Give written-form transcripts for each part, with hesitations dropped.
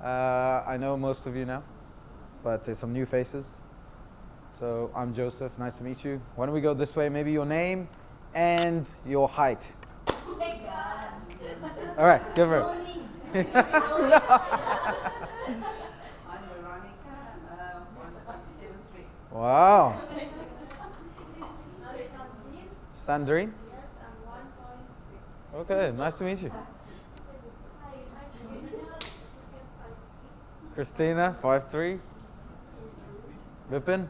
I know most of you now, but there's some new faces. So I'm Joseph, nice to meet you. Why don't we go this way? Maybe your name and your height. Oh my gosh. All right, give her. No need. I'm Veronica, 1.73. Wow. I'm Sandrine. Sandrine? Yes, I'm 1.6. Okay, nice to meet you. Hi, Christina, 5'3". Vipin,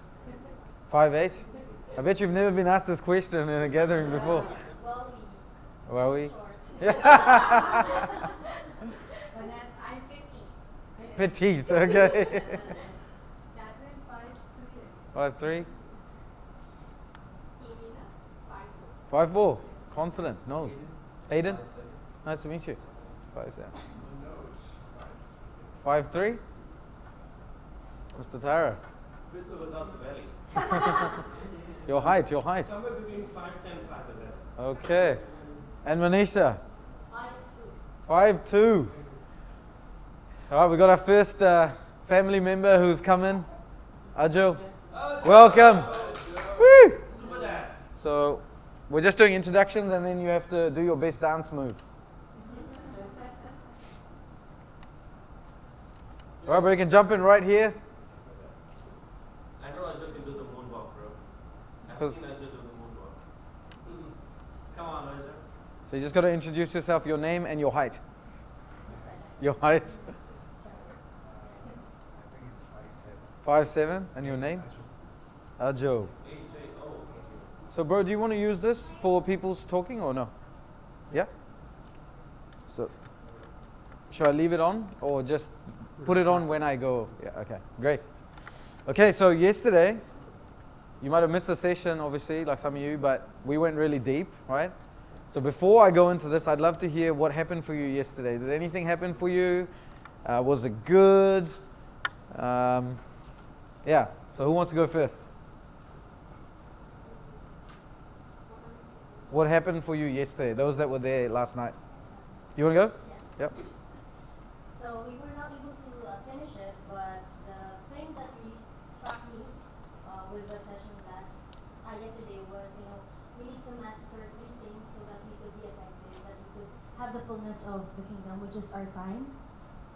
5'8". I bet you've never been asked this question in a gathering before. Well, Wowie? short. Yeah. Vanessa, I'm 50. Petite, okay. Catherine, 5'3". 5'3". Irina, 5'4". 5'4". Confident, nose. Aiden, nice to meet you. 5'7". 5'3". Mr. Tara. With or without the belly? Your height, your height. Somewhere between 5'10", 5'11". Okay. And Manisha? 5'2". 5'2". All right, we got our first family member who's come in. Ajo, welcome. Woo! Super dad. So we're just doing introductions and then you have to do your best dance move. All right, but you can jump in right here. I know Ajay can do the moonwalk, bro. I've So- seen Ajay do the moonwalk. Come on, Ajay. So you just got to introduce yourself, your name and your height. Your height? 5'7", and your name? Ajo. AJO. So bro, do you want to use this for people's talking or no? Yeah? So, should I leave it on or just put it on when I go? Yeah, okay, great. Okay, so yesterday, you might have missed the session obviously, like some of you, but we went really deep, right? So before I go into this, I'd love to hear what happened for you yesterday. Did anything happen for you? Was it good? Yeah, so who wants to go first? What happened for you yesterday? Those that were there last night. You want to go? Yeah. Yep. So we were not able to finish it, but the thing that really struck me with the session yesterday was, we need to master 3 things so that we could be effective, that we could have the fullness of the kingdom, which is our time,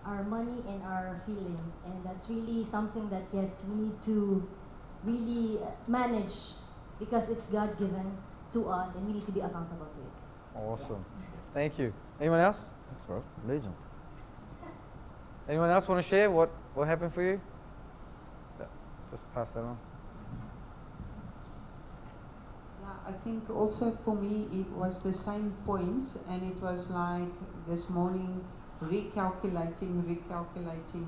our money, and our feelings. And that's really something that, yes, we need to really manage because it's God-given to us and we need to be accountable to it. Awesome. Thank you. Anyone else? Thanks, bro. Legend. Anyone else want to share what happened for you? Yeah, just pass that on. Yeah, I think also for me it was the same points, and it was like this morning recalculating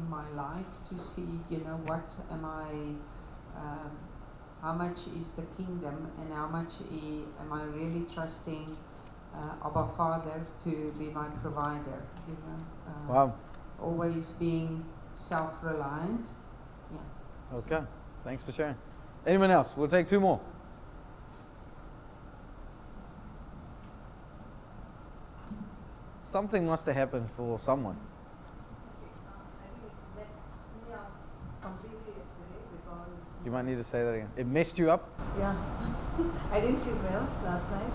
my life to see, what am I, how much is the kingdom and how much am I really trusting Abba Father to be my provider, Wow. always being self-reliant. Yeah. Okay. Thanks for sharing. Anyone else? We'll take 2 more. Something must have happened for someone. I think it messed me up completely yesterday because You might need to say that again. It messed you up? yeah, I didn't sleep well last night.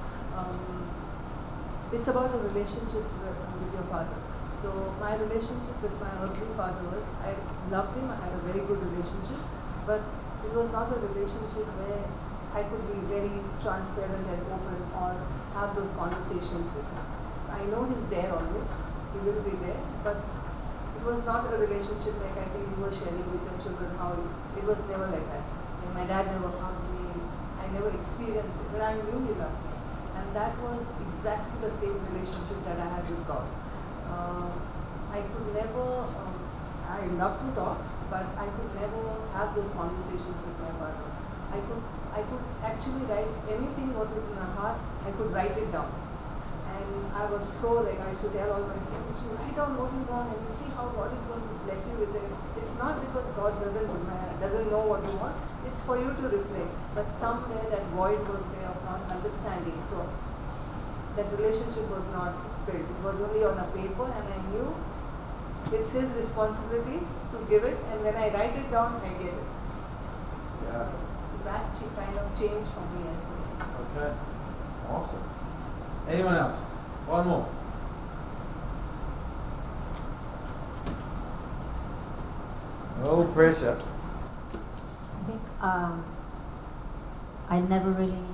It's about the relationship with your father. So my relationship with my earthly father was, I loved him, I had a very good relationship, but it was not a relationship where I could be very transparent and open or have those conversations with him. So I know he's there always, he will be there, but it was not a relationship like I think you were sharing with your children how it was never like that. And my dad never hugged me, I never experienced it, but I knew he loved me. And that was exactly the same relationship that I had with God. I could never, I love to talk, but I could never have those conversations with my father. I could actually write anything what was in my heart, I could write it down. And I was so like, I used to tell all my friends, you write down what you want and you see how God is going to bless you with it. It's not because God doesn't know what you want, it's for you to reflect. But somewhere that void was there of not understanding. So that relationship was not built. It was only on a paper, and I knew it's his responsibility to give it, and when I write it down, I get it. Yeah. So that she kind of changed for me yesterday. Okay. Awesome. Anyone else? One more. No pressure. I think I never really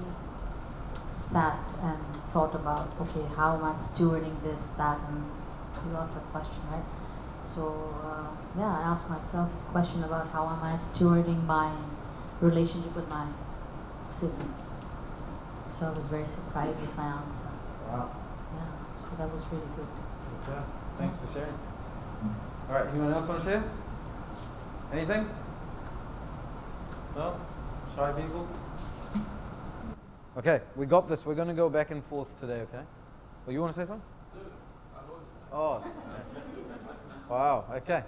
sat and thought about, okay, how am I stewarding this, that, and so you asked that question, right? So yeah, I asked myself a question about how am I stewarding my relationship with my siblings. So I was very surprised with my answer. Wow. Yeah, so that was really good. Okay. Thanks for sharing. All right. Anyone else want to share? Anything? No? Shy people? Okay, we got this. We're going to go back and forth today, okay? Well, you want to say something? Oh. Wow, okay.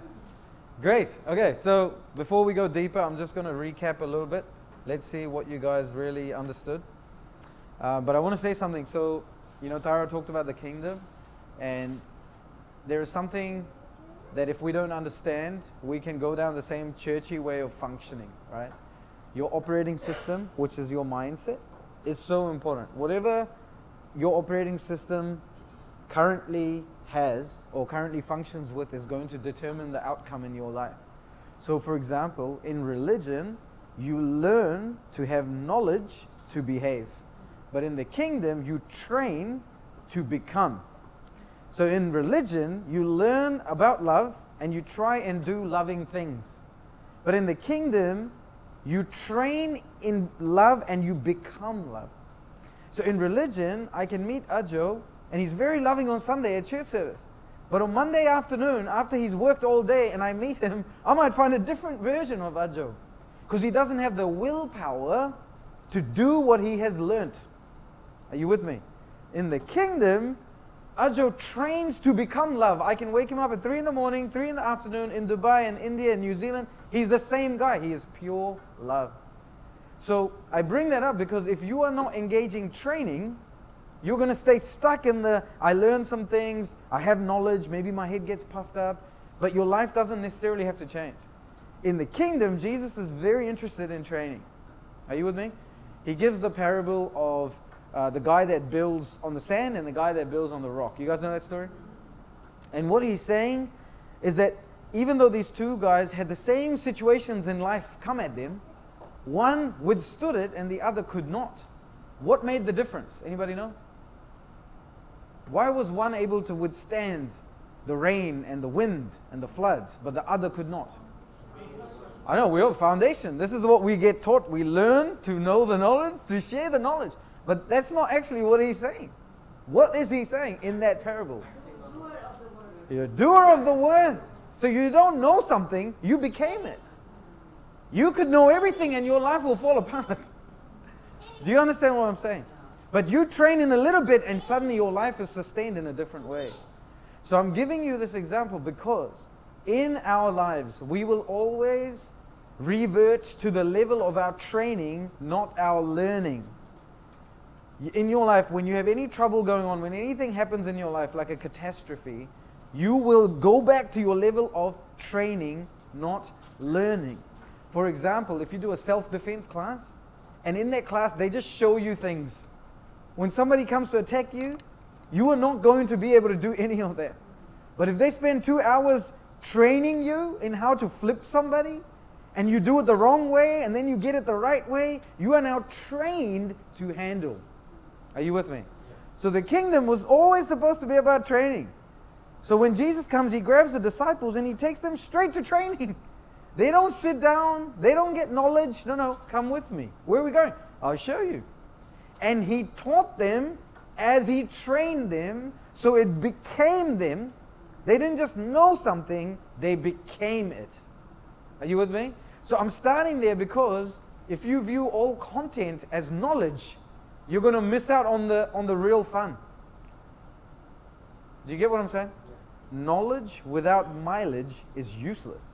Great. Okay, so before we go deeper, I'm just going to recap a little bit. Let's see what you guys really understood. But I want to say something. So, you know, Tara talked about the kingdom, and there is something that if we don't understand, we can go down the same churchy way of functioning, right? Your operating system, which is your mindset, is so important. Whatever your operating system currently has or currently functions with is going to determine the outcome in your life. So for example, in religion, you learn to have knowledge to behave. But in the kingdom, you train to become. So in religion, you learn about love and you try and do loving things. But in the kingdom, you train in love and you become love. So in religion, I can meet Ajo and he's very loving on Sunday at church service. But on Monday afternoon, after he's worked all day and I meet him, I might find a different version of Ajo. Because he doesn't have the willpower to do what he has learnt. Are you with me? In the kingdom, Ajo trains to become love. I can wake him up at 3 in the morning, 3 in the afternoon in Dubai and India and New Zealand. He's the same guy. He is pure love. So I bring that up because if you are not engaging training, you're going to stay stuck in the, I learn some things, I have knowledge, maybe my head gets puffed up, but your life doesn't necessarily have to change. In the kingdom, Jesus is very interested in training. Are you with me? He gives the parable of the guy that builds on the sand and the guy that builds on the rock. You guys know that story? And what he's saying is that even though these two guys had the same situations in life come at them, one withstood it and the other could not. What made the difference? Anybody know? Why was one able to withstand the rain and the wind and the floods, but the other could not? I know, we're foundation. This is what we get taught. We learn to know the knowledge, to share the knowledge. But that's not actually what he's saying. What is he saying in that parable? Doer of the word. You're a doer of the word. So you don't know something, you became it. You could know everything and your life will fall apart. Do you understand what I'm saying? But you train in a little bit and suddenly your life is sustained in a different way. So I'm giving you this example because in our lives, we will always revert to the level of our training, not our learning. In your life, when you have any trouble going on, when anything happens in your life, like a catastrophe, you will go back to your level of training, not learning. For example, if you do a self-defense class, and in that class, they just show you things. When somebody comes to attack you, you are not going to be able to do any of that. But if they spend 2 hours training you in how to flip somebody, and you do it the wrong way, and then you get it the right way, you are now trained to handle. Are you with me? So the kingdom was always supposed to be about training. So when Jesus comes, he grabs the disciples and he takes them straight to training. They don't sit down. They don't get knowledge. No, come with me. Where are we going? I'll show you. And he taught them as he trained them, so it became them. They didn't just know something, they became it. Are you with me? So I'm starting there because if you view all content as knowledge, you're going to miss out on the real fun. Do you get what I'm saying? Knowledge without mileage is useless.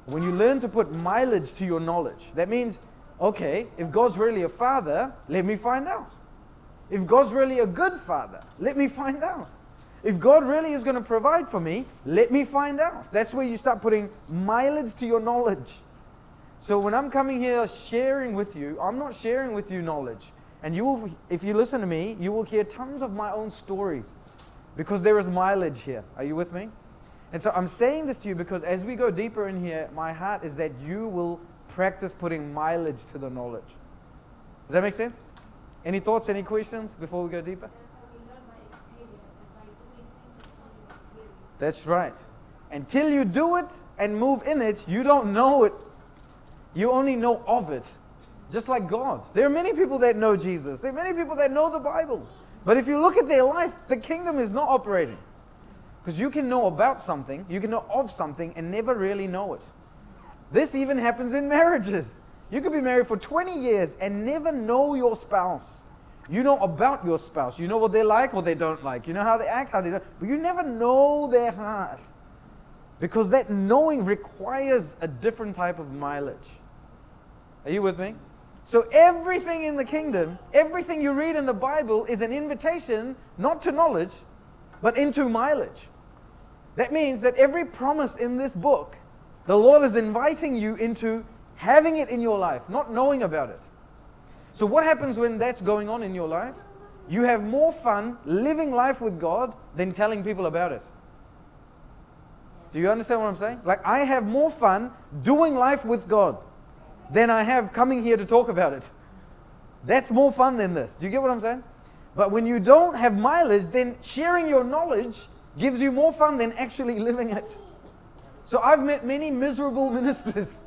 When you learn to put mileage to your knowledge, that means, okay, if God's really a father, let me find out. If God's really a good father, let me find out. If God really is going to provide for me, let me find out. That's where you start putting mileage to your knowledge. So when I'm coming here sharing with you, I'm not sharing with you knowledge. And you will, if you listen to me, you will hear tons of my own stories because there is mileage here. Are you with me? And so I'm saying this to you because as we go deeper in here, my heart is that you will practice putting mileage to the knowledge. Does that make sense? Any thoughts, any questions before we go deeper? Yes, so we learn by experience and by doing things that only by hearing. That's right. Until you do it and move in it, you don't know it. You only know of it. Just like God. There are many people that know Jesus. There are many people that know the Bible. But if you look at their life, the kingdom is not operating. Because you can know about something, you can know of something and never really know it. This even happens in marriages. You could be married for 20 years and never know your spouse. You know about your spouse. You know what they like, what they don't like. You know how they act, how they don't. But you never know their heart. Because that knowing requires a different type of mileage. Are you with me? So everything in the kingdom, everything you read in the Bible is an invitation not to knowledge, but into mileage. That means that every promise in this book, the Lord is inviting you into having it in your life, not knowing about it. So what happens when that's going on in your life? You have more fun living life with God than telling people about it. Do you understand what I'm saying? Like I have more fun doing life with God than I have coming here to talk about it. That's more fun than this. Do you get what I'm saying? But when you don't have mileage, then sharing your knowledge gives you more fun than actually living it. So I've met many miserable ministers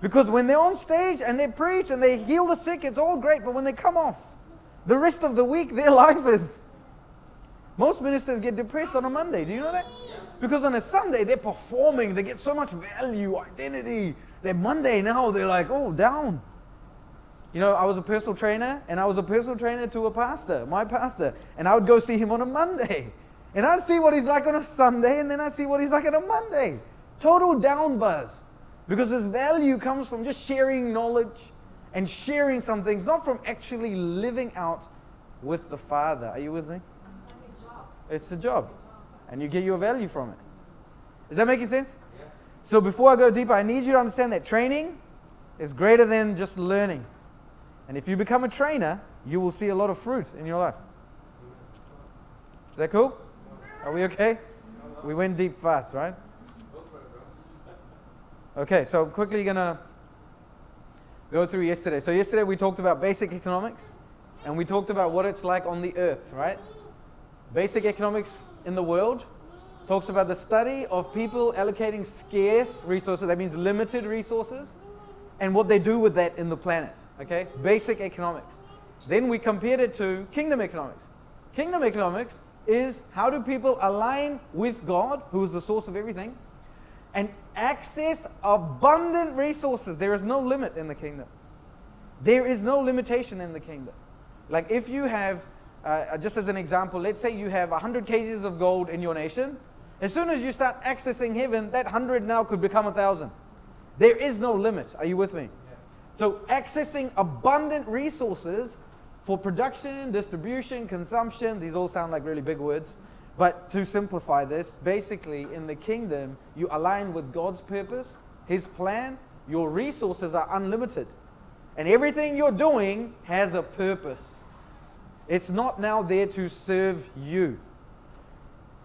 because when they're on stage and they preach and they heal the sick, it's all great. But when they come off, the rest of the week, their life is... Most ministers get depressed on a Monday. Do you know that? Because on a Sunday, they're performing. They get so much value, identity. Then Monday now, they're like, oh, down. You know, I was a personal trainer, and I was a personal trainer to a pastor, my pastor. And I would go see him on a Monday. And I'd see what he's like on a Sunday, and then I'd see what he's like on a Monday. Total down buzz. Because this value comes from just sharing knowledge and sharing some things, not from actually living out with the Father. Are you with me? It's like a job. It's a job. And you get your value from it. Is that making sense? Yeah. So before I go deeper, I need you to understand that training is greater than just learning. And if you become a trainer, you will see a lot of fruit in your life. Is that cool? Are we okay? We went deep fast, right? Okay, so quickly going to go through yesterday. So yesterday we talked about basic economics, and we talked about what it's like on the earth, right? Basic economics in the world talks about the study of people allocating scarce resources, that means limited resources, and what they do with that in the planet, okay? Basic economics. Then we compared it to kingdom economics. Kingdom economics is how do people align with God, who is the source of everything, and access abundant resources. There is no limit in the kingdom. There is no limitation in the kingdom. Like if you have, just as an example, let's say you have 100 kgs of gold in your nation. As soon as you start accessing heaven, that 100 now could become 1,000. There is no limit. Are you with me? Yeah. So accessing abundant resources for production, distribution, consumption, these all sound like really big words. But to simplify this, basically in the kingdom, you align with God's purpose, His plan, your resources are unlimited. And everything you're doing has a purpose. It's not now there to serve you.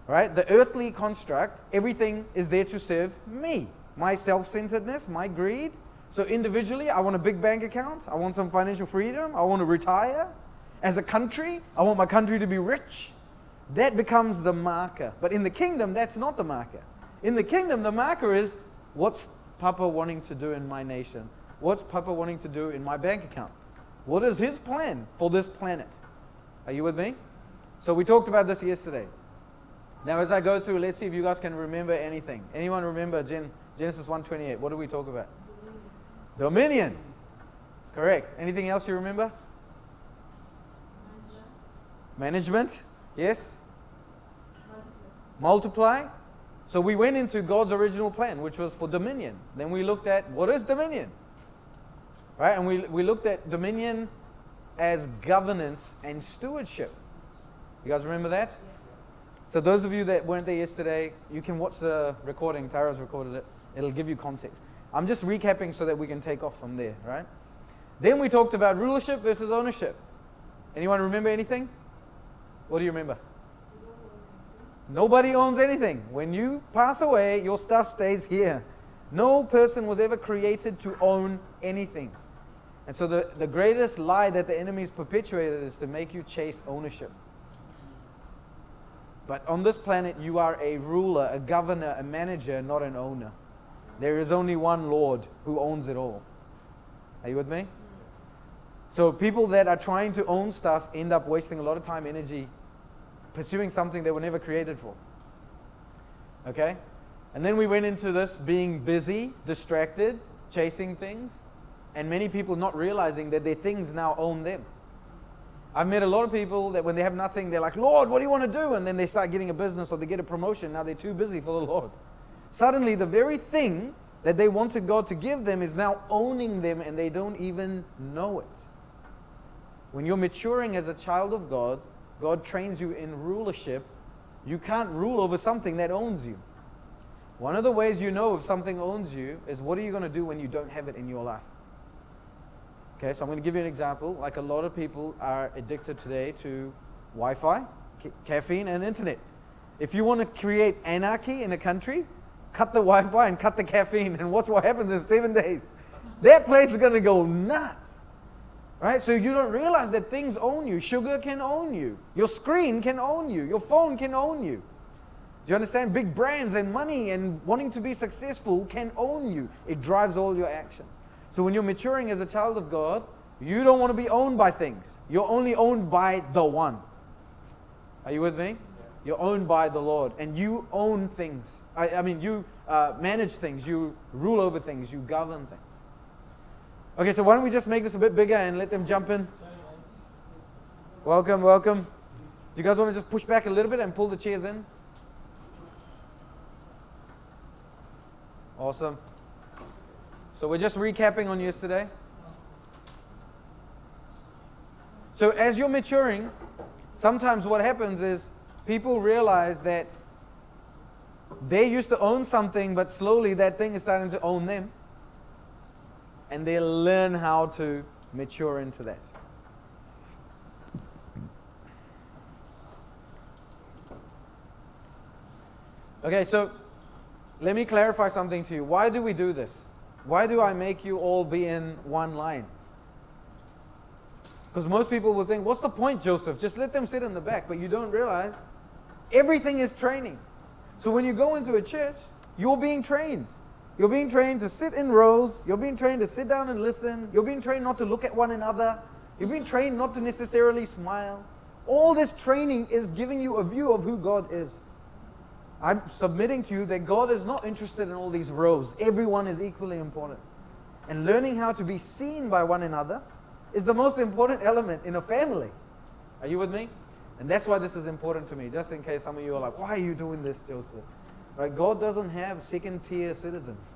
Right? The earthly construct, everything is there to serve me. My self-centeredness, my greed. So individually, I want a big bank account. I want some financial freedom. I want to retire. As a country, I want my country to be rich. That becomes the marker. But in the kingdom, that's not the marker. In the kingdom, the marker is, what's Papa wanting to do in my nation? What's Papa wanting to do in my bank account? What is His plan for this planet? Are you with me? So we talked about this yesterday. Now as I go through, let's see if you guys can remember anything. Anyone remember Genesis 1:28? What did we talk about? Dominion. Correct. Anything else you remember? Management. Yes? Multiply. So we went into God's original plan, which was for dominion. Then we looked at what is dominion? Right? And we looked at dominion as governance and stewardship. You guys remember that? So those of you that weren't there yesterday, you can watch the recording. Tara's recorded it. It'll give you context. I'm just recapping so that we can take off from there, right? Then we talked about rulership versus ownership. Anyone remember anything? What do you remember? Nobody owns anything. When you pass away, your stuff stays here. No person was ever created to own anything. And so the greatest lie that the enemy's perpetuated is to make you chase ownership. But on this planet, you are a ruler, a governor, a manager, not an owner. There is only one Lord who owns it all. Are you with me? So people that are trying to own stuff end up wasting a lot of time, energy, pursuing something they were never created for. Okay? And then we went into this being busy, distracted, chasing things, and many people not realizing that their things now own them. I've met a lot of people that when they have nothing, they're like, Lord, what do you want to do? And then they start getting a business or they get a promotion. Now they're too busy for the Lord. Suddenly, the very thing that they wanted God to give them is now owning them and they don't even know it. When you're maturing as a child of God, God trains you in rulership. You can't rule over something that owns you. One of the ways you know if something owns you is what are you going to do when you don't have it in your life? Okay, so I'm going to give you an example. Like a lot of people are addicted today to Wi-Fi, caffeine, and internet. If you want to create anarchy in a country, cut the Wi-Fi and cut the caffeine and watch what happens in 7 days. That place is going to go nuts. Right? So you don't realize that things own you. Sugar can own you. Your screen can own you. Your phone can own you. Do you understand? Big brands and money and wanting to be successful can own you. It drives all your actions. So when you're maturing as a child of God, you don't want to be owned by things. You're only owned by the one. Are you with me? You're owned by the Lord. And you own things. I mean, you manage things. You rule over things. You govern things. Okay, so why don't we just make this a bit bigger and let them jump in? Welcome, welcome. Do you guys want to just push back a little bit and pull the chairs in? Awesome. So we're just recapping on yesterday. So as you're maturing, sometimes what happens is people realize that they used to own something, but slowly that thing is starting to own them. And they learn how to mature into that. Okay, so let me clarify something to you. Why do we do this? Why do I make you all be in one line? Because most people will think, what's the point, Joseph? Just let them sit in the back. But you don't realize everything is training. So when you go into a church, you're being trained. You're being trained to sit in rows. You're being trained to sit down and listen. You're being trained not to look at one another. You're being trained not to necessarily smile. All this training is giving you a view of who God is. I'm submitting to you that God is not interested in all these rows. Everyone is equally important. And learning how to be seen by one another is the most important element in a family. Are you with me? And that's why this is important to me. Just in case some of you are like, why are you doing this, Joseph? Right? God doesn't have second-tier citizens.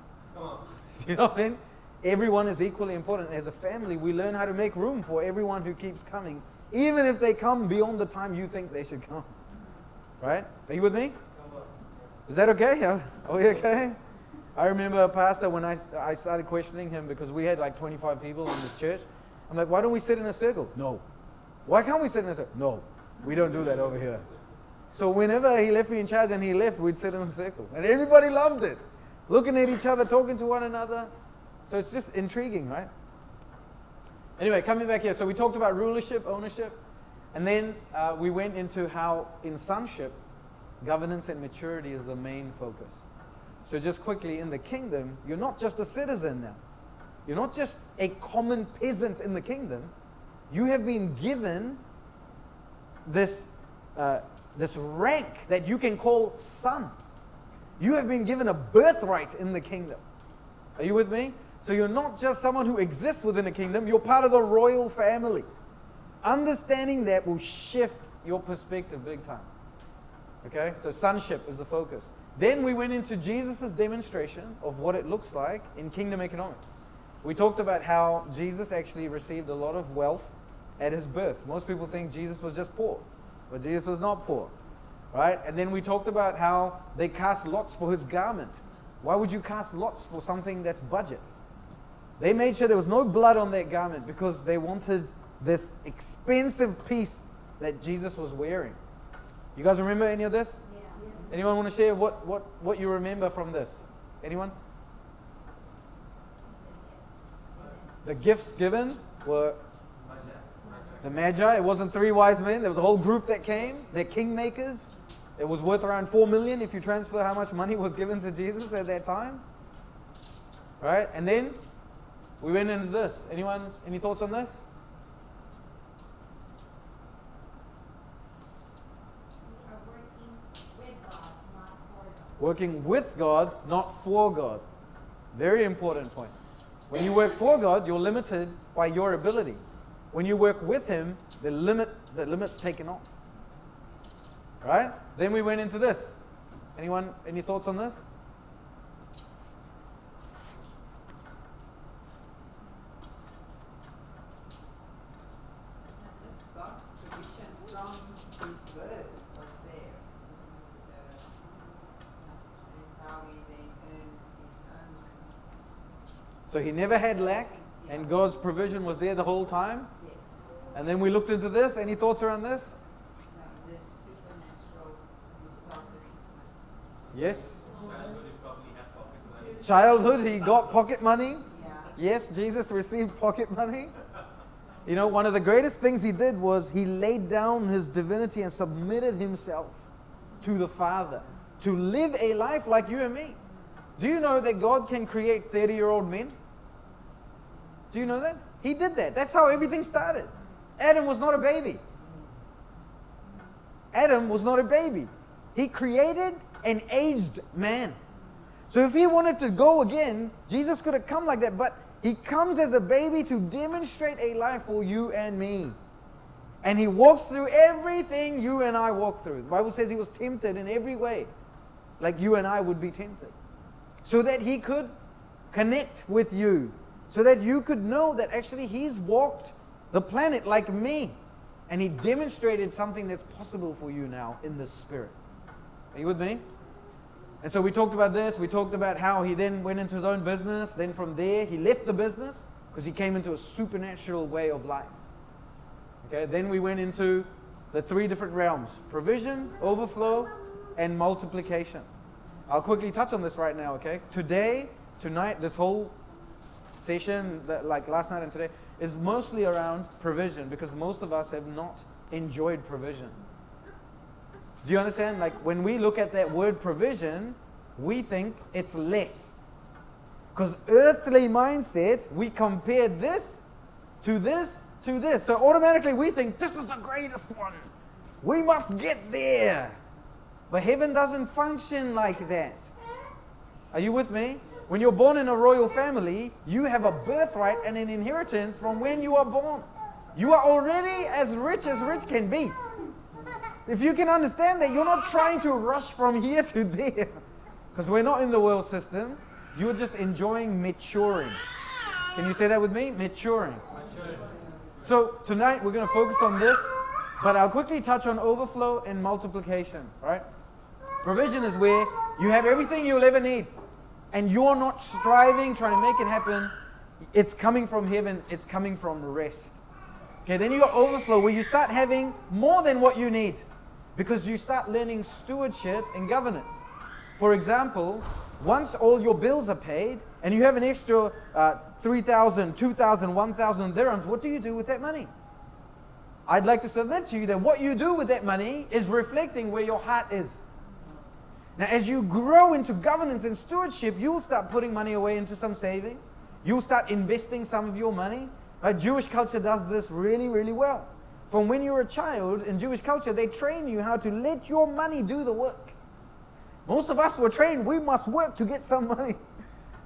You know what I mean? Everyone is equally important. As a family, we learn how to make room for everyone who keeps coming, even if they come beyond the time you think they should come. Right? Are you with me? Is that okay? Are we okay? I remember a pastor when I started questioning him because we had like 25 people in this church. I'm like, why don't we sit in a circle? No. Why can't we sit in a circle? No. We don't do that over here. So whenever he left me in charge and he left, we'd sit in a circle. And everybody loved it. Looking at each other, talking to one another. So it's just intriguing, right? Anyway, coming back here. So we talked about rulership, ownership. And then we went into how in sonship, governance and maturity is the main focus. So just quickly, in the kingdom, you're not just a citizen now. You're not just a common peasant in the kingdom. You have been given this rank that you can call son. You have been given a birthright in the kingdom. Are you with me? So you're not just someone who exists within a kingdom. You're part of the royal family. Understanding that will shift your perspective big time. Okay, so sonship is the focus. Then we went into Jesus' demonstration of what it looks like in kingdom economics. We talked about how Jesus actually received a lot of wealth at his birth. Most people think Jesus was just poor, but Jesus was not poor. right? And then we talked about how they cast lots for his garment. Why would you cast lots for something that's budget? They made sure there was no blood on that garment because they wanted this expensive piece that Jesus was wearing. You guys remember any of this? Yeah. Anyone want to share what you remember from this? Anyone? The gifts given were the Magi. It wasn't 3 wise men. There was a whole group that came. They're kingmakers. It was worth around 4 million if you transfer how much money was given to Jesus at that time. Right? And then we went into this. Anyone, any thoughts on this? We are working with God, not for God. Working with God, not for God. Very important point. When you work for God, you're limited by your ability. When you work with Him, the limit's taken off. Right? Then we went into this. Anyone, any thoughts on this? Just God's provision from His birth was there. That's how He then earned His own money. So He never had lack, and God's provision was there the whole time. Yes. And then we looked into this. Any thoughts around this? No, the supernatural He started His money. Yes? Childhood, you probably have pocket money. Childhood, He got pocket money. Yeah. Yes, Jesus received pocket money. You know, one of the greatest things He did was He laid down His divinity and submitted Himself to the Father to live a life like you and me. Do you know that God can create 30-year-old men? Do you know that? He did that. That's how everything started. Adam was not a baby. Adam was not a baby. He created an aged man. So if He wanted to go again, Jesus could have come like that, but He comes as a baby to demonstrate a life for you and me. And He walks through everything you and I walk through. The Bible says He was tempted in every way, like you and I would be tempted. So that He could connect with you. So that you could know that actually He's walked the planet like me. And He demonstrated something that's possible for you now in the Spirit. Are you with me? And so we talked about this. We talked about how He then went into His own business. Then from there, He left the business because He came into a supernatural way of life. Okay. Then we went into the 3 different realms: provision, overflow, and multiplication. I'll quickly touch on this right now. Okay. Tonight, this whole session, like last night and today, is mostly around provision because most of us have not enjoyed provision. Do you understand? Like when we look at that word provision, we think it's less. Because earthly mindset, we compare this to this to this. So automatically we think this is the greatest one. We must get there. But heaven doesn't function like that. Are you with me? When you're born in a royal family, you have a birthright and an inheritance from when you are born. You are already as rich can be. If you can understand that, you're not trying to rush from here to there. Because we're not in the world system. You're just enjoying maturing. Can you say that with me? Maturing. So tonight we're going to focus on this, but I'll quickly touch on overflow and multiplication. Right? Provision is where you have everything you'll ever need. And you're not striving, trying to make it happen. It's coming from heaven. It's coming from rest. Okay, then you got overflow where you start having more than what you need. Because you start learning stewardship and governance. For example, once all your bills are paid and you have an extra 3,000, 2,000, 1,000 dirhams, what do you do with that money? I'd like to submit to you that what you do with that money is reflecting where your heart is. Now, as you grow into governance and stewardship, you'll start putting money away into some savings. You'll start investing some of your money. Right? Jewish culture does this really, really well. From when you're a child, in Jewish culture, they train you how to let your money do the work. Most of us were trained, we must work to get some money.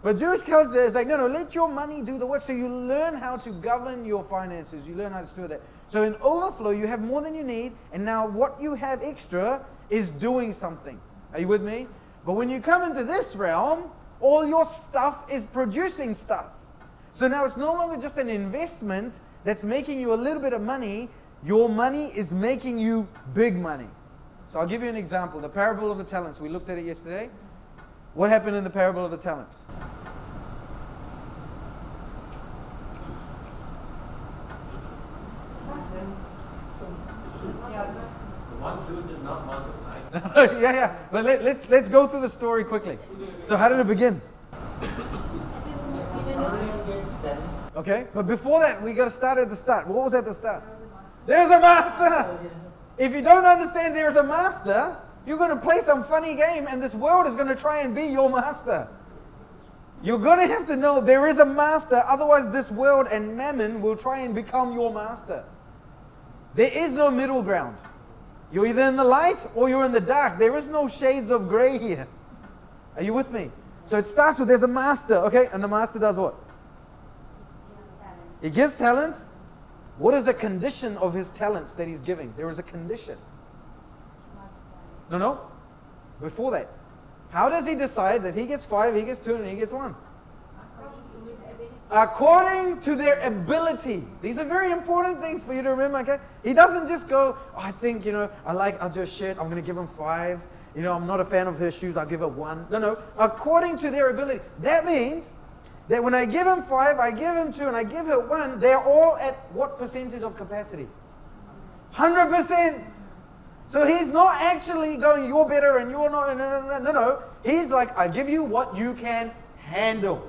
But Jewish culture is like, no, let your money do the work. So you learn how to govern your finances. You learn how to steward that. So in overflow, you have more than you need. And now what you have extra is doing something. Are you with me? But when you come into this realm, all your stuff is producing stuff. So now it's no longer just an investment that's making you a little bit of money. Your money is making you big money. So I'll give you an example. The parable of the talents. We looked at it yesterday. What happened in the parable of the talents? One dude is not multiplying. Yeah. But let's go through the story quickly. So how did it begin? Okay, but before that, we got to start at the start. What was at the start? There's a master. If you don't understand there's a master, you're going to play some funny game, and this world is going to try and be your master. You're going to have to know there is a master, otherwise this world and mammon will try and become your master. There is no middle ground. You're either in the light or you're in the dark. There is no shades of gray here. Are you with me? So it starts with there's a master, okay? And the master does what? He gives talents. What is the condition of his talents that he's giving? There is a condition. No. Before that. How does he decide that he gets 5, he gets 2, and he gets 1? According to their ability. These are very important things for you to remember, okay? He doesn't just go, oh, I think, I'll do a shirt, I'm going to give him 5. I'm not a fan of her shoes, I'll give her 1. No. According to their ability. That means that when I give him 5, I give him 2, and I give her 1, they're all at what percentage of capacity? 100%. So he's not actually going, you're better and you're not, no. He's like, I give you what you can handle.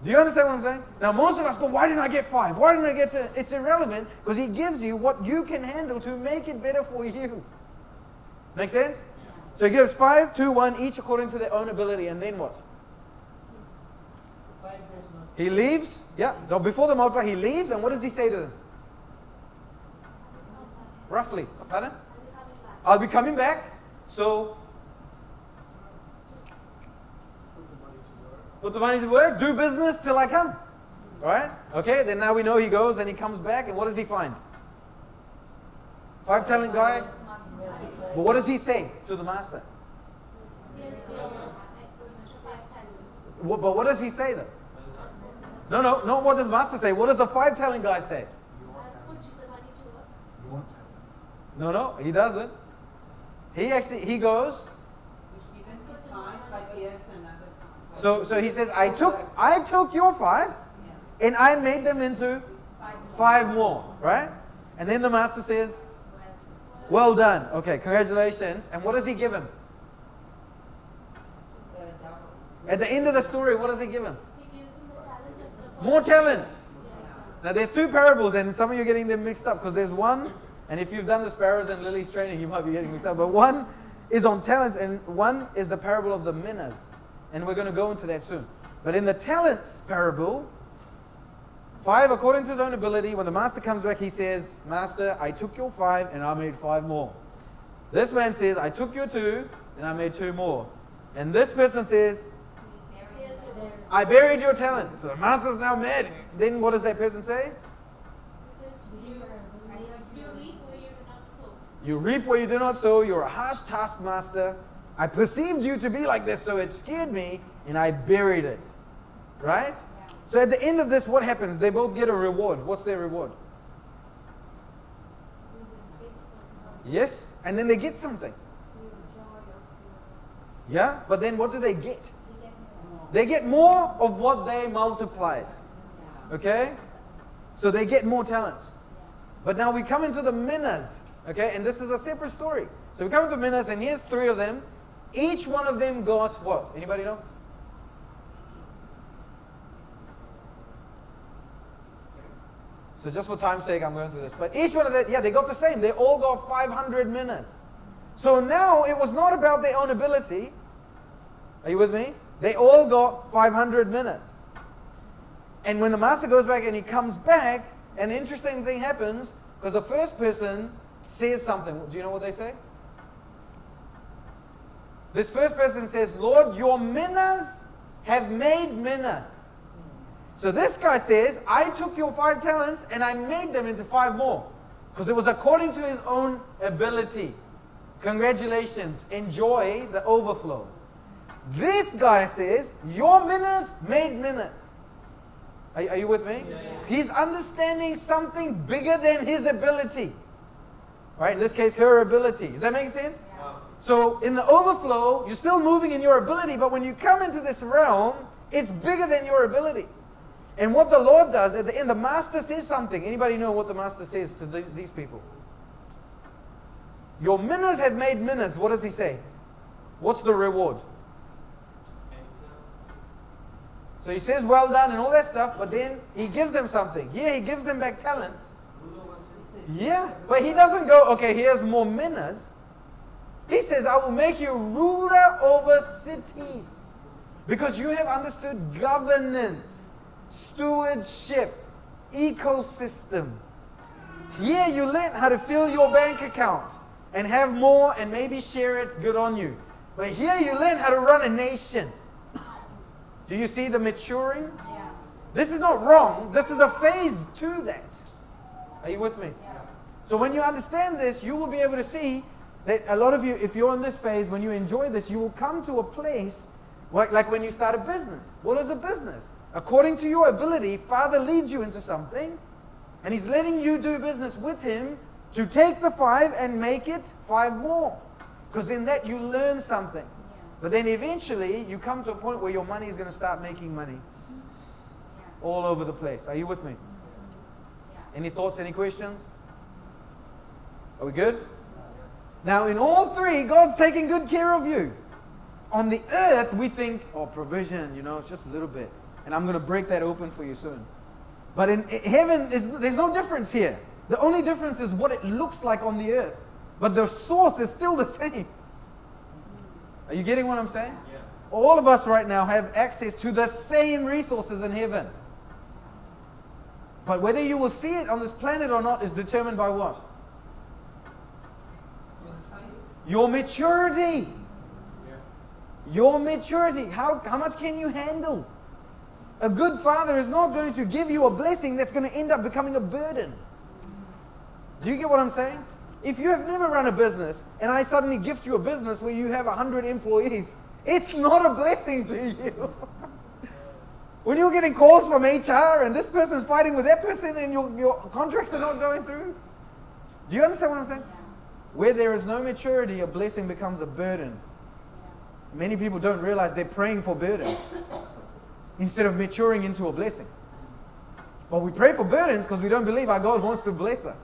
Do you understand what I'm saying? Now most of us go, why didn't I get 5? Why didn't I get 10? It's irrelevant because he gives you what you can handle to make it better for you. Make sense? So he gives 5, 2, 1, each according to their own ability, and then what? He leaves, no, before the multiply, he leaves, and what does he say to them? Roughly, pardon? I'll be coming back, so put the money to work, do business till I come. Alright? Okay, then now we know he goes and he comes back, and what does he find? 5 talent guy. But what does he say to the master? But what does he say though? No, not what does the master say. What does the 5 talent guy say? No, he doesn't. He goes. So he says, I took your 5 and I made them into 5 more, right? And then the master says, well done. Okay, congratulations. And what does he give him? At the end of the story, what does he give him? He gives him the talent of the More talents. Now there's 2 parables, and some of you are getting them mixed up because there's one, and if you've done the sparrows and lilies training, you might be getting mixed up. But one is on talents, and one is the parable of the minas. And we're going to go into that soon. But in the talents parable, 5 according to his own ability. When the master comes back, he says, Master, I took your 5 and I made 5 more. This man says, I took your 2 and I made 2 more. And this person says, I buried your talent. So the master's now mad. Then what does that person say? You reap where you do not sow. You're a harsh taskmaster. I perceived you to be like this, so it scared me, and I buried it. Right? So at the end of this, what happens? They both get a reward. What's their reward? Yes? And then they get something. Yeah? But then what do they get? They get more of what they multiplied. Okay? So they get more talents. But now we come into the minas. Okay? And this is a separate story. So we come into minas, and here's 3 of them. Each one of them got what? Anybody know? So just for time's sake, I'm going through this. But each one of them, they got the same. They all got 500 minas. So now it was not about their own ability. Are you with me? They all got 500 minas. And when the master goes back and he comes back, an interesting thing happens because the first person says something. Do you know what they say? This first person says, Lord, your minas have made minas. So this guy says, I took your 5 talents and I made them into 5 more. Because it was according to his own ability. Congratulations. Enjoy the overflow. This guy says, your minas made minas. Are you with me? Yeah. He's understanding something bigger than his ability. Right? In this case, her ability. Does that make sense? Yeah. So in the overflow, you're still moving in your ability, but when you come into this realm, it's bigger than your ability. And what the Lord does, at the end, the Master says something. Anybody know what the Master says to these people? Your minas have made minas. What does he say? What's the reward? So he says, well done and all that stuff, but then he gives them something. Here he gives them back talents. Yeah, but he doesn't go, okay, here's more minas. He says, I will make you ruler over cities. Because you have understood governance, stewardship, ecosystem. Here you learn how to fill your bank account and have more and maybe share it, good on you. But here you learn how to run a nation. Do you see the maturing? Yeah. This is not wrong. This is a phase to that. Are you with me? Yeah. So when you understand this, you will be able to see that a lot of you, if you're in this phase, when you enjoy this, you will come to a place like when you start a business. What is a business? According to your ability, Father leads you into something, and He's letting you do business with Him to take the 5 and make it 5 more. Because in that you learn something. But then eventually you come to a point where your money is going to start making money all over the place. Are you with me? Any thoughts, any questions? Are we good? Now in all 3, God's taking good care of you. On the earth we think, oh, provision, it's just a little bit. And I'm going to break that open for you soon. But in heaven, there's no difference here. The only difference is what it looks like on the earth. But the source is still the same. Are you getting what I'm saying? Yeah. All of us right now have access to the same resources in heaven. But whether you will see it on this planet or not is determined by what? Your maturity. Yeah. Your maturity. How much can you handle? A good father is not going to give you a blessing that's going to end up becoming a burden. Do you get what I'm saying? If you have never run a business and I suddenly gift you a business where you have 100 employees, it's not a blessing to you. When you're getting calls from HR and this person's fighting with that person and your contracts are not going through, do you understand what I'm saying? Where there is no maturity, a blessing becomes a burden. Many people don't realize they're praying for burdens instead of maturing into a blessing. But we pray for burdens because we don't believe our God wants to bless us.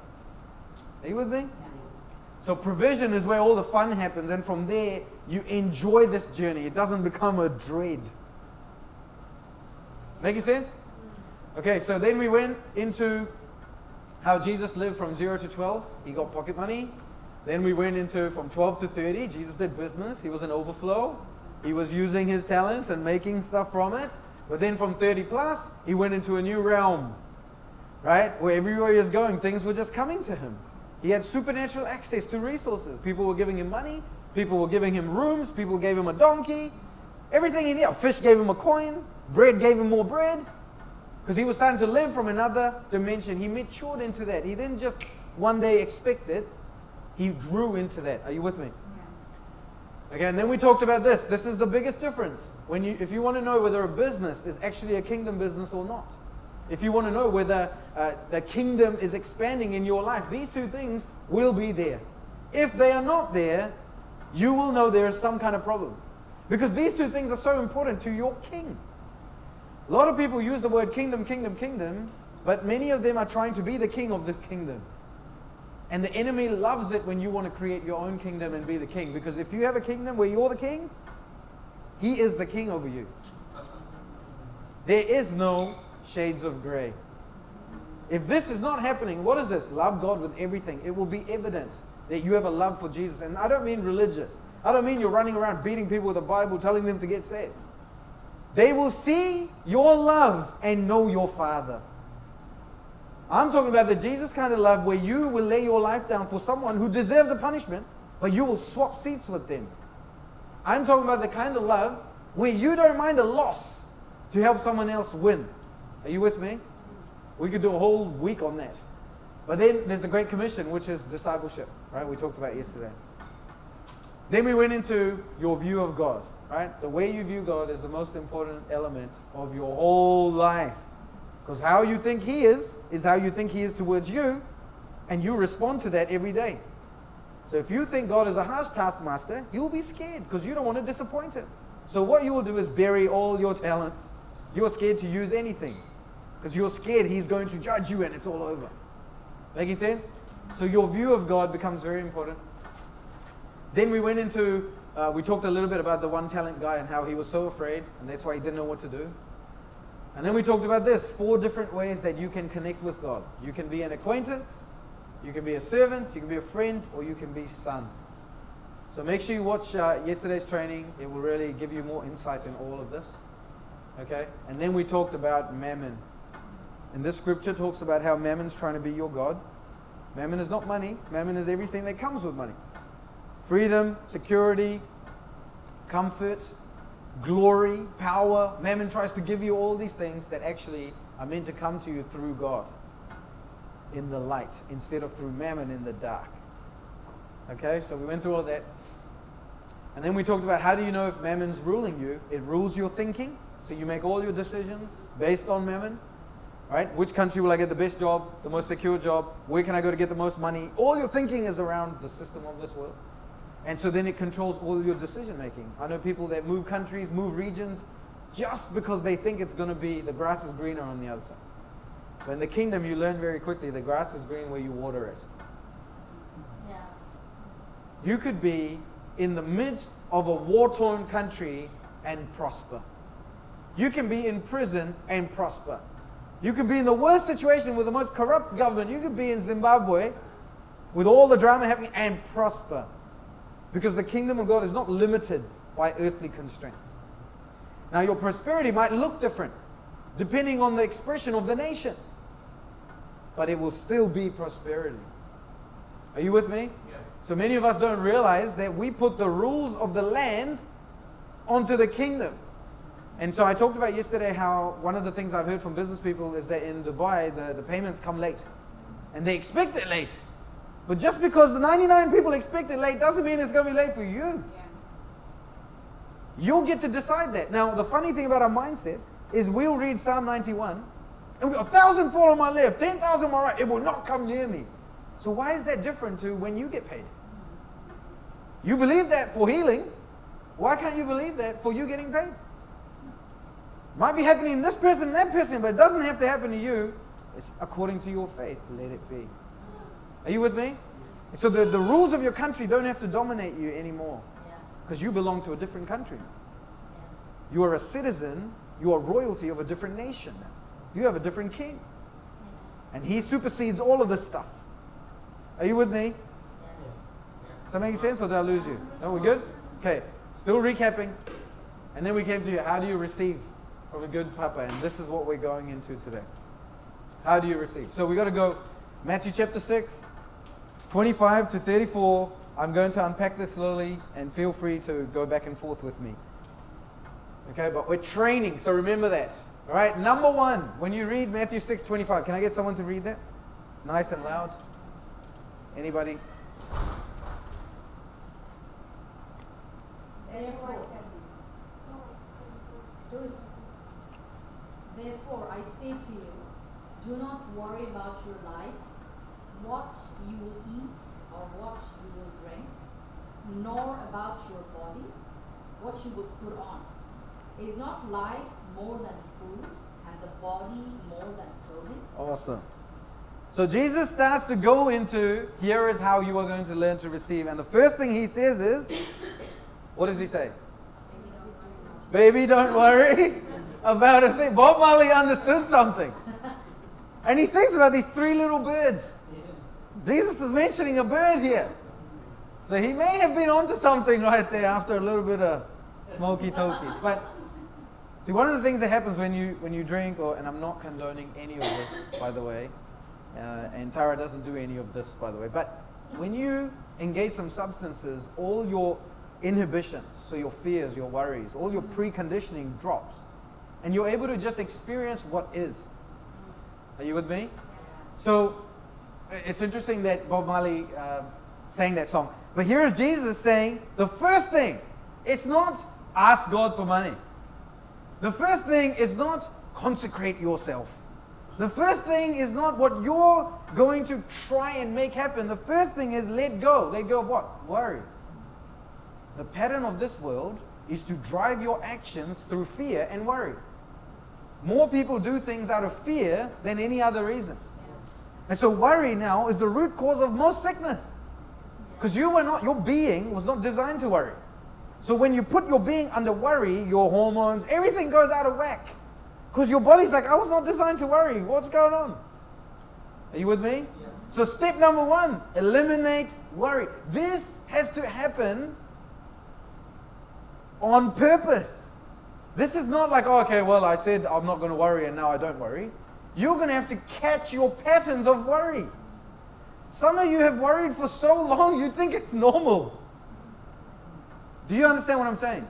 Are you with me? So provision is where all the fun happens, and from there you enjoy this journey. It doesn't become a dread. Making sense? Okay, so then we went into how Jesus lived from 0 to 12. He got pocket money. Then we went into from 12 to 30. Jesus did business. He was in overflow. He was using his talents and making stuff from it. But then from 30 plus, he went into a new realm, right? Where everywhere he was going, things were just coming to him. He had supernatural access to resources. People were giving him money. People were giving him rooms. People gave him a donkey. Everything he needed. A fish gave him a coin. Bread gave him more bread. Because he was starting to live from another dimension. He matured into that. He didn't just one day expect it. He grew into that. Are you with me? Yeah. Okay, and then we talked about this. This is the biggest difference. If you want to know whether a business is actually a kingdom business or not. If you want to know whether the kingdom is expanding in your life, these 2 things will be there. If they are not there, you will know there is some kind of problem. Because these 2 things are so important to your king. A lot of people use the word kingdom, kingdom, kingdom, but many of them are trying to be the king of this kingdom. And the enemy loves it when you want to create your own kingdom and be the king. Because if you have a kingdom where you're the king, he is the king over you. There is no shades of gray. If this is not happening, what is this? Love God with everything. It will be evident that you have a love for Jesus. And I don't mean religious. I don't mean you're running around beating people with a Bible telling them to get saved. They will see your love and know your Father. I'm talking about the Jesus kind of love where you will lay your life down for someone who deserves a punishment, but you will swap seats with them. I'm talking about the kind of love where you don't mind a loss to help someone else win. Are you with me? We could do a whole week on that. But then there's the Great Commission, which is discipleship, right? We talked about yesterday. Then we went into your view of God, right? The way you view God is the most important element of your whole life. Because how you think He is how you think He is towards you, and you respond to that every day. So if you think God is a harsh taskmaster, you'll be scared because you don't want to disappoint him. So what you will do is bury all your talents. You're scared to use anything because you're scared he's going to judge you and it's all over. Making sense? So your view of God becomes very important. Then we went into, we talked a little bit about the one talent guy and how he was so afraid and that's why he didn't know what to do. And then we talked about this, 4 different ways that you can connect with God. You can be an acquaintance, you can be a servant, you can be a friend, or you can be son. So make sure you watch yesterday's training. It will really give you more insight in all of this. Okay? And then we talked about mammon. And this scripture talks about how mammon's trying to be your God. Mammon is not money. Mammon is everything that comes with money. Freedom, security, comfort, glory, power. Mammon tries to give you all these things that actually are meant to come to you through God in the light instead of through mammon in the dark. Okay, so we went through all of that. And then we talked about how do you know if mammon's ruling you? It rules your thinking. So you make all your decisions based on mammon. Right? Which country will I get the best job, the most secure job? Where can I go to get the most money? All your thinking is around the system of this world. And so then it controls all your decision making. I know people that move countries, move regions, just because they think it's going to be, the grass is greener on the other side. But in the kingdom, you learn very quickly, the grass is green where you water it. Yeah. You could be in the midst of a war-torn country and prosper. You can be in prison and prosper. You could be in the worst situation with the most corrupt government. You could be in Zimbabwe with all the drama happening and prosper. Because the kingdom of God is not limited by earthly constraints. Now your prosperity might look different depending on the expression of the nation. But it will still be prosperity. Are you with me? Yeah. So many of us don't realize that we put the rules of the land onto the kingdom. And so I talked about yesterday how one of the things I've heard from business people is that in Dubai, the payments come late. And they expect it late. But just because the 99 people expect it late doesn't mean it's going to be late for you. Yeah. You'll get to decide that. Now, the funny thing about our mindset is we'll read Psalm 91 and we go, 1,000 fall on my left, 10,000 on my right, it will not come near me. So why is that different to when you get paid? You believe that for healing. Why can't you believe that for you getting paid? Might be happening to this person and that person, but it doesn't have to happen to you. It's according to your faith. Let it be. Are you with me? So the rules of your country don't have to dominate you anymore. Because you belong to a different country. You are a citizen. You are royalty of a different nation. You have a different king. And he supersedes all of this stuff. Are you with me? Does that make sense or did I lose you? No, we're good? Okay. Still recapping. And then we came to how do you receive from a good papa? And this is what we're going into today. How do you receive? So we got to go Matthew chapter 6, 25 to 34. I'm going to unpack this slowly and feel free to go back and forth with me. Okay, but we're training, so remember that. All right, number one, when you read Matthew 6, 25, can I get someone to read that? Nice and loud. Anybody? Therefore, do it. Therefore, I say to you, do not worry about your life, what you will eat or what you will drink, nor about your body, what you will put on. Is not life more than food, and the body more than clothing? Awesome. So Jesus starts to go into, here is how you are going to learn to receive. And the first thing he says is, what does he say? Baby, don't worry about a thing. Bob Marley understood something. And he sings about these 3 little birds. Jesus is mentioning a bird here. So he may have been onto something right there after a little bit of smoky tokey. But see, one of the things that happens when you drink, and I'm not condoning any of this, by the way, and Tara doesn't do any of this, by the way, but when you engage some substances, all your inhibitions, so your fears, your worries, all your preconditioning drops. And you're able to just experience what is. Are you with me? So it's interesting that Bob Marley sang that song. But here is Jesus saying, the first thing, it's not ask God for money. The first thing is not consecrate yourself. The first thing is not what you're going to try and make happen. The first thing is let go. Let go of what? Worry. The pattern of this world is to drive your actions through fear and worry. More people do things out of fear than any other reason. And so worry now is the root cause of most sickness. Because your being was not designed to worry. So when you put your being under worry, your hormones, everything goes out of whack. Because your body's like, I was not designed to worry. What's going on? Are you with me? Yes. So step number 1, eliminate worry. This has to happen on purpose. This is not like, oh, okay, well, I said I'm not going to worry and now I don't worry. You're going to have to catch your patterns of worry. Some of you have worried for so long, you think it's normal. Do you understand what I'm saying?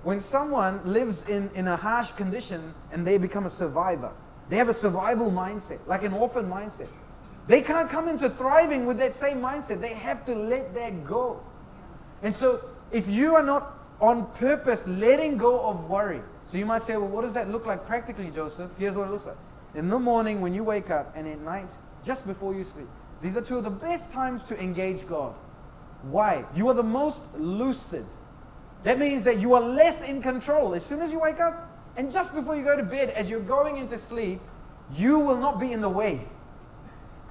When someone lives in a harsh condition and they become a survivor, they have a survival mindset, like an orphan mindset. They can't come into thriving with that same mindset. They have to let that go. And so if you are not on purpose letting go of worry, so you might say, well, what does that look like practically, Joseph? Here's what it looks like. In the morning when you wake up and at night, just before you sleep, these are two of the best times to engage God. Why? You are the most lucid. That means that you are less in control. As soon as you wake up and just before you go to bed, as you're going into sleep, you will not be in the way.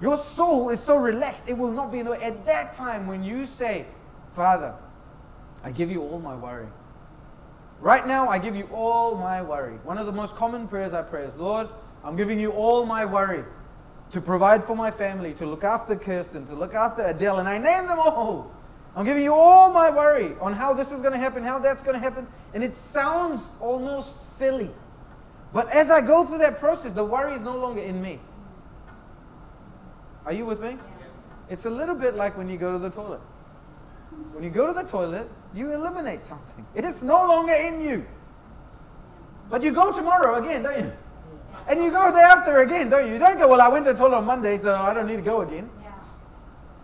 Your soul is so relaxed, it will not be in the way. At that time when you say, Father, I give you all my worry. Right now, I give you all my worry. One of the most common prayers I pray is, Lord, I'm giving you all my worry to provide for my family, to look after Kirsten, to look after Adele, and I name them all. I'm giving you all my worry on how this is going to happen, how that's going to happen. And it sounds almost silly. But as I go through that process, the worry is no longer in me. Are you with me? Yeah. It's a little bit like when you go to the toilet. When you go to the toilet, you eliminate something. It is no longer in you. But you go tomorrow again, don't you? And you go the day after again, don't you? You don't go, well, I went to the toilet on Monday, so I don't need to go again.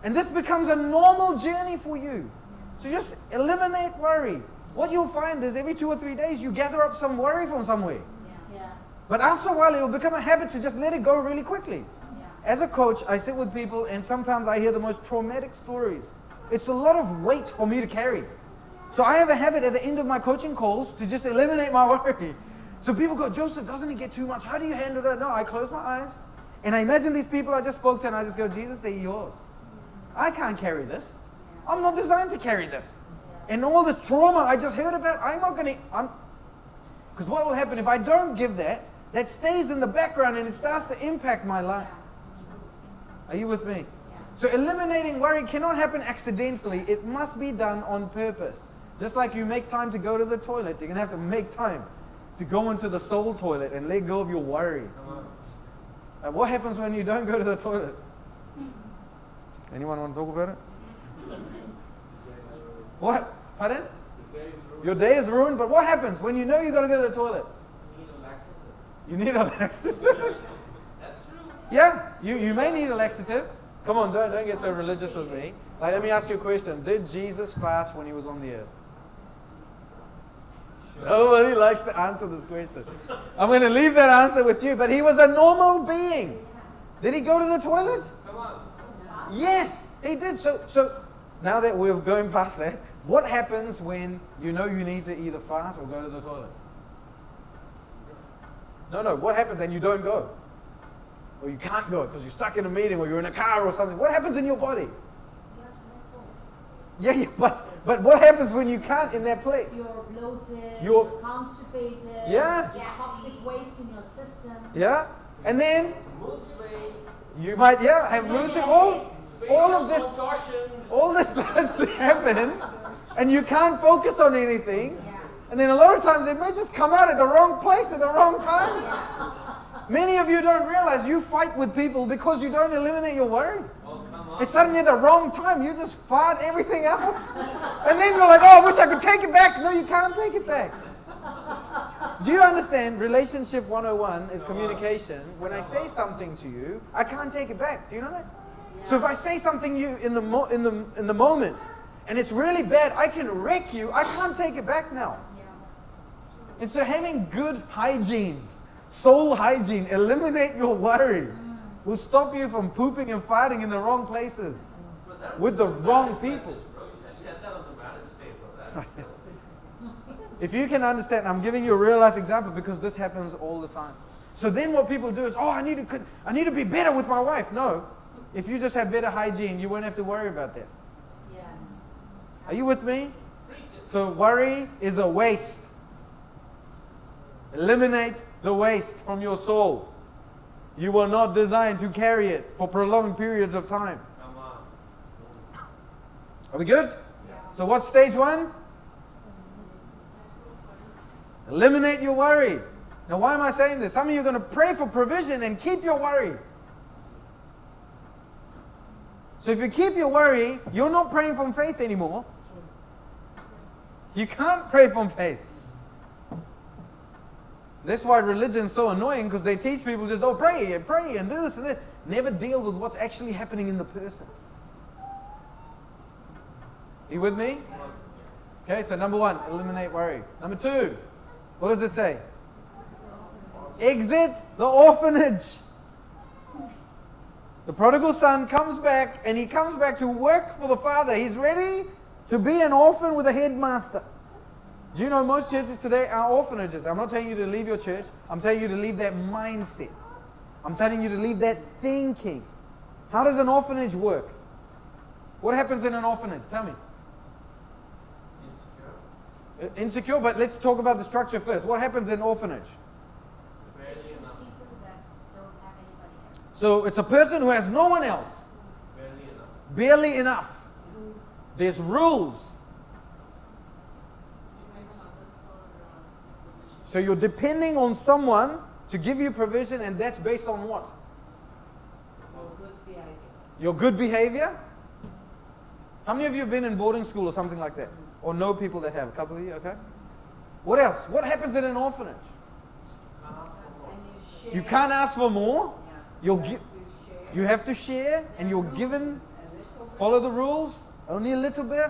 And this becomes a normal journey for you. So just eliminate worry. What you'll find is every 2 or 3 days you gather up some worry from somewhere. Yeah. But after a while it will become a habit to just let it go really quickly. Yeah. As a coach, I sit with people and sometimes I hear the most traumatic stories. It's a lot of weight for me to carry. So I have a habit at the end of my coaching calls to just eliminate my worry. So people go, Joseph, doesn't it get too much? How do you handle that? No, I close my eyes and I imagine these people I just spoke to and I just go, Jesus, they're yours. I can't carry this. I'm not designed to carry this. And all the trauma I just heard about, I'm not going to... Because what will happen if I don't give that, that stays in the background and it starts to impact my life. Are you with me? So eliminating worry cannot happen accidentally. It must be done on purpose. Just like you make time to go to the toilet, you're going to have to make time to go into the soul toilet and let go of your worry. What happens when you don't go to the toilet? Anyone want to talk about it? What? Pardon? Your day is ruined, but what happens when you know you got to go to the toilet? You need a laxative. That's true. Yeah, you may need a laxative. Come on, don't get so religious with me. Like, let me ask you a question. Did Jesus fast when he was on the earth? Sure. Nobody likes to answer this question. I'm going to leave that answer with you, but he was a normal being. Did he go to the toilet? Come on. Yes, he did. So now that we're going past that, what happens when you know you need to either fast or go to the toilet? No, what happens and you don't go? Or you can't go because you're stuck in a meeting or you're in a car or something. What happens in your body? Yeah, but what happens when you can't in that place? You're bloated, You're constipated, Yeah. there's toxic waste in your system. Yeah? And then Mood swing. you might, have mood swing. All of this, Contortions. all this starts to happen and you can't focus on anything. And then a lot of times it may just come out at the wrong place at the wrong time. Many of you don't realize you fight with people because you don't eliminate your worry. Oh, come on. It's suddenly at the wrong time. You just fart everything else. And then you're like, oh, I wish I could take it back. No, you can't take it back. Do you understand? Relationship 101 is communication. When I say something to you, I can't take it back. Do you know that? So if I say something to you in the moment, and it's really bad, I can wreck you. I can't take it back now. And so having good hygiene. Soul hygiene, eliminate your worry. Will stop you from pooping and fighting in the wrong places Bro, that with was the a wrong marriage people. message, bro. You should have that on the marriage tape, bro. That- If you can understand, I'm giving you a real life example because this happens all the time. So then what people do is, oh, I need to be better with my wife. No. If you just have better hygiene, you won't have to worry about that. Yeah. Are you with me? Preach it. So worry is a waste. Eliminate the waste from your soul. You were not designed to carry it for prolonged periods of time. Come on. Are we good? So what's stage one? Eliminate your worry. Now why am I saying this? Some of you are going to pray for provision and keep your worry. So if you keep your worry, you're not praying from faith anymore. You can't pray from faith. That's why religion's so annoying, because they teach people just, oh, pray and do this and that. Never deal with what's actually happening in the person. You with me? Okay, so number one, eliminate worry. Number two, what does it say? Exit the orphanage. The prodigal son comes back, and he comes back to work for the father. He's ready to be an orphan with a headmaster. Do you know most churches today are orphanages? I'm not telling you to leave your church. I'm telling you to leave that mindset. I'm telling you to leave that thinking. How does an orphanage work? What happens in an orphanage? Tell me. Insecure. Insecure, but let's talk about the structure first. What happens in an orphanage? Barely enough. People that don't have anybody else. So it's a person who has no one else. Barely enough. Barely enough. There's rules. So you're depending on someone to give you provision, and that's based on what? Good behavior. Your good behavior? How many of you have been in boarding school or something like that? Or know people that have? A couple of you, okay? What else? What happens in an orphanage? Can't ask for more. And you share. You can't ask for more. Yeah. You'll You gi- have to share. You have to share, and you're given, A little bit. follow the rules, only a little bit.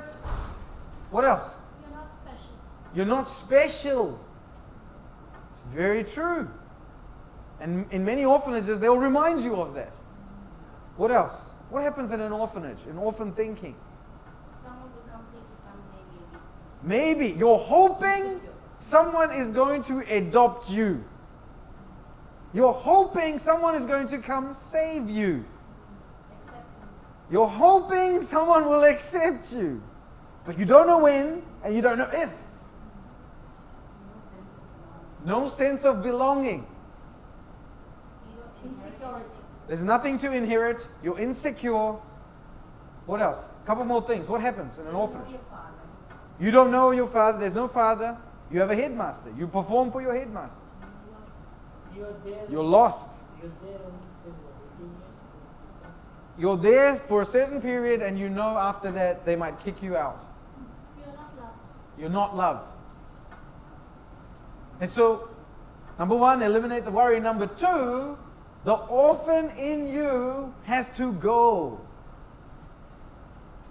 What else? You're not special. You're not special. It's very true. And in many orphanages, they'll remind you of that. What else? What happens in an orphanage? In orphan thinking? Someone will come take you someday, maybe. Maybe you're hoping someone is going to adopt you. You're hoping someone is going to come save you. Acceptance. You're hoping someone will accept you. But you don't know when, and you don't know if. No sense of belonging. No sense of belonging. You don't insecurity. There's nothing to inherit. You're insecure. What else? A couple more things. What happens in an orphanage? Your father. You don't know your father. There's no father. You have a headmaster. You perform for your headmaster. You're there. You're lost. You're there only till what, 18 years? You're there for a certain period, and you know after that they might kick you out. You're not loved. You're not loved. And so, number one, eliminate the worry. Number two, the orphan in you has to go.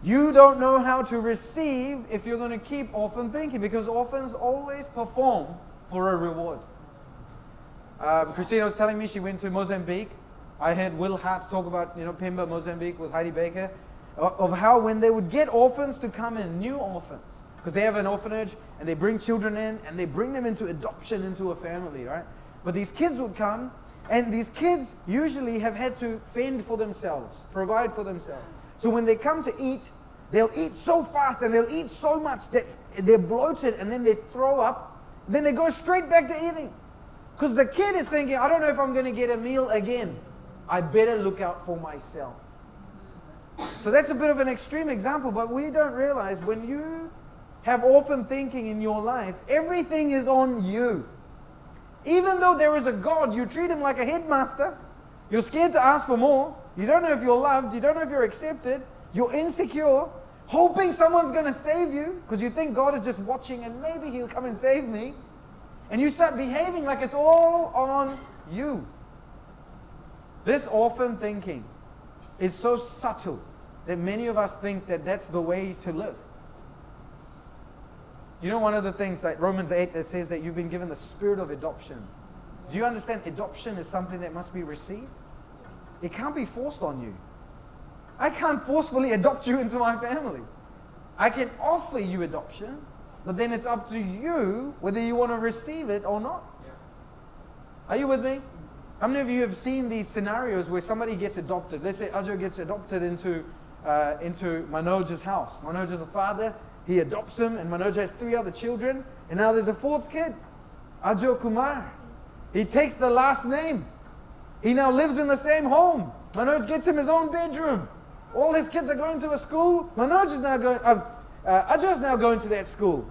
You don't know how to receive if you're going to keep orphan thinking, because orphans always perform for a reward. Christina was telling me she went to Mozambique. I heard Will Hart talk about, Pemba, Mozambique with Heidi Baker, of how when they would get orphans to come in, new orphans, because they have an orphanage and they bring children in and they bring them into adoption into a family, right? But these kids would come, and these kids usually have had to fend for themselves, provide for themselves. So when they come to eat, they'll eat so fast and they'll eat so much that they're bloated, and then they throw up. Then they go straight back to eating. Because the kid is thinking, I don't know if I'm going to get a meal again. I better look out for myself. So that's a bit of an extreme example, but we don't realize when you have orphan thinking in your life, everything is on you. Even though there is a God, you treat him like a headmaster. You're scared to ask for more. You don't know if you're loved. You don't know if you're accepted. You're insecure, hoping someone's going to save you because you think God is just watching and maybe he'll come and save me. And you start behaving like it's all on you. This orphan thinking is so subtle that many of us think that that's the way to live. You know, one of the things like Romans 8 that says that you've been given the spirit of adoption. Do you understand adoption is something that must be received? It can't be forced on you. I can't forcefully adopt you into my family. I can offer you adoption, but then it's up to you whether you want to receive it or not. Are you with me? How many of you have seen these scenarios where somebody gets adopted? Let's say Ajo gets adopted into Manoj's house. Manoj is a father. He adopts him, and Manoj has 3 other children. And now there's a 4th kid, Ajo Kumar. He takes the last name. He now lives in the same home. Manoj gets him his own bedroom. All his kids are going to a school. Manoj is now going. Ajo is now going to that school.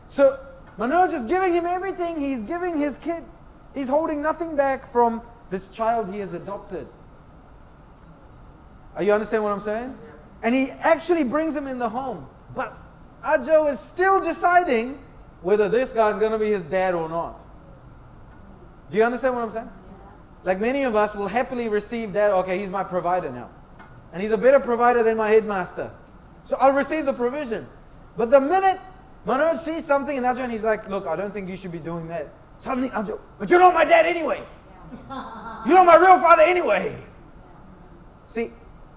So Manoj is giving him everything. He's giving his kid. He's holding nothing back from this child he has adopted. Are you understand what I'm saying? And he actually brings him in the home. But Ajo is still deciding whether this guy's going to be his dad or not. Do you understand what I'm saying? Like many of us will happily receive that, okay, he's my provider now. And he's a better provider than my headmaster. So I'll receive the provision. But the minute Manoj sees something in Ajo and he's like, look, I don't think you should be doing that. Suddenly Ajo, but you're not my dad anyway. You're not my real father anyway. See,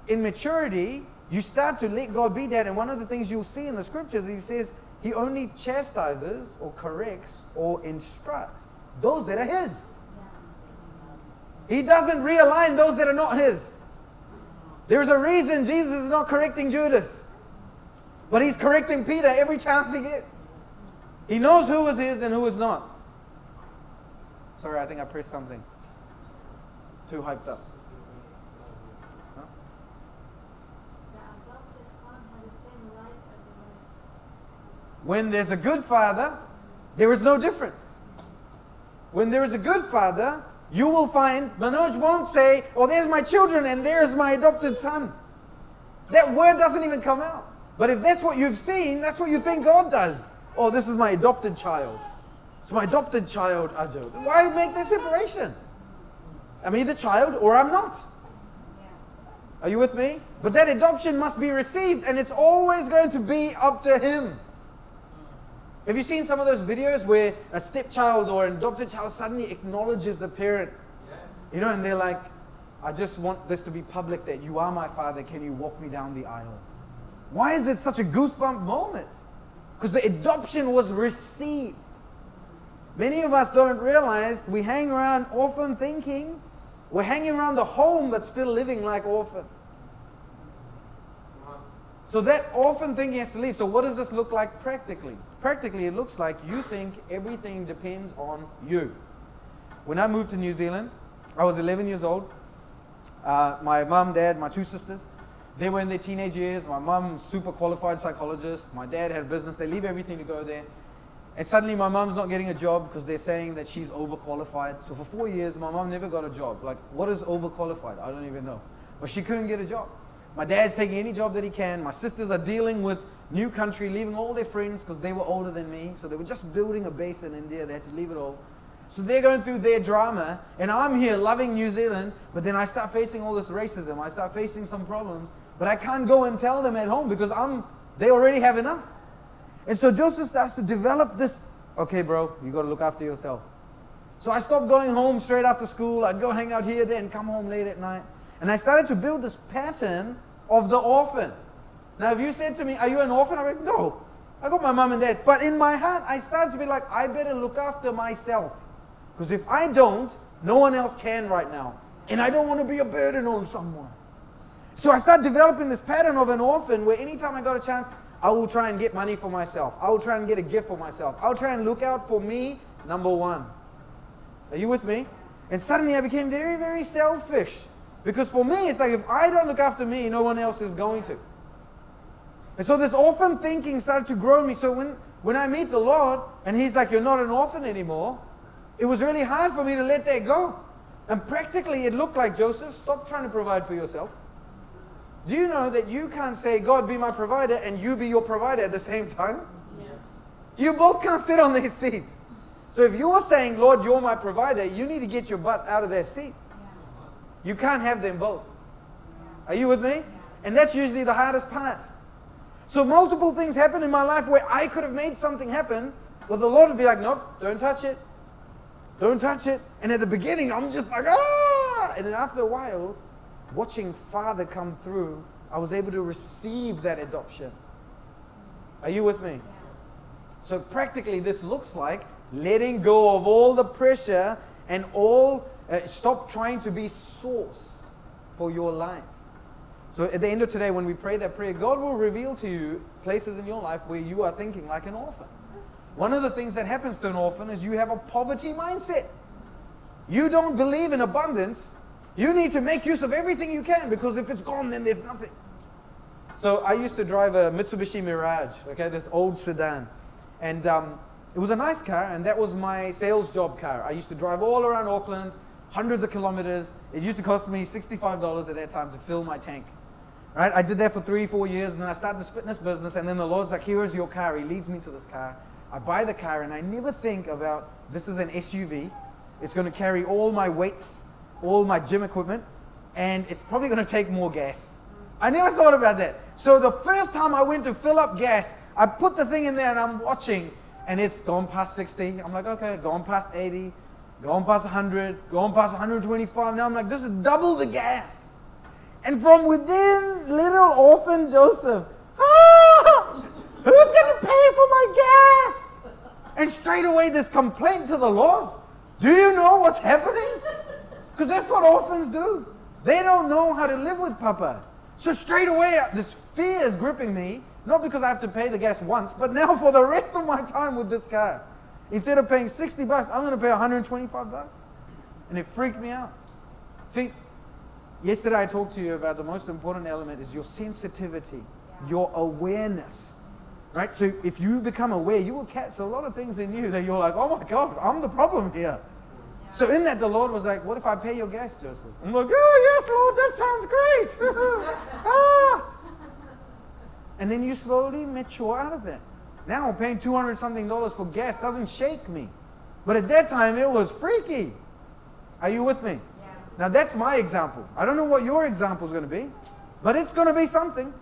in maturity, you start to let God be dad. And one of the things you'll see in the scriptures, he says he only chastises or corrects or instructs those that are his. He doesn't realign those that are not his. There's a reason Jesus is not correcting Judas. But he's correcting Peter every chance he gets. He knows who is his and who is not. Sorry, I think I pressed something. Too hyped up. Huh? When there's a good father, there is no difference. When there is a good father, you will find Manoj won't say, oh, there's my children and there's my adopted son. That word doesn't even come out. But if that's what you've seen, that's what you think God does. Oh, this is my adopted child. It's my adopted child, Ajo. Why make the separation? I'm either child or I'm not. Are you with me? But that adoption must be received, and it's always going to be up to him. Have you seen some of those videos where a stepchild or an adopted child suddenly acknowledges the parent? You know, and they're like, I just want this to be public that you are my father. Can you walk me down the aisle? Why is it such a goosebump moment? Because the adoption was received. Many of us don't realize we hang around orphan thinking. We're hanging around the home that's still living like orphans. So that orphan thinking has to leave. So what does this look like practically? Practically, it looks like you think everything depends on you. When I moved to New Zealand, I was 11 years old. My mum, dad, my 2 sisters, they were in their teenage years. My mum, super qualified psychologist. My dad had a business. They leave everything to go there. And suddenly my mum's not getting a job because they're saying that she's overqualified. So for 4 years, my mum never got a job. Like, what is overqualified? I don't even know. But she couldn't get a job. My dad's taking any job that he can. My sisters are dealing with new country, leaving all their friends because they were older than me. So they were just building a base in India. They had to leave it all. So they're going through their drama. And I'm here loving New Zealand. But then I start facing all this racism. I start facing some problems. But I can't go and tell them at home because they already have enough. And so Joseph starts to develop this, okay, bro, you got to look after yourself. So I stopped going home straight after school. I'd go hang out here, then come home late at night. And I started to build this pattern of the orphan. Now, if you said to me, are you an orphan? I'm like, no, I got my mom and dad. But in my heart, I started to be like, I better look after myself. Because if I don't, no one else can right now. And I don't want to be a burden on someone. So I started developing this pattern of an orphan where anytime I got a chance, I will try and get money for myself. I will try and get a gift for myself. I'll try and look out for me, number one. Are you with me? And suddenly I became very, very selfish. Because for me, it's like if I don't look after me, no one else is going to. And so this orphan thinking started to grow in me. So when I meet the Lord, and He's like, you're not an orphan anymore, it was really hard for me to let that go. And practically it looked like, Joseph, stop trying to provide for yourself. Do you know that you can't say, God be my provider, and you be your provider at the same time? Yeah. You both can't sit on their seat. So if you're saying, Lord, you're my provider, you need to get your butt out of their seat. Yeah. You can't have them both. Yeah. Are you with me? Yeah. And that's usually the hardest part. So multiple things happen in my life where I could have made something happen, but the Lord would be like, nope, don't touch it. Don't touch it. And at the beginning, I'm just like, ah! And then after a while, watching Father come through, I was able to receive that adoption. Are you with me? So practically, this looks like letting go of all the pressure and all, stop trying to be source for your life. So at the end of today, when we pray that prayer, God will reveal to you places in your life where you are thinking like an orphan. One of the things that happens to an orphan is you have a poverty mindset. You don't believe in abundance. You need to make use of everything you can, because if it's gone, then there's nothing. So I used to drive a Mitsubishi Mirage, okay, this old sedan. And it was a nice car, and that was my sales job car. I used to drive all around Auckland, hundreds of kilometers. It used to cost me $65 at that time to fill my tank. Right? I did that for 3-4 years, and then I started this fitness business, and then the Lord's like, here is your car. He leads me to this car. I buy the car, and I never think about, this is an SUV. It's going to carry all my weights, all my gym equipment, and it's probably going to take more gas. I never thought about that. So the first time I went to fill up gas, I put the thing in there, and I'm watching, and it's gone past 60. I'm like, okay, gone past 80, gone past 100, gone past 125. Now I'm like, this is double the gas. And from within little orphan Joseph, who's going to pay for my gas? And straight away this complaint to the Lord. Do you know what's happening? Because that's what orphans do. They don't know how to live with Papa. So straight away this fear is gripping me, not because I have to pay the gas once, but now for the rest of my time with this car. Instead of paying $60, I'm going to pay $125. And it freaked me out. See, yesterday I talked to you about the most important element is your sensitivity, your awareness. Right? So if you become aware, you will catch a lot of things in you that you're like, oh my God, I'm the problem here. So in that, the Lord was like, what if I pay your gas, Joseph? I'm like, oh yes, Lord, that sounds great. And then you slowly mature out of that. Now paying $200-something for gas doesn't shake me. But at that time, it was freaky. Are you with me? Yeah. Now that's my example. I don't know what your example is going to be, but it's going to be something.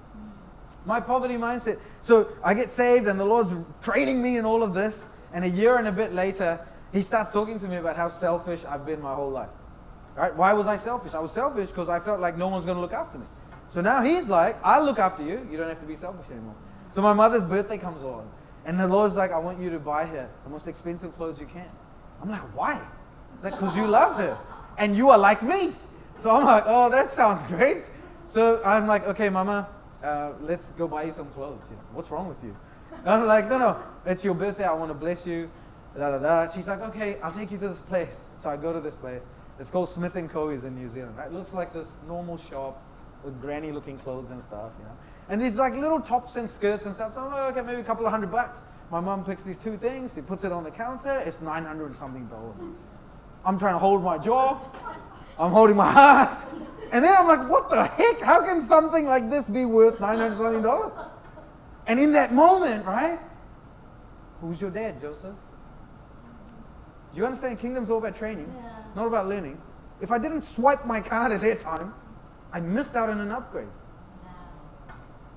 My poverty mindset. So I get saved, and the Lord's training me in all of this. And a year and a bit later, He starts talking to me about how selfish I've been my whole life. Right? Why was I selfish? I was selfish because I felt like no one's going to look after me. So now He's like, I'll look after you. You don't have to be selfish anymore. So my mother's birthday comes along, and the Lord's like, I want you to buy her the most expensive clothes you can. I'm like, why? It's like, because you love her, and you are like me. So I'm like, oh, that sounds great. So I'm like, okay, Mama, let's go buy you some clothes. You know, what's wrong with you? And I'm like, no, it's your birthday. I want to bless you. Da, da, da. She's like, okay, I'll take you to this place. So I go to this place. It's called Smith & Co.'s in New Zealand. Right? It looks like this normal shop with granny-looking clothes and stuff, you know. And these like little tops and skirts and stuff. So I'm like, okay, maybe a couple of $100. My mom picks these two things. She puts it on the counter. It's $900-something. I'm trying to hold my jaw. I'm holding my heart. And then I'm like, what the heck? How can something like this be worth $900-something? And in that moment, right? Who's your dad, Joseph? Do you understand? Kingdom's all about training, not about learning. If I didn't swipe my card at that time, I missed out on an upgrade.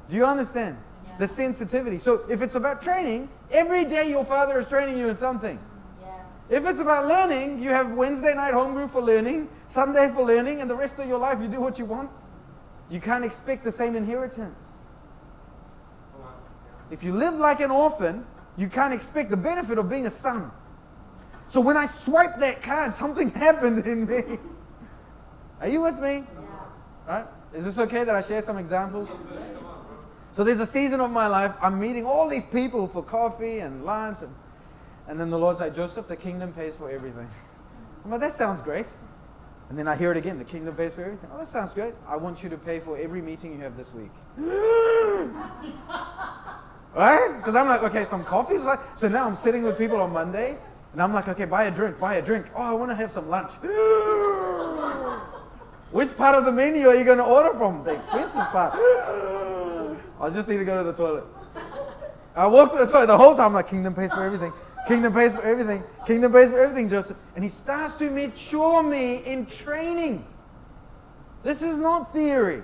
Do you understand? The sensitivity. So if it's about training, every day your Father is training you in something. If it's about learning, you have Wednesday night home group for learning, Sunday for learning, and the rest of your life you do what you want. You can't expect the same inheritance. If you live like an orphan, you can't expect the benefit of being a son. So when I swiped that card, something happened in me. Are you with me? Right? Is this okay that I share some examples? So there's a season of my life, I'm meeting all these people for coffee and lunch, and then the Lord's like, Joseph, the kingdom pays for everything. I'm like, that sounds great. And then I hear it again, the kingdom pays for everything. Oh, that sounds great. I want you to pay for every meeting you have this week. Right? Because I'm like, okay, some coffee's like, so now I'm sitting with people on Monday, and I'm like, okay, buy a drink. Oh, I want to have some lunch. Which part of the menu are you going to order from? The expensive part. I just need to go to the toilet. I walk to the toilet the whole time, like, kingdom pays for everything. Kingdom pays for everything. Kingdom pays for everything, Joseph. And He starts to mature me in training. This is not theory.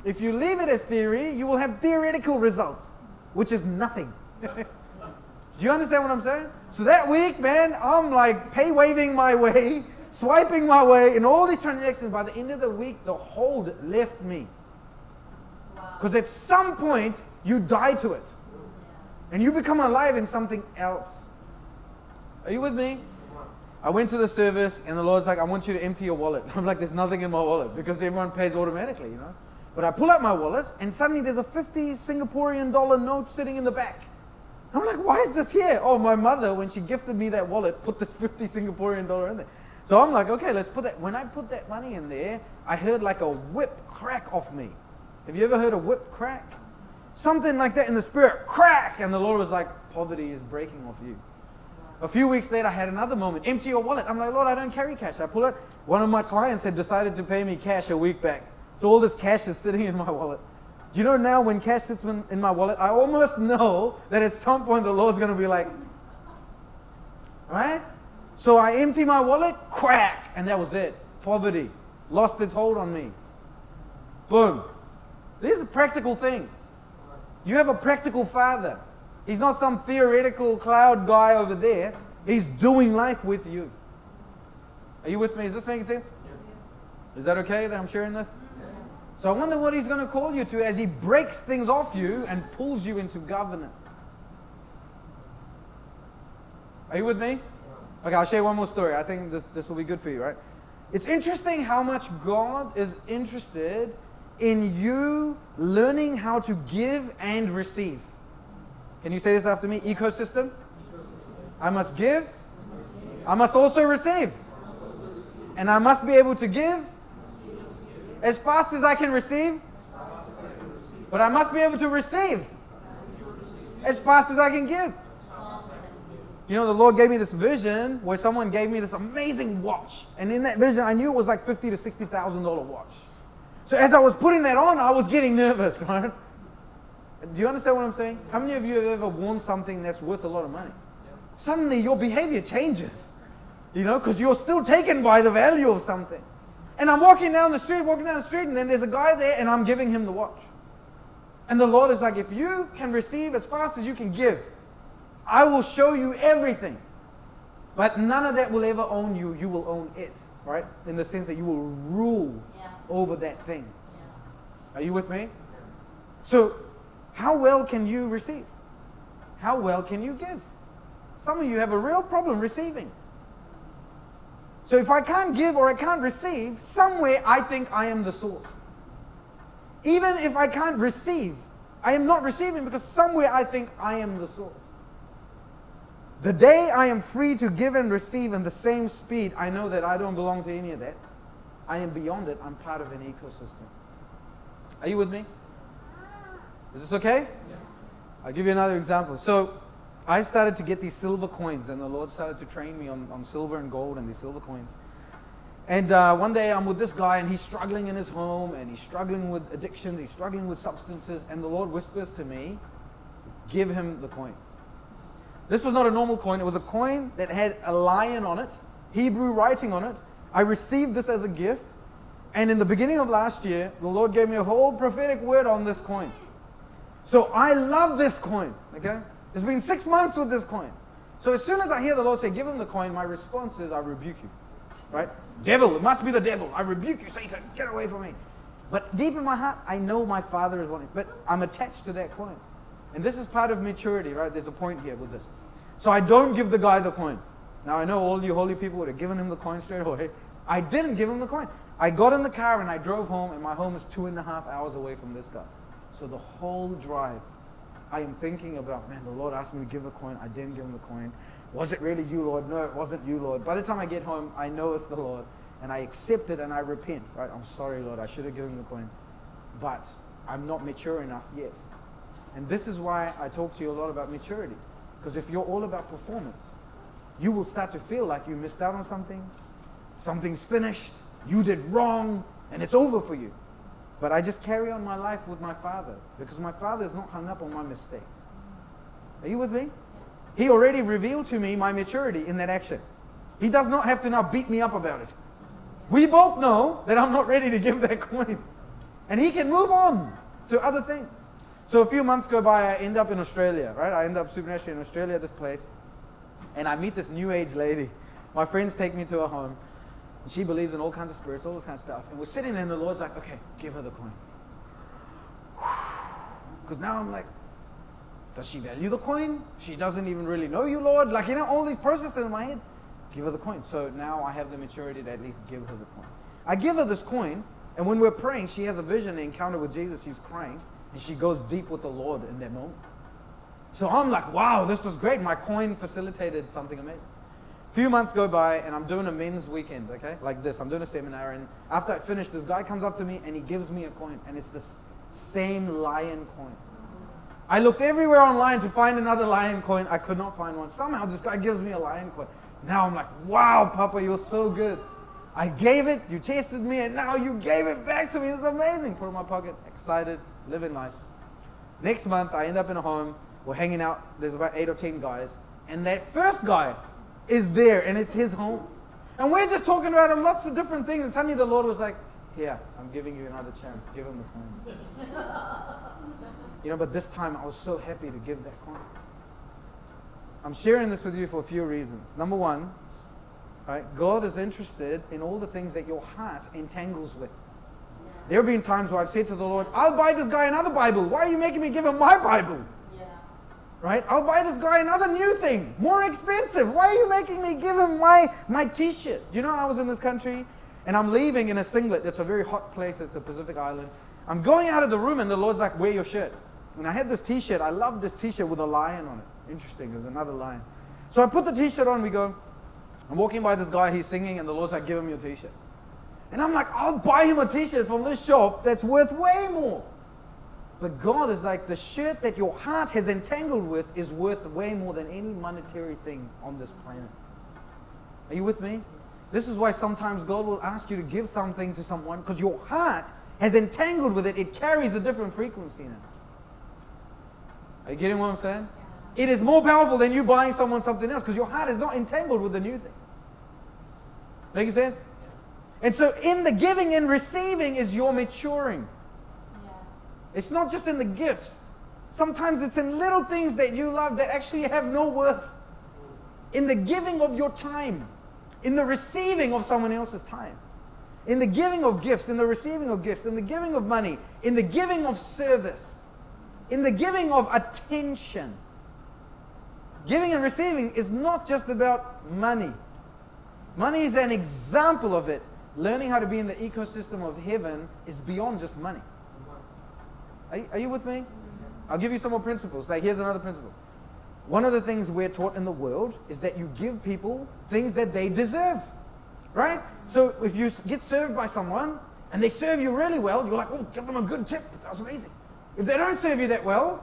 If you leave it as theory, you will have theoretical results, which is nothing. Do Do you understand what I'm saying? So that week, man, I'm like pay waving my way, swiping my way in all these transactions. By the end of the week, the hold left me. Because at some point, you die to it. And you become alive in something else. Are you with me? I went to the service and the Lord's like, I want you to empty your wallet. I'm like, there's nothing in my wallet because everyone pays automatically, you know. But I pull out my wallet and suddenly there's a 50 Singaporean dollar note sitting in the back. I'm like, why is this here? Oh, my mother, when she gifted me that wallet, put this 50 Singaporean dollar in there. So I'm like, okay, let's put that. When I put that money in there, I heard like a whip crack off me. Have you ever heard a whip crack? Something like that in the spirit, crack. And the Lord was like, poverty is breaking off you. A few weeks later, I had another moment. Empty your wallet. I'm like, Lord, I don't carry cash. I pull it. One of my clients had decided to pay me cash a week back. So all this cash is sitting in my wallet. Do you know now when cash sits in my wallet, I almost know that at some point the Lord's going to be like, right? So I empty my wallet, crack. And that was it. Poverty. Lost its hold on me. Boom. These are practical things. You have a practical father. He's not some theoretical cloud guy over there. He's doing life with you. Are you with me? Is this making sense? Yeah. Is that okay that I'm sharing this? Yeah. So I wonder what he's going to call you to as he breaks things off you and pulls you into governance. Are you with me? Okay, I'll share one more story. I think this will be good for you, right? It's interesting how much God is interested in you learning how to give and receive. Can you say this after me? Ecosystem. I must give. I must also receive. And I must be able to give as fast as I can receive. But I must be able to receive as fast as I can give. You know, the Lord gave me this vision where someone gave me this amazing watch. And in that vision, I knew it was like $50,000 to $60,000 watch. So as I was putting that on, I was getting nervous, right? Do you understand what I'm saying? How many of you have ever worn something that's worth a lot of money? Yeah. Suddenly your behavior changes, you know, because you're still taken by the value of something. And I'm walking down the street, and then there's a guy there, and I'm giving him the watch. And the Lord is like, if you can receive as fast as you can give, I will show you everything. But none of that will ever own you. You will own it, right? In the sense that you will rule over that thing. Yeah. Are you with me? So, how well can you receive? How well can you give? Some of you have a real problem receiving. So if I can't give or I can't receive, somewhere I think I am the source. Even if I can't receive, I am not receiving because somewhere I think I am the source. The day I am free to give and receive in the same speed, I know that I don't belong to any of that. I am beyond it. I'm part of an ecosystem. Are you with me? Is this okay? Yes. I'll give you another example. So I started to get these silver coins, and the Lord started to train me on silver and gold and these silver coins. And one day I'm with this guy, and he's struggling in his home, and he's struggling with addictions, he's struggling with substances, and the Lord whispers to me, give him the coin. This was not a normal coin. It was a coin that had a lion on it, Hebrew writing on it. I received this as a gift, and in the beginning of last year, the Lord gave me a whole prophetic word on this coin. So I love this coin, okay? It's been 6 months with this coin. So as soon as I hear the Lord say, give him the coin, my response is, I rebuke you, right? Devil, it must be the devil. I rebuke you, Satan, get away from me. But deep in my heart, I know my Father is wanting, but I'm attached to that coin. And this is part of maturity, right? There's a point here with this. So I don't give the guy the coin. Now I know all you holy people would have given him the coin straight away. I didn't give him the coin. I got in the car and I drove home, and my home is 2.5 hours away from this guy. So the whole drive, I am thinking about, man, the Lord asked me to give the coin. I didn't give him the coin. Was it really you, Lord? No, it wasn't you, Lord. By the time I get home, I know it's the Lord. And I accept it and I repent. Right? I'm sorry, Lord. I should have given the coin. But I'm not mature enough yet. And this is why I talk to you a lot about maturity. Because if you're all about performance, you will start to feel like you missed out on something. Something's finished. You did wrong. And it's over for you. But I just carry on my life with my Father, because my Father is not hung up on my mistakes. Are you with me? He already revealed to me my maturity in that action. He does not have to now beat me up about it. We both know that I'm not ready to give that coin. And he can move on to other things. So a few months go by, I end up in Australia, right? I end up supernaturally in Australia at this place. And I meet this new age lady. My friends take me to her home. And she believes in all kinds of spirits, all this kind of stuff. And we're sitting there and the Lord's like, okay, give her the coin. Because now I'm like, does she value the coin? She doesn't even really know you, Lord. Like, all these processes in my head. Give her the coin. So now I have the maturity to at least give her the coin. I give her this coin, and when we're praying, she has a vision, an encounter with Jesus. She's crying, and she goes deep with the Lord in that moment. So I'm like, wow, this was great. My coin facilitated something amazing. A few months go by, and I'm doing a men's weekend, okay? Like this. I'm doing a seminar, and after I finish, this guy comes up to me, and he gives me a coin, and it's the same lion coin. I looked everywhere online to find another lion coin. I could not find one. Somehow, this guy gives me a lion coin. Now I'm like, wow, Papa, you're so good. I gave it, you tested me, and now you gave it back to me. It's amazing. Put it in my pocket, excited, living life. Next month, I end up in a home. We're hanging out. There's about 8 or 10 guys. And that first guy is there, and it's his home. And we're just talking about him, lots of different things. And suddenly the Lord was like, here, I'm giving you another chance. Give him the coin. But this time I was so happy to give that coin. I'm sharing this with you for a few reasons. Number one, right, God is interested in all the things that your heart entangles with. There have been times where I've said to the Lord, I'll buy this guy another Bible. Why are you making me give him my Bible? Right? I'll buy this guy another new thing, more expensive. Why are you making me give him my t-shirt? I was in this country and I'm leaving in a singlet. It's a very hot place. It's a Pacific island. I'm going out of the room and the Lord's like, wear your shirt. And I had this t-shirt. I love this t-shirt with a lion on it. Interesting. There's another lion. So I put the t-shirt on. I'm walking by this guy. He's singing and the Lord's like, give him your t-shirt. And I'm like, I'll buy him a t-shirt from this shop that's worth way more. But God is like, the shirt that your heart has entangled with is worth way more than any monetary thing on this planet. Are you with me? This is why sometimes God will ask you to give something to someone because your heart has entangled with it. It carries a different frequency now. Are you getting what I'm saying? It is more powerful than you buying someone something else because your heart is not entangled with the new thing. Making sense? And so in the giving and receiving is your maturing. It's not just in the gifts. Sometimes it's in little things that you love that actually have no worth. In the giving of your time. In the receiving of someone else's time. In the giving of gifts. In the receiving of gifts. In the giving of money. In the giving of service. In the giving of attention. Giving and receiving is not just about money. Money is an example of it. Learning how to be in the ecosystem of heaven is beyond just money. Are you with me? I'll give you some more principles. Like, here's another principle. One of the things we're taught in the world is that you give people things that they deserve. Right? So if you get served by someone and they serve you really well, you're like, oh, give them a good tip. That was amazing. If they don't serve you that well,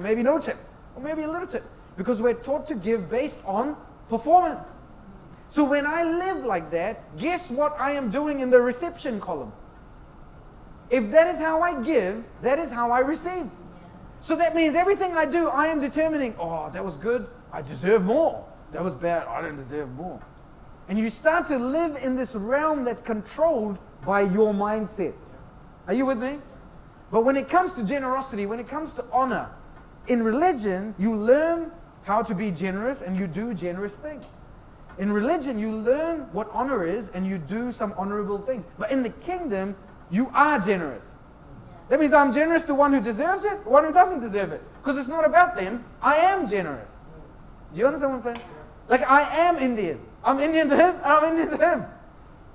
maybe no tip. Or maybe a little tip. Because we're taught to give based on performance. So when I live like that, guess what I am doing in the reception column? If that is how I give, that is how I receive. So that means everything I do, I am determining, oh, that was good, I deserve more. That was bad, I don't deserve more. And you start to live in this realm that's controlled by your mindset. Are you with me? But when it comes to generosity, when it comes to honor, in religion, you learn how to be generous and you do generous things. In religion, you learn what honor is and you do some honorable things. But in the kingdom, you are generous. That means I'm generous to one who deserves it, one who doesn't deserve it. Because it's not about them. I am generous. Do you understand what I'm saying? Like, I am Indian. I'm Indian to him and I'm Indian to him.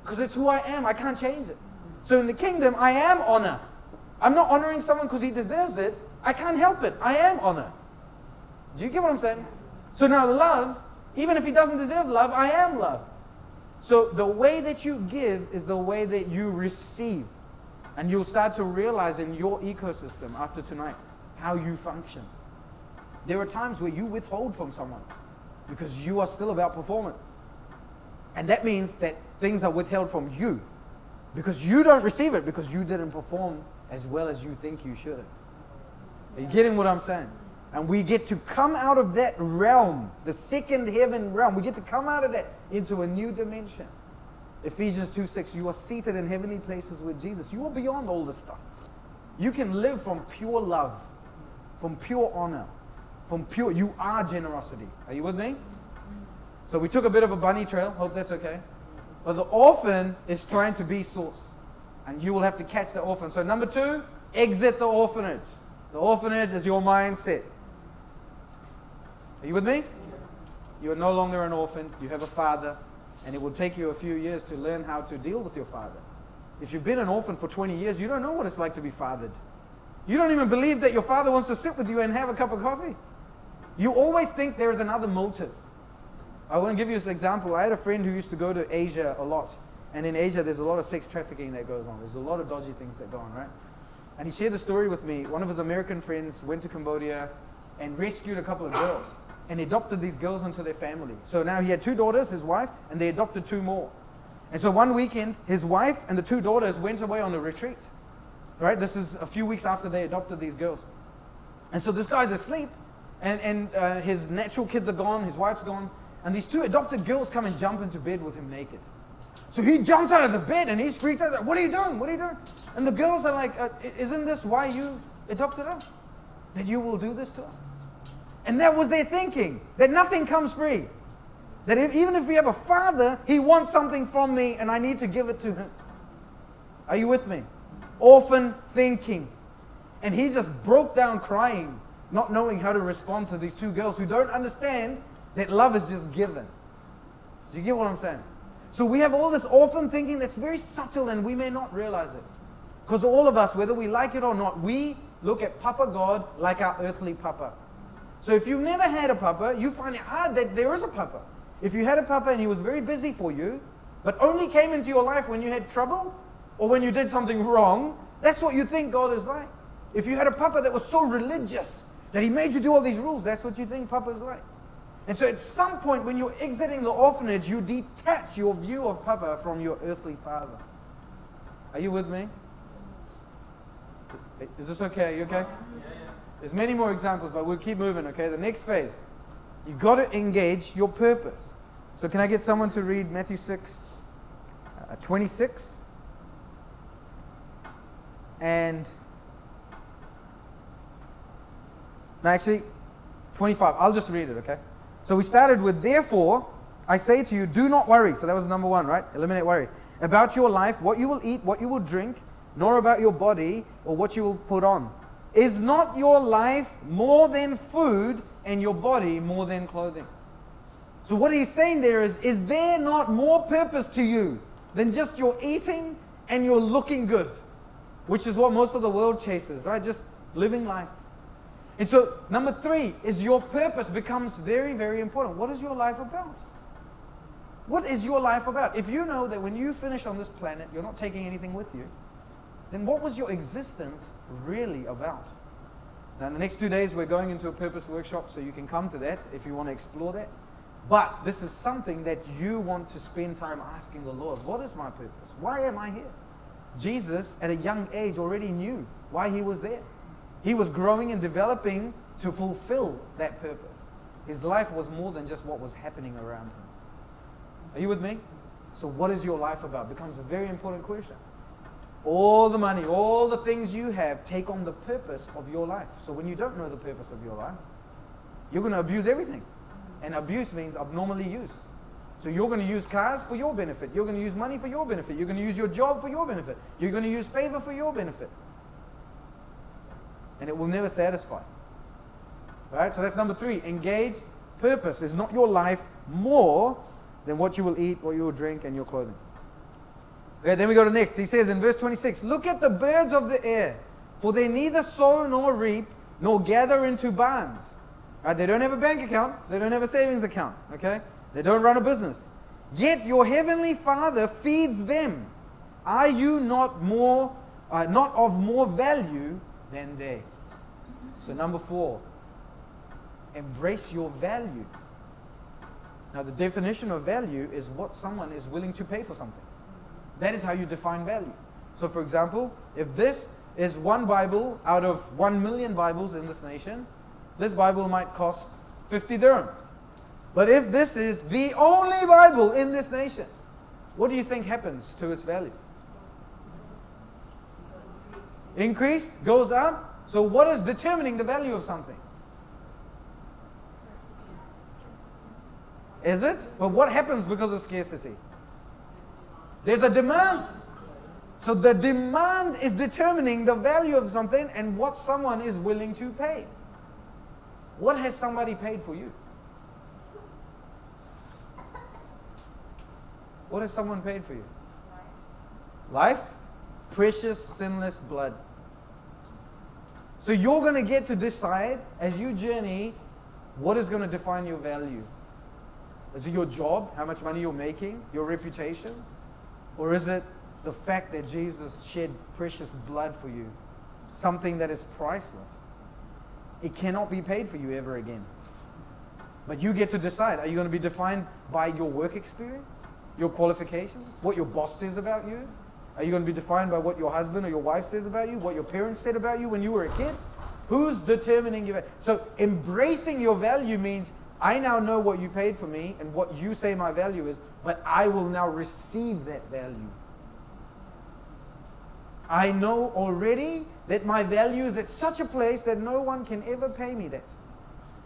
Because it's who I am. I can't change it. So in the kingdom, I am honor. I'm not honoring someone because he deserves it. I can't help it. I am honor. Do you get what I'm saying? So now love, even if he doesn't deserve love, I am love. So the way that you give is the way that you receive. And you'll start to realize in your ecosystem after tonight how you function. There are times where you withhold from someone because you are still about performance. And that means that things are withheld from you because you don't receive it because you didn't perform as well as you think you should have. Are you getting what I'm saying? And we get to come out of that realm, the second heaven realm. We get to come out of that into a new dimension. Ephesians 2:6, you are seated in heavenly places with Jesus. You are beyond all this stuff. You can live from pure love, from pure honor, from pure, you are generosity. Are you with me? So we took a bit of a bunny trail. Hope that's okay. But the orphan is trying to be source. And you will have to catch the orphan. So number 2, exit the orphanage. The orphanage is your mindset. Are you with me? You are no longer an orphan. You have a father. And it will take you a few years to learn how to deal with your father. If you've been an orphan for 20 years, you don't know what it's like to be fathered. You don't even believe that your father wants to sit with you and have a cup of coffee. You always think there is another motive. I want to give you this example. I had a friend who used to go to Asia a lot. And in Asia, there's a lot of sex trafficking that goes on. There's a lot of dodgy things that go on, right? And he shared the story with me. One of his American friends went to Cambodia and rescued a couple of girls. And adopted these girls into their family. So now he had 2 daughters, his wife, and they adopted 2 more. And so one weekend, his wife and the 2 daughters went away on a retreat. Right? This is a few weeks after they adopted these girls. And so this guy's asleep, and his natural kids are gone, his wife's gone, and these 2 adopted girls come and jump into bed with him naked. So he jumps out of the bed and he's freaked out. What are you doing? What are you doing? And the girls are like, isn't this why you adopted her? That you will do this to her? And that was their thinking, that nothing comes free. That even if we have a father, he wants something from me and I need to give it to him. Are you with me? Orphan thinking. And he just broke down crying, not knowing how to respond to these 2 girls who don't understand that love is just given. Do you get what I'm saying? So we have all this orphan thinking that's very subtle and we may not realize it. Because all of us, whether we like it or not, we look at Papa God like our earthly Papa. So if you've never had a papa, you find it hard that there is a papa. If you had a papa and he was very busy for you, but only came into your life when you had trouble or when you did something wrong, that's what you think God is like. If you had a papa that was so religious that he made you do all these rules, that's what you think papa is like. And so at some point when you're exiting the orphanage, you detach your view of papa from your earthly father. Are you with me? Is this okay? Are you okay? There's many more examples, but we'll keep moving, okay? The next phase. You've got to engage your purpose. So can I get someone to read Matthew 6, 26? And, no, actually, 25. I'll just read it, okay? So we started with, therefore, I say to you, do not worry. So that was number 1, right? Eliminate worry. About your life, what you will eat, what you will drink, nor about your body or what you will put on. Is not your life more than food and your body more than clothing? So what he's saying there is there not more purpose to you than just your eating and your looking good? Which is what most of the world chases, right? Just living life. And so number 3 is your purpose becomes very, very important. What is your life about? What is your life about? If you know that when you finish on this planet, you're not taking anything with you, then what was your existence really about? Now, in the next 2 days, we're going into a purpose workshop, so you can come to that if you want to explore that. But this is something that you want to spend time asking the Lord. What is my purpose? Why am I here? Jesus, at a young age, already knew why he was there. He was growing and developing to fulfill that purpose. His life was more than just what was happening around him. Are you with me? So what is your life about? Becomes a very important question. All the money, all the things you have take on the purpose of your life. So when you don't know the purpose of your life, you're going to abuse everything. And abuse means abnormally used. So you're going to use cars for your benefit. You're going to use money for your benefit. You're going to use your job for your benefit. You're going to use favor for your benefit. And it will never satisfy. Right? So that's number 3. Engage purpose. Is not your life more than what you will eat, what you will drink, and your clothing? Okay, then we go to next. He says in verse 26, look at the birds of the air, for they neither sow nor reap, nor gather into barns. Right? They don't have a bank account. They don't have a savings account. Okay? They don't run a business. Yet your heavenly Father feeds them. Are you not of more value than they? So number 4, embrace your value. Now the definition of value is what someone is willing to pay for something. That is how you define value. So for example, if this is one Bible out of 1 million Bibles in this nation, this Bible might cost 50 dirhams. But if this is the only Bible in this nation, what do you think happens to its value? Increase, goes up. So what is determining the value of something? Is it? But what happens because of scarcity? There's a demand. So the demand is determining the value of something and what someone is willing to pay. What has somebody paid for you? What has someone paid for you? Life? Precious, sinless blood. So you're going to get to decide as you journey what is going to define your value. Is it your job, how much money you're making, your reputation? Or is it the fact that Jesus shed precious blood for you? Something that is priceless. It cannot be paid for you ever again. But you get to decide. Are you going to be defined by your work experience? Your qualifications? What your boss says about you? Are you going to be defined by what your husband or your wife says about you? What your parents said about you when you were a kid? Who's determining your value? So embracing your value means I now know what you paid for me and what you say my value is, but I will now receive that value. I know already that my value is at such a place that no one can ever pay me that.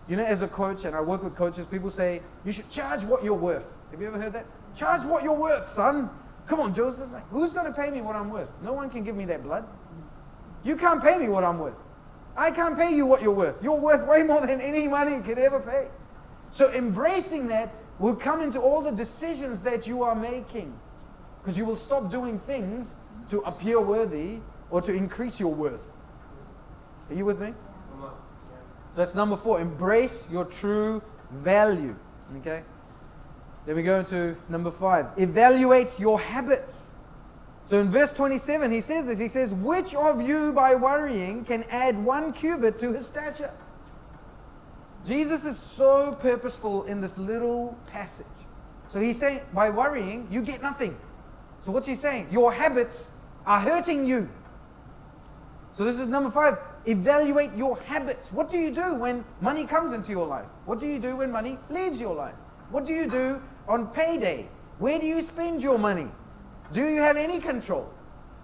You know, as a coach, and I work with coaches, people say, you should charge what you're worth. Have you ever heard that? Charge what you're worth, son. Come on, Joseph. Like, who's going to pay me what I'm worth? No one can give me that blood. You can't pay me what I'm worth. I can't pay you what you're worth. You're worth way more than any money could ever pay. So embracing that will come into all the decisions that you are making. Because you will stop doing things to appear worthy or to increase your worth. Are you with me? Come on. So that's number 4. Embrace your true value. Okay? Then we go into number 5. Evaluate your habits. So in verse 27, he says this. He says, which of you by worrying can add 1 cubit to his stature? Jesus is so purposeful in this little passage. So he's saying, by worrying, you get nothing. So what's he saying? Your habits are hurting you. So this is number 5. Evaluate your habits. What do you do when money comes into your life? What do you do when money leaves your life? What do you do on payday? Where do you spend your money? Do you have any control?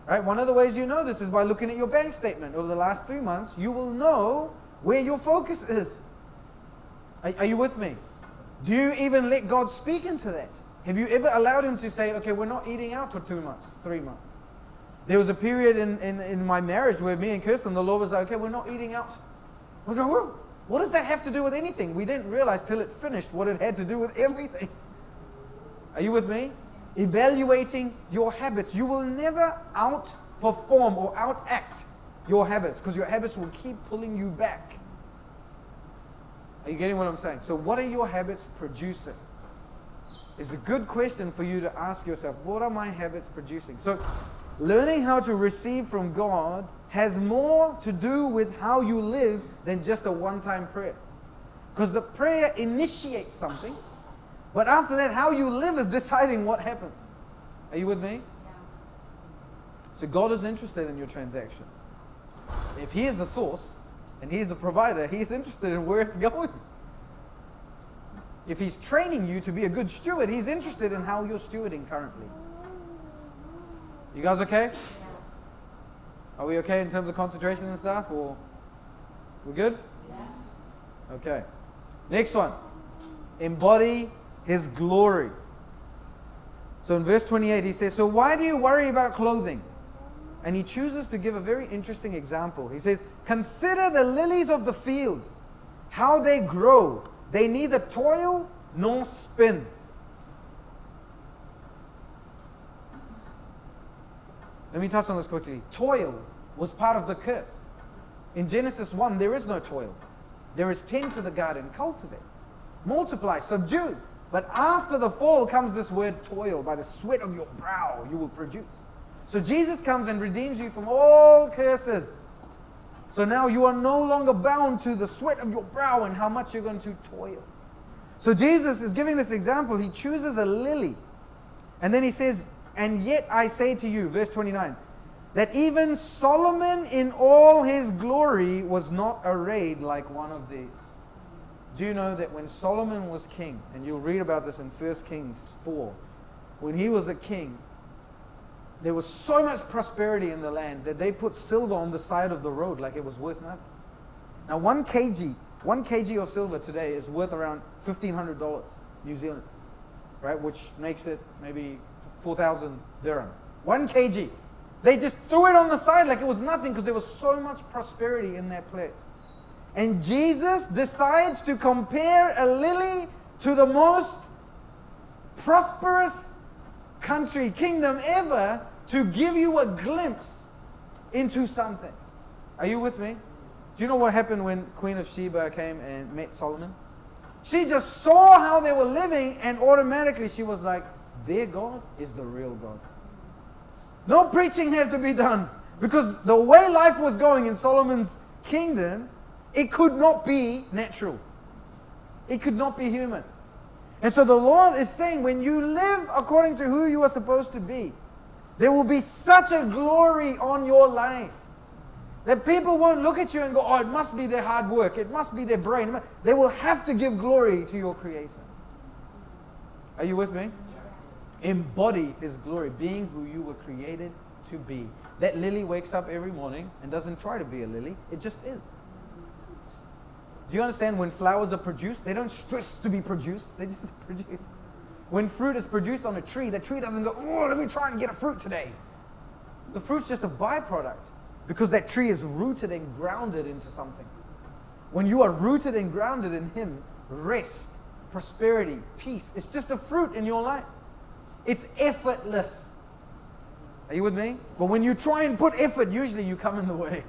Right? One of the ways you know this is by looking at your bank statement over the last 3 months. You will know where your focus is. Are you with me? Do you even let God speak into that? Have you ever allowed Him to say, okay, we're not eating out for 2 months, 3 months? There was a period in my marriage where me and Kirsten, the Lord was like, okay, we're not eating out. We go, well, what does that have to do with anything? We didn't realize till it finished what it had to do with everything. Are you with me? Evaluating your habits. You will never outperform or outact your habits because your habits will keep pulling you back. Are you getting what I'm saying? So what are your habits producing? It's a good question for you to ask yourself, what are my habits producing? So learning how to receive from God has more to do with how you live than just a one-time prayer. Because the prayer initiates something, but after that, how you live is deciding what happens. Are you with me? Yeah. So God is interested in your transaction. If He is the source and He's the provider, He's interested in where it's going. If He's training you to be a good steward, He's interested in how you're stewarding currently. You guys okay? Yeah. Are we okay in terms of concentration and stuff? Or we're good? Yeah. Okay. Next one. Embody His glory. So in verse 28 he says, so why do you worry about clothing? And he chooses to give a very interesting example. He says, consider the lilies of the field, how they grow. They neither toil nor spin. Let me touch on this quickly. Toil was part of the curse. In Genesis 1, there is no toil. There is tend to the garden, cultivate, multiply, subdue. But after the fall comes this word toil. By the sweat of your brow you will produce. So Jesus comes and redeems you from all curses. So now you are no longer bound to the sweat of your brow and how much you're going to toil. So Jesus is giving this example. He chooses a lily. And then he says, and yet I say to you, verse 29, that even Solomon in all his glory was not arrayed like one of these. Do you know that when Solomon was king, and you'll read about this in 1 Kings 4, when he was a king, there was so much prosperity in the land that they put silver on the side of the road like it was worth nothing. Now 1 kg of silver today is worth around $1,500 New Zealand, right? Which makes it maybe 4,000 dirham. 1 kg. They just threw it on the side like it was nothing because there was so much prosperity in that place. And Jesus decides to compare a lily to the most prosperous country, kingdom ever, to give you a glimpse into something. Are you with me? Do you know what happened when Queen of Sheba came and met Solomon? She just saw how they were living and automatically she was like, their God is the real God. No preaching had to be done because the way life was going in Solomon's kingdom, it could not be natural. It could not be human. And so the Lord is saying, when you live according to who you are supposed to be, there will be such a glory on your life that people won't look at you and go, oh, it must be their hard work. It must be their brain. They will have to give glory to your Creator. Are you with me? Embody His glory, being who you were created to be. That lily wakes up every morning and doesn't try to be a lily. It just is. Do you understand when flowers are produced, they don't stress to be produced. They just produce. When fruit is produced on a tree, the tree doesn't go, oh, let me try and get a fruit today. The fruit's just a byproduct because that tree is rooted and grounded into something. When you are rooted and grounded in Him, rest, prosperity, peace, it's just a fruit in your life. It's effortless. Are you with me? But when you try and put effort, usually you come in the way.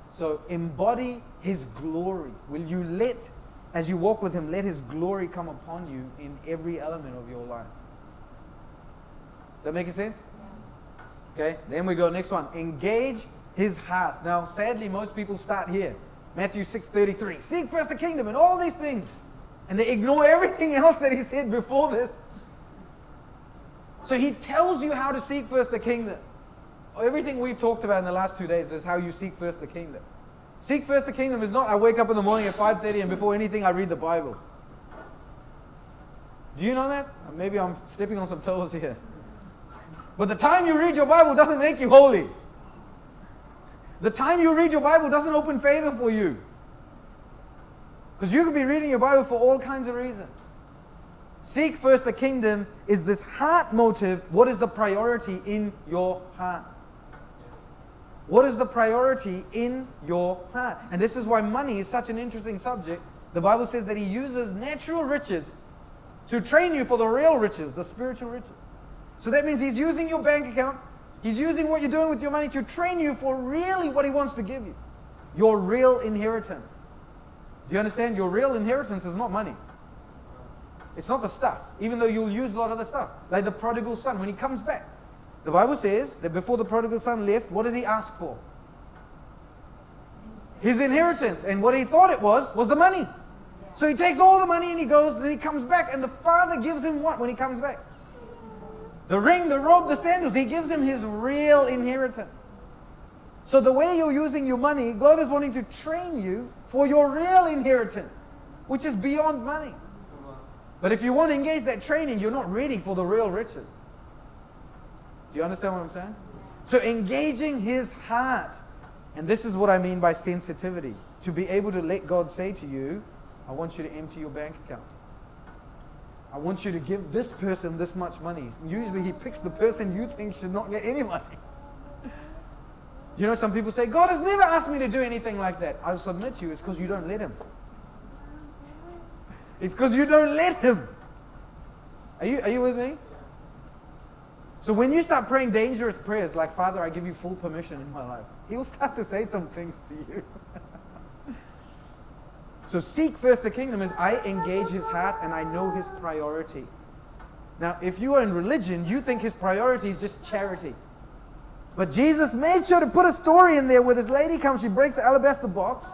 So embody His glory. Will you let, as you walk with Him, let His glory come upon you in every element of your life? Does that make sense? Okay, then we go next one. Engage His heart. Now, sadly, most people start here. Matthew 6:33. Seek first the kingdom and all these things. And they ignore everything else that He said before this. So He tells you how to seek first the kingdom. Everything we've talked about in the last 2 days is how you seek first the kingdom. Seek first the kingdom is not I wake up in the morning at 5:30 and before anything I read the Bible. Do you know that? Maybe I'm stepping on some toes here. But the time you read your Bible doesn't make you holy. The time you read your Bible doesn't open favor for you. Because you could be reading your Bible for all kinds of reasons. Seek first the kingdom is this heart motive. What is the priority in your heart? What is the priority in your heart? And this is why money is such an interesting subject. The Bible says that He uses natural riches to train you for the real riches, the spiritual riches. So that means He's using your bank account. He's using what you're doing with your money to train you for really what He wants to give you. Your real inheritance. Do you understand? Your real inheritance is not money. It's not the stuff, even though you'll use a lot of the stuff. Like the prodigal son, when he comes back. The Bible says that before the prodigal son left, what did he ask for? His inheritance. And what he thought it was the money. So he takes all the money and he goes, and then he comes back, and the father gives him what when he comes back? The ring, the robe, the sandals. He gives him his real inheritance. So the way you're using your money, God is wanting to train you for your real inheritance, which is beyond money. But if you want to engage that training, you're not ready for the real riches. Do you understand what I'm saying? So engaging His heart. And this is what I mean by sensitivity. To be able to let God say to you, I want you to empty your bank account. I want you to give this person this much money. Usually He picks the person you think should not get any money. You know, some people say, God has never asked me to do anything like that. I'll submit to you, it's because you don't let Him. It's because you don't let Him. Are you with me? So when you start praying dangerous prayers like, Father, I give you full permission in my life, He'll start to say some things to you. So seek first the kingdom is I engage His heart and I know His priority. Now, if you are in religion, you think His priority is just charity. But Jesus made sure to put a story in there where this lady comes, she breaks the alabaster box.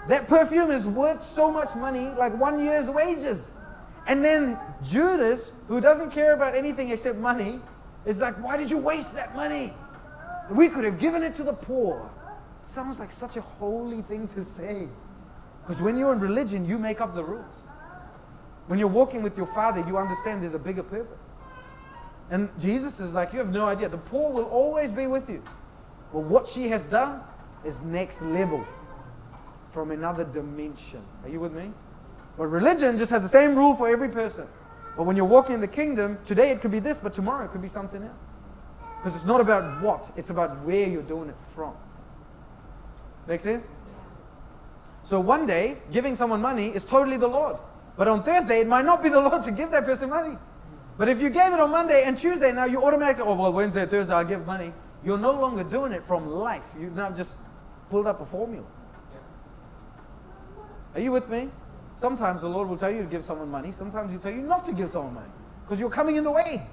That perfume is worth so much money, like 1 year's wages. And then Judas, who doesn't care about anything except money, is like, why did you waste that money? We could have given it to the poor. Sounds like such a holy thing to say. Because when you're in religion, you make up the rules. When you're walking with your Father, you understand there's a bigger purpose. And Jesus is like, you have no idea. The poor will always be with you. But what she has done is next level, from another dimension. Are you with me? But religion just has the same rule for every person. But when you're walking in the kingdom, today it could be this, but tomorrow it could be something else. Because it's not about what, it's about where you're doing it from. Make sense? So one day, giving someone money is totally the Lord. But on Thursday, it might not be the Lord to give that person money. But if you gave it on Monday and Tuesday, now you automatically, oh, well, Wednesday, Thursday, I'll give money. You're no longer doing it from life. You've now just pulled up a formula. Are you with me? Sometimes the Lord will tell you to give someone money. Sometimes He'll tell you not to give someone money. Because you're coming in the way.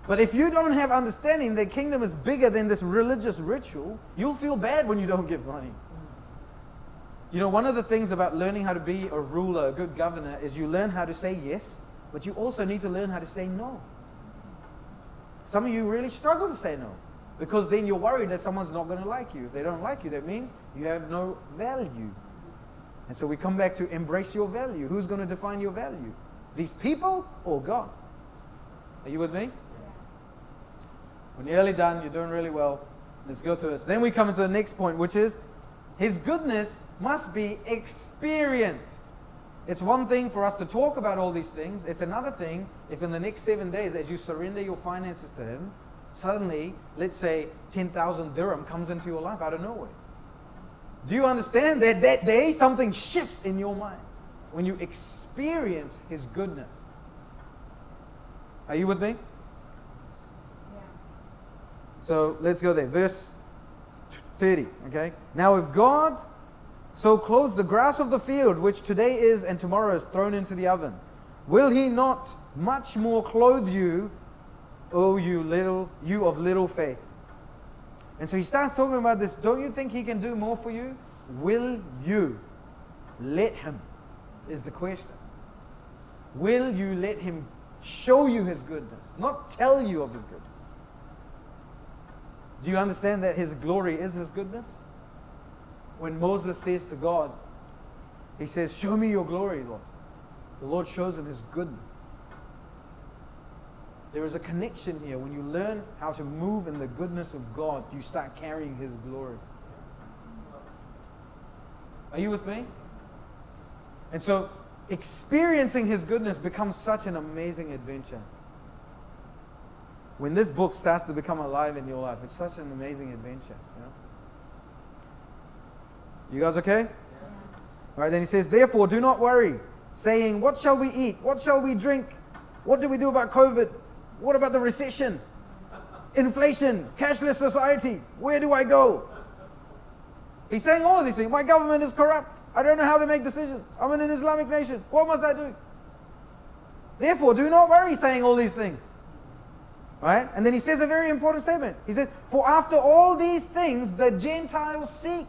But if you don't have understanding that kingdom is bigger than this religious ritual, you'll feel bad when you don't give money. You know, one of the things about learning how to be a ruler, a good governor, is you learn how to say yes, but you also need to learn how to say no. Some of you really struggle to say no, because then you're worried that someone's not going to like you. If they don't like you, that means you have no value. And so we come back to embrace your value. Who's going to define your value? These people or God? Are you with me? We're nearly done. You're doing really well. Let's go through this. Then we come into the next point, which is His goodness must be experienced. It's one thing for us to talk about all these things. It's another thing if in the next 7 days, as you surrender your finances to Him, suddenly, let's say, 10,000 dirham comes into your life out of nowhere. Do you understand that that day something shifts in your mind when you experience His goodness? Are you with me? Yeah. So let's go there. Verse 30. Okay. Now if God so clothes the grass of the field, which today is and tomorrow is thrown into the oven, will He not much more clothe you, O you of little faith? And so he starts talking about this. Don't you think He can do more for you? Will you let Him? Is the question. Will you let Him show you His goodness? Not tell you of His goodness. Do you understand that His glory is His goodness? When Moses says to God, he says, show me your glory, Lord. The Lord shows him His goodness. There is a connection here. When you learn how to move in the goodness of God, you start carrying His glory. Are you with me? And so, experiencing His goodness becomes such an amazing adventure. When this book starts to become alive in your life, it's such an amazing adventure. You guys okay? Yeah. All right, then he says, therefore, do not worry, saying, what shall we eat? What shall we drink? What do we do about COVID? What about the recession? Inflation, cashless society. Where do I go? He's saying all of these things. My government is corrupt. I don't know how they make decisions. I'm in an Islamic nation. What must I do? Therefore, do not worry, saying all these things. Right? And then he says a very important statement. He says, for after all these things, the Gentiles seek.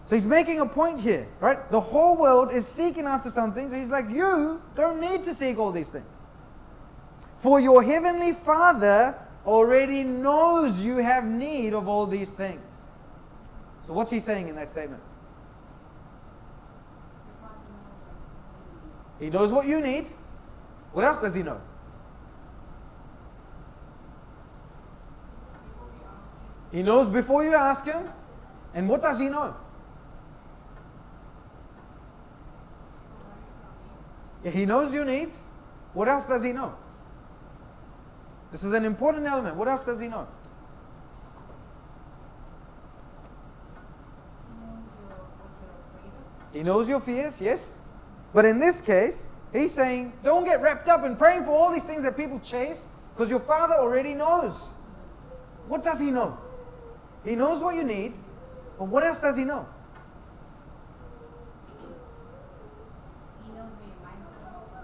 So he's making a point here, right? The whole world is seeking after something. So he's like, you don't need to seek all these things. For your heavenly Father already knows you have need of all these things. So what's he saying in that statement? He knows what you need. What else does He know? He knows before you ask Him. And what does He know? He knows your needs. What else does He know? This is an important element. What else does He know? He knows your fears, yes. But in this case, He's saying, don't get wrapped up in praying for all these things that people chase, because your Father already knows. What does He know? He knows what you need, but what else does He know?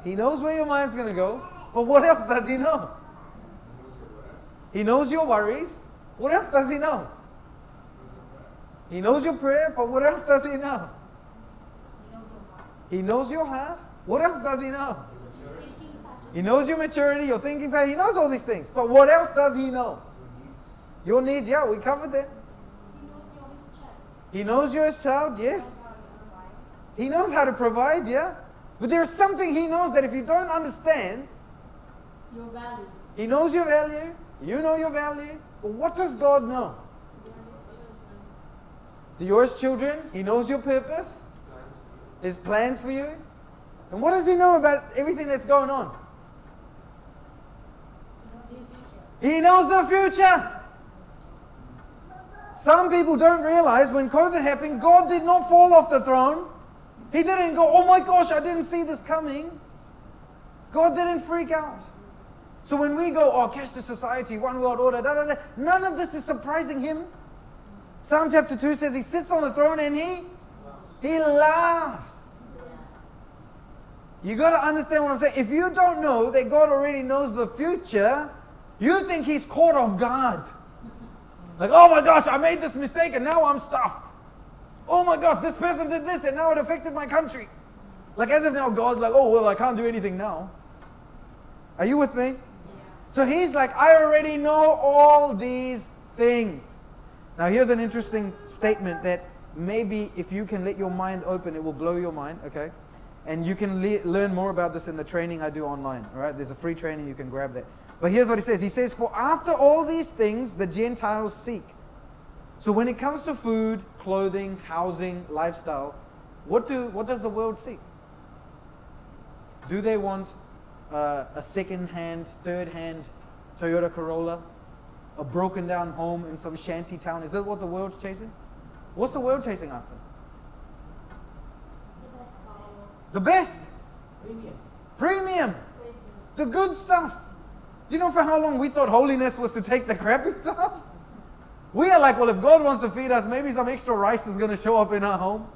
He knows where your mind's going to go, but what else does He know? He knows your worries. What else does He know? He knows your prayer, but what else does He know? He knows your heart. What else does He know? He knows your maturity, your thinking pattern. He knows all these things. But what else does He know? Your needs, yeah, we covered that. He knows you're His child, yes. He knows how to provide, yeah. But there's something he knows that if you don't understand, Your value. he knows your value, you know your value. But what does God know? You're his children. He knows your purpose, his plans for you. And what does he know about everything that's going on? He knows the future. Some people don't realize when COVID happened, God did not fall off the throne. He didn't go, oh my gosh, I didn't see this coming. God didn't freak out. So when we go, oh, cashless society, one world order, da, da, da, none of this is surprising him. Psalm chapter 2 says he sits on the throne and he laughs. You got to understand what I'm saying. If you don't know that God already knows the future, you think he's caught off guard. Like, oh my gosh, I made this mistake and now I'm stuffed. Oh my gosh, this person did this and now it affected my country. Like as if now God's like, oh well, I can't do anything now. Are you with me? Yeah. So he's like, I already know all these things. Now here's an interesting statement that maybe if you can let your mind open, it will blow your mind, okay? And you can learn more about this in the training I do online, all right? There's a free training, you can grab that. But here's what he says. He says, for after all these things, the Gentiles seek. So when it comes to food, clothing, housing, lifestyle, what does the world seek? Do they want a second-hand, third-hand Toyota Corolla? A broken down home in some shanty town? Is that what the world's chasing? What's the world chasing after? The best. Premium. The good stuff. Do you know for how long we thought holiness was to take the crappy stuff? We are like, well, if God wants to feed us, maybe some extra rice is going to show up in our home.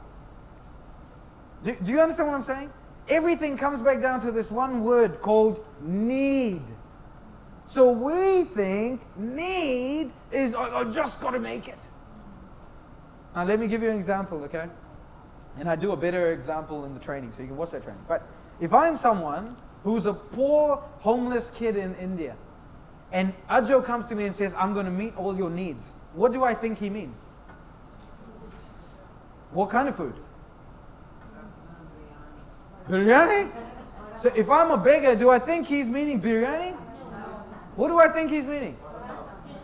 Do you understand what I'm saying? Everything comes back down to this one word called need. So we think need is, I just got to make it. Now let me give you an example, okay? And I do a better example in the training, so you can watch that training. But if I'm someone who's a poor, homeless kid in India, and Ajo comes to me and says, I'm going to meet all your needs, what do I think he means? What kind of food? Biryani? So if I'm a beggar, do I think he's meaning biryani? What do I think he's meaning?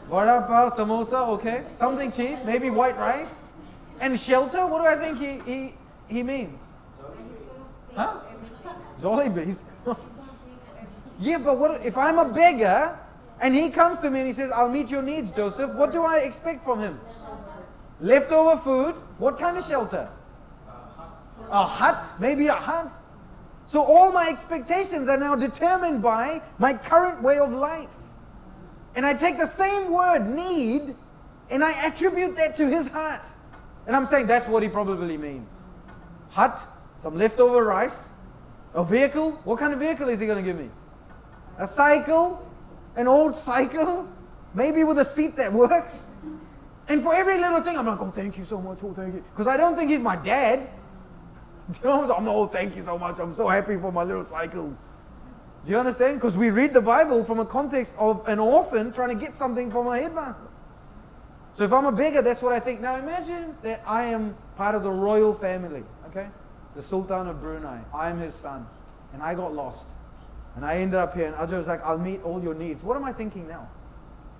Vada pav, samosa, okay. Something cheap, maybe white rice. And shelter, what do I think he means? Huh? Jollibees. Yeah, but what if I'm a beggar and he comes to me and he says, I'll meet your needs, Joseph, what do I expect from him? Leftover food. What kind of shelter? A hut? Maybe a hut. So all my expectations are now determined by my current way of life. And I take the same word, need, and I attribute that to his heart. And I'm saying that's what he probably means. Hut, some leftover rice, a vehicle. What kind of vehicle is he going to give me? A cycle, an old cycle, maybe with a seat that works. And for every little thing, I'm like, oh, thank you so much, oh, thank you. Because I don't think he's my dad. You know, I'm oh, thank you so much, I'm so happy for my little cycle. Do you understand? Because we read the Bible from a context of an orphan trying to get something from a headmaster. So if I'm a beggar, that's what I think. Now imagine that I am part of the royal family, okay? The Sultan of Brunei. I'm his son. And I got lost. And I ended up here, and Ajay was like, I'll meet all your needs. What am I thinking now?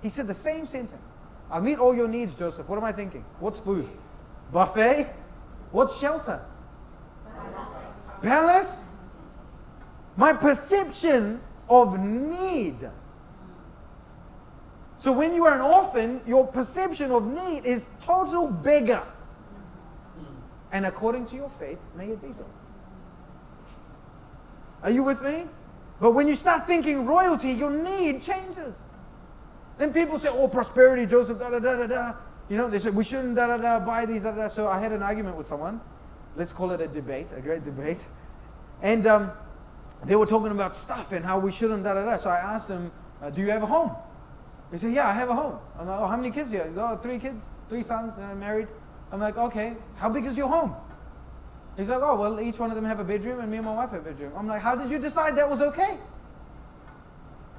He said the same sentence. I'll meet all your needs, Joseph. What am I thinking? What's food? Buffet? What's shelter? Palace? My perception of need. So when you are an orphan, your perception of need is total beggar. And according to your faith, may it be so. Are you with me? But when you start thinking royalty, your need changes. Then people say, oh, prosperity, Joseph, da da da da da. You know, they say, we shouldn't da da da buy these, da da da. So I had an argument with someone. Let's call it a debate, a great debate. And they were talking about stuff and how we shouldn't da da da. So I asked them, do you have a home? He said, yeah, I have a home. I'm like, oh, how many kids do you have? He said, oh, 3 kids, 3 sons, and I'm married. I'm like, okay, how big is your home? He's like, oh, well, each one of them have a bedroom and me and my wife have a bedroom. I'm like, how did you decide that was okay?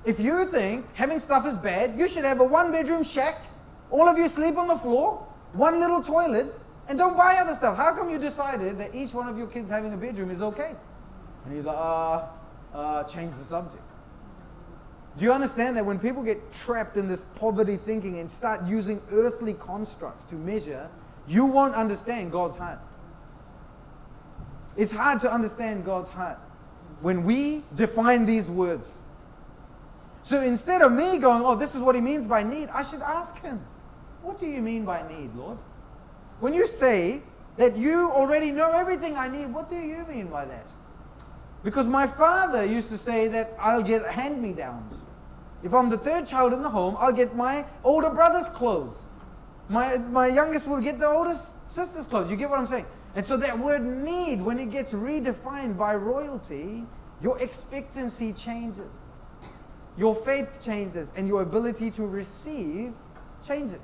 If you think having stuff is bad, you should have a 1-bedroom shack, all of you sleep on the floor, 1 little toilet, and don't buy other stuff. How come you decided that each one of your kids having a bedroom is okay? And he's like, change the subject. Do you understand that when people get trapped in this poverty thinking and start using earthly constructs to measure, you won't understand God's heart. It's hard to understand God's heart when we define these words. So instead of me going, oh, this is what he means by need, I should ask him, what do you mean by need, Lord? When you say that you already know everything I need, what do you mean by that? Because my father used to say that I'll get hand-me-downs. If I'm the third child in the home, I'll get my older brother's clothes. My youngest will get the oldest sister's clothes. You get what I'm saying? And so that word need, when it gets redefined by royalty, your expectancy changes. Your faith changes and your ability to receive changes.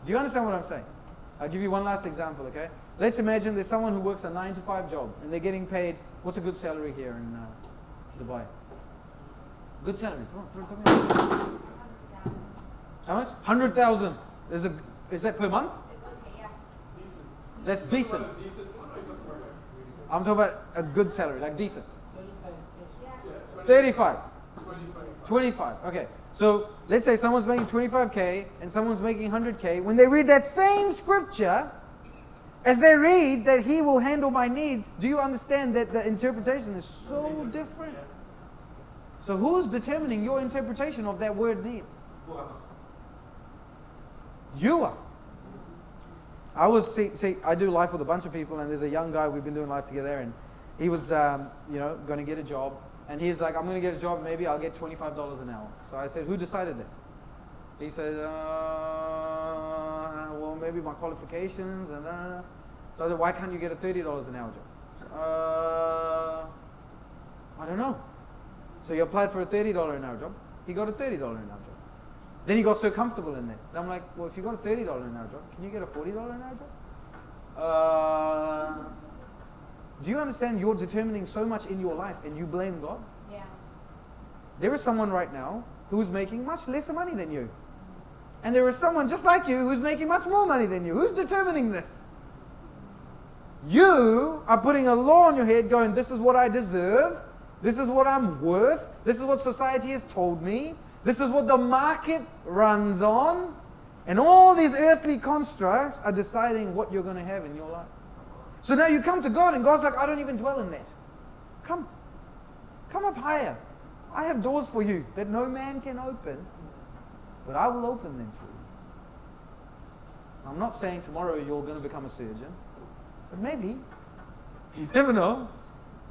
Do you understand what I'm saying? I'll give you one last example, okay? Let's imagine there's someone who works a 9-to-5 job and they're getting paid, what's a good salary here in Dubai? Good salary. Come on. How much? 100,000. Is that per month? That's decent. I'm talking about a good salary, like decent. 35. 25. Okay. So let's say someone's making 25K and someone's making 100K. When they read that same scripture, as they read that he will handle my needs, do you understand that the interpretation is so different? So who's determining your interpretation of that word need? You are. I was, see, I do life with a bunch of people, and there's a young guy, we've been doing life together, and he was, going to get a job, and he's like, I'm going to get a job, maybe I'll get $25 an hour. So I said, who decided that? He said, well, maybe my qualifications, and So I said, why can't you get a $30 an hour job? I don't know. So he applied for a $30 an hour job. He got a $30 an hour job. Then he got so comfortable in that. And I'm like, well, if you got a $30 an hour job, can you get a $40 an hour job? Do you understand you're determining so much in your life and you blame God? Yeah. There is someone right now who's making much lesser money than you. And there is someone just like you who's making much more money than you. Who's determining this? You are putting a law on your head going, this is what I deserve. This is what I'm worth. This is what society has told me. This is what the market runs on. And all these earthly constructs are deciding what you're going to have in your life. So now you come to God and God's like, I don't even dwell in that. Come up higher. I have doors for you that no man can open, but I will open them for you. I'm not saying tomorrow you're going to become a surgeon, but maybe. You never know.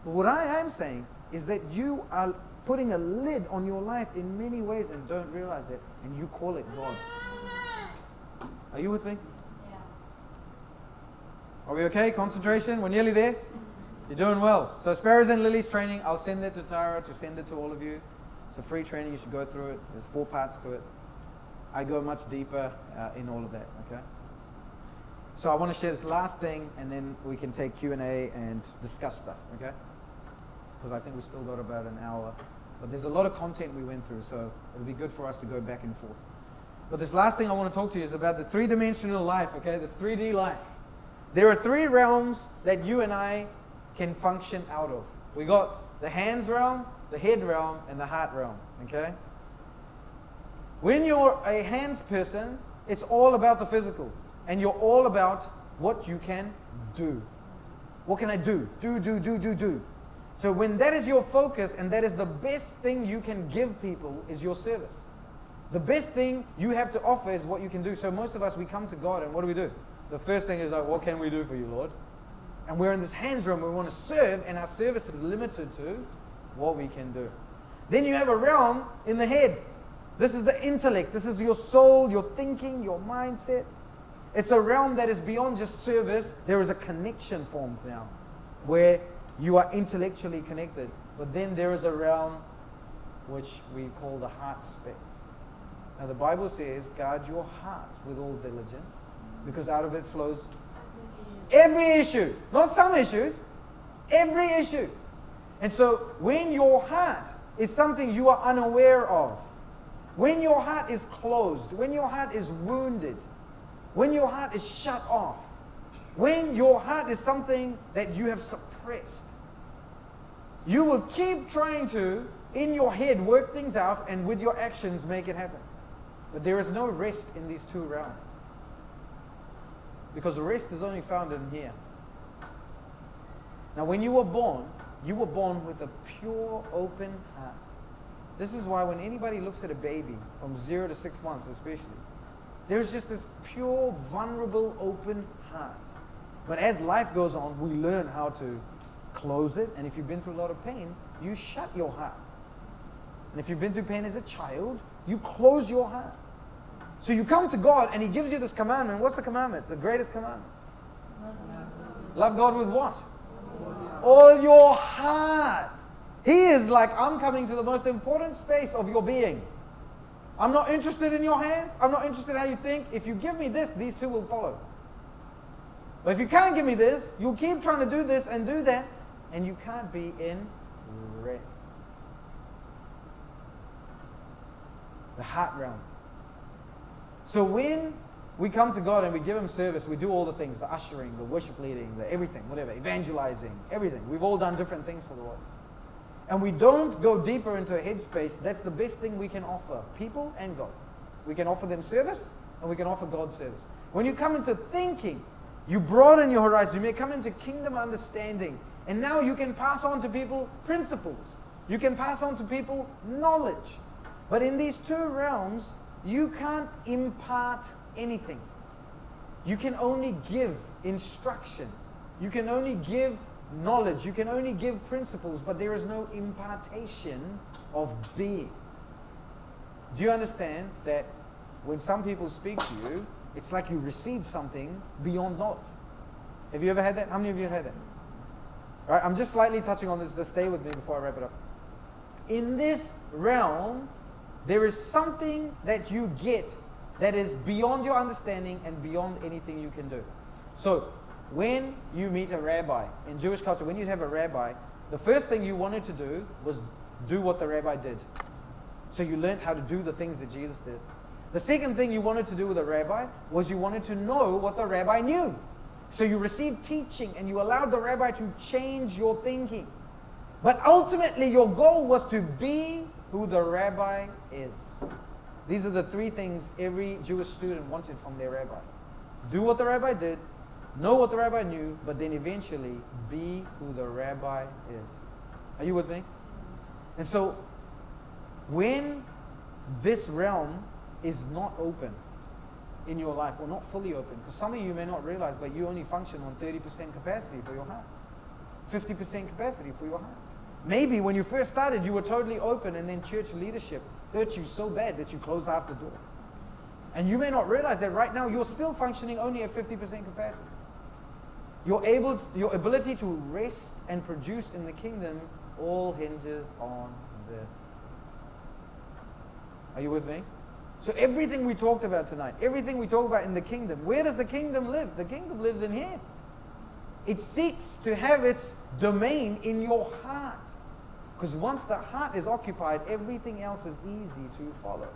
But what I am saying is that you are putting a lid on your life in many ways and don't realize it, and you call it God. Are you with me? Yeah. Are we okay? Concentration? We're nearly there? You're doing well. So Sparrows and Lilies training, I'll send it to Tara to send it to all of you. It's a free training. You should go through it. There's 4 parts to it. I go much deeper in all of that, okay? So I want to share this last thing, and then we can take Q&A and discuss stuff, okay? Because I think we still got about an hour. But there's a lot of content we went through, so it'll be good for us to go back and forth. But this last thing I want to talk to you is about the 3-dimensional life, okay? This 3D life. There are 3 realms that you and I can function out of. We got the hands realm, the head realm, and the heart realm, okay? When you're a hands person, it's all about the physical. And you're all about what you can do. What can I do? Do. So when that is your focus, and that is the best thing you can give people, is your service. The best thing you have to offer is what you can do. So most of us, we come to God, and what do? The first thing is like, what can we do for you, Lord? And we're in this hands room, we want to serve, and our service is limited to what we can do. Then you have a realm in the head. This is the intellect. This is your soul, your thinking, your mindset. It's a realm that is beyond just service. There is a connection formed now where you are intellectually connected. But then there is a realm which we call the heart space. Now the Bible says, guard your heart with all diligence, because out of it flows every issue. Not some issues, every issue. And so when your heart is something you are unaware of, when your heart is closed, when your heart is wounded, when your heart is shut off, when your heart is something that you have suppressed, You will keep trying to, in your head, work things out and with your actions make it happen. But there is no rest in these two realms. Because rest is only found in here. Now when you were born with a pure, open heart. This is why when anybody looks at a baby from 0 to 6 months especially, there's just this pure, vulnerable, open heart. But as life goes on, we learn how to close it. And if you've been through a lot of pain, you shut your heart. And if you've been through pain as a child, you close your heart. So you come to God and He gives you this commandment. What's the commandment? The greatest commandment. Love God with what? All your heart. He is like, I'm coming to the most important space of your being. I'm not interested in your hands. I'm not interested in how you think. If you give me this, these two will follow. But if you can't give me this, you'll keep trying to do this and do that, and you can't be in rest. The heart realm. So when we come to God and we give Him service, we do all the things, the ushering, the worship leading, the everything, whatever, evangelizing, everything. We've all done different things for the Lord. And we don't go deeper into a headspace. That's the best thing we can offer people and God. We can offer them service and we can offer God service. When you come into thinking, you broaden your horizon. You may come into kingdom understanding. And now you can pass on to people principles. You can pass on to people knowledge. But in these two realms, you can't impart anything. You can only give instruction. You can only give knowledge. You can only give principles, but there is no impartation of being. Do you understand that when some people speak to you, it's like you receive something beyond knowledge? Have you ever had that? How many of you have had that? All right, I'm just slightly touching on this. Just stay with me before I wrap it up. In this realm, there is something that you get that is beyond your understanding and beyond anything you can do. So, when you meet a rabbi, in Jewish culture, when you have a rabbi, the first thing you wanted to do was do what the rabbi did. So you learned how to do the things that Jesus did. The second thing you wanted to do with a rabbi was you wanted to know what the rabbi knew. So you received teaching and you allowed the rabbi to change your thinking. But ultimately your goal was to be who the rabbi is. These are the three things every Jewish student wanted from their rabbi. Do what the rabbi did, know what the rabbi knew, but then eventually be who the rabbi is. Are you with me? And so, when this realm is not open in your life, or not fully open, because some of you may not realize, but you only function on 30% capacity for your heart, 50% capacity for your heart. Maybe when you first started, you were totally open, and then church leadership hurt you so bad that you closed half the door. And you may not realize that right now you're still functioning only at 50% capacity. Your ability to rest and produce in the kingdom all hinges on this. Are you with me? So everything we talked about tonight, everything we talk about in the kingdom, where does the kingdom live? The kingdom lives in here. It seeks to have its domain in your heart. Because once the heart is occupied, everything else is easy to follow.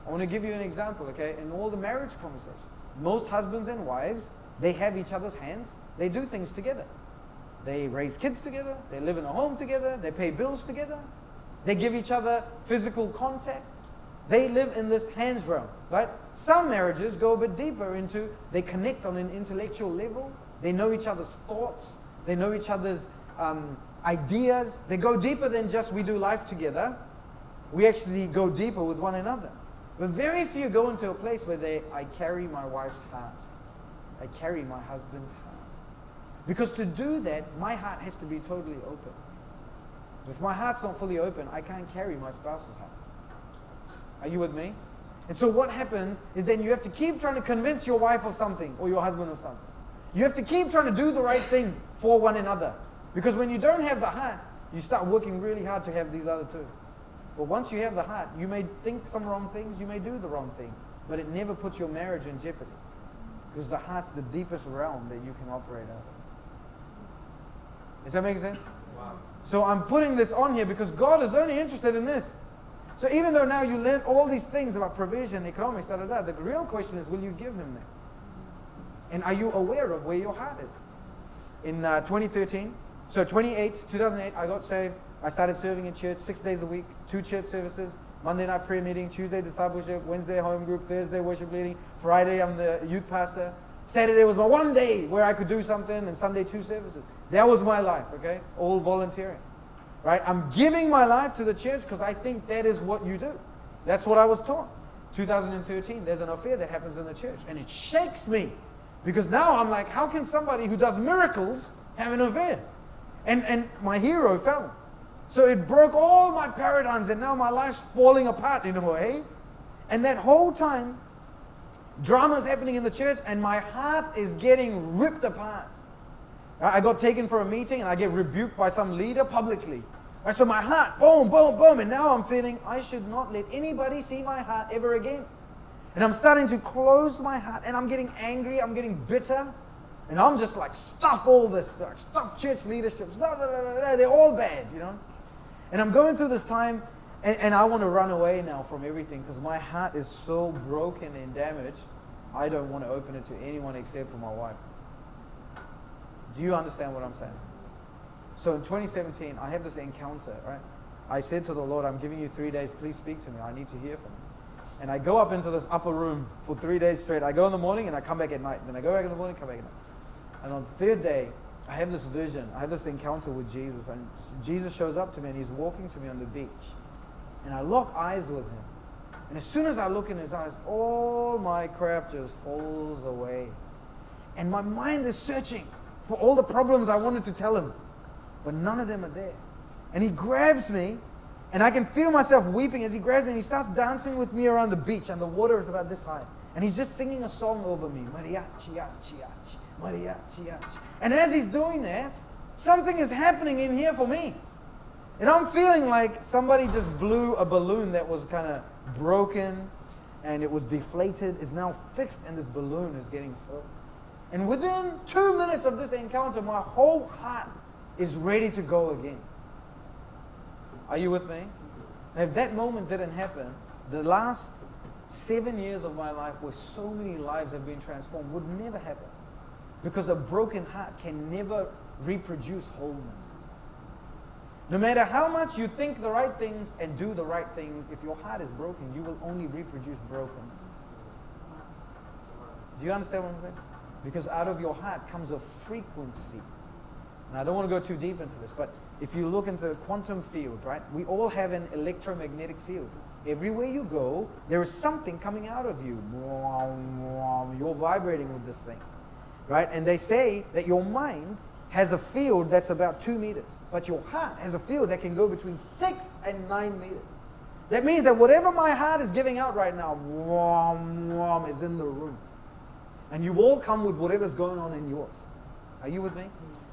I want to give you an example, okay? In all the marriage conversations, most husbands and wives, they have each other's hands. They do things together. They raise kids together. They live in a home together. They pay bills together. They give each other physical contact. They live in this hands realm, right? Some marriages go a bit deeper into, they connect on an intellectual level. They know each other's thoughts. They know each other's ideas. They go deeper than just we do life together. We actually go deeper with one another. But very few go into a place where I carry my wife's heart. I carry my husband's heart. Because to do that, my heart has to be totally open. If my heart's not fully open, I can't carry my spouse's heart. Are you with me? And so what happens is then you have to keep trying to convince your wife of something or your husband of something. You have to keep trying to do the right thing for one another. Because when you don't have the heart, you start working really hard to have these other two. But once you have the heart, you may think some wrong things, you may do the wrong thing, but it never puts your marriage in jeopardy. Because the heart's the deepest realm that you can operate out of. Does that make sense? Wow. So I'm putting this on here because God is only interested in this. So even though now you learn all these things about provision, economics, the real question is, will you give Him that? And are you aware of where your heart is? In 2013, So 2008, I got saved. I started serving in church 6 days a week, 2 church services, Monday night prayer meeting, Tuesday discipleship, Wednesday home group, Thursday worship leading, Friday I'm the youth pastor. Saturday was my one day where I could do something, and Sunday 2 services. That was my life, okay? All volunteering, right? I'm giving my life to the church because I think that is what you do. That's what I was taught. 2013, there's an affair that happens in the church, and it shakes me because now I'm like, how can somebody who does miracles have an affair? And my hero fell. So it broke all my paradigms, and now my life's falling apart in a way. And that whole time, drama's happening in the church, and my heart is getting ripped apart. I got taken for a meeting, and I get rebuked by some leader publicly. Right, so my heart, boom, boom, boom, and now I'm feeling I should not let anybody see my heart ever again. And I'm starting to close my heart, and I'm getting angry, I'm getting bitter, and I'm just like, stuff all this, stuff church leadership, they're all bad, you know. And I'm going through this time, and I want to run away now from everything because my heart is so broken and damaged, I don't want to open it to anyone except for my wife. Do you understand what I'm saying? So in 2017, I have this encounter, right? I said to the Lord, I'm giving you 3 days, please speak to me. I need to hear from you. And I go up into this upper room for 3 days straight. I go in the morning and I come back at night. Then I go back in the morning, come back at night. And on the 3rd day, I have this vision. I have this encounter with Jesus. And Jesus shows up to me and he's walking to me on the beach. And I lock eyes with him. And as soon as I look in his eyes, all my crap just falls away. And my mind is searching for all the problems I wanted to tell him. But none of them are there. And he grabs me, and I can feel myself weeping as he grabs me, and he starts dancing with me around the beach, and the water is about this high. And he's just singing a song over me. Mariachi, achi, achi, mariachi, achi. And as he's doing that, something is happening in here for me. And I'm feeling like somebody just blew a balloon that was kind of broken, and it was deflated. It's now fixed, and this balloon is getting filled. And within 2 minutes of this encounter, my whole heart is ready to go again. Are you with me? Now, if that moment didn't happen, the last 7 years of my life where so many lives have been transformed would never happen. Because a broken heart can never reproduce wholeness. No matter how much you think the right things and do the right things, if your heart is broken, you will only reproduce brokenness. Do you understand what I'm saying? Because out of your heart comes a frequency. And I don't want to go too deep into this, but if you look into a quantum field, right, we all have an electromagnetic field. Everywhere you go, there is something coming out of you. You're vibrating with this thing, right? And they say that your mind has a field that's about 2 meters, but your heart has a field that can go between 6 and 9 meters. That means that whatever my heart is giving out right now is in the room. And you all come with whatever's going on in yours. Are you with me?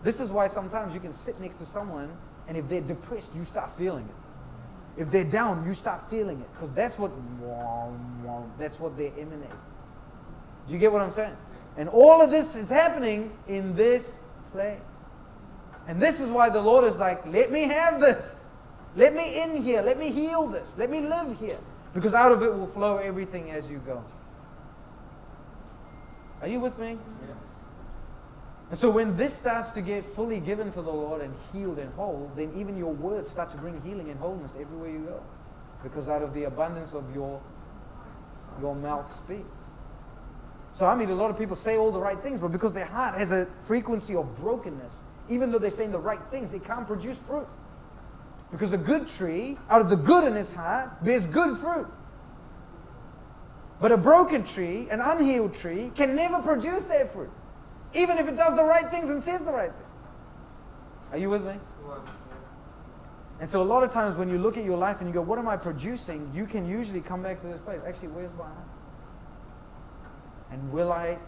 This is why sometimes you can sit next to someone, and if they're depressed, you start feeling it. If they're down, you start feeling it, because that's what they emanate. Do you get what I'm saying? And all of this is happening in this place. And this is why the Lord is like, let me have this. Let me in here. Let me heal this. Let me live here. Because out of it will flow everything as you go. Are you with me? Yes. And so when this starts to get fully given to the Lord and healed and whole, then even your words start to bring healing and wholeness everywhere you go. Because out of the abundance of your mouth speaks. So I mean, a lot of people say all the right things, but because their heart has a frequency of brokenness, even though they're saying the right things, it can't produce fruit. Because a good tree, out of the good in his heart, bears good fruit. But a broken tree, an unhealed tree, can never produce that fruit. Even if it does the right things and says the right thing. Are you with me? And so a lot of times when you look at your life and you go, what am I producing? You can usually come back to this place. Actually, where's my heart? And will I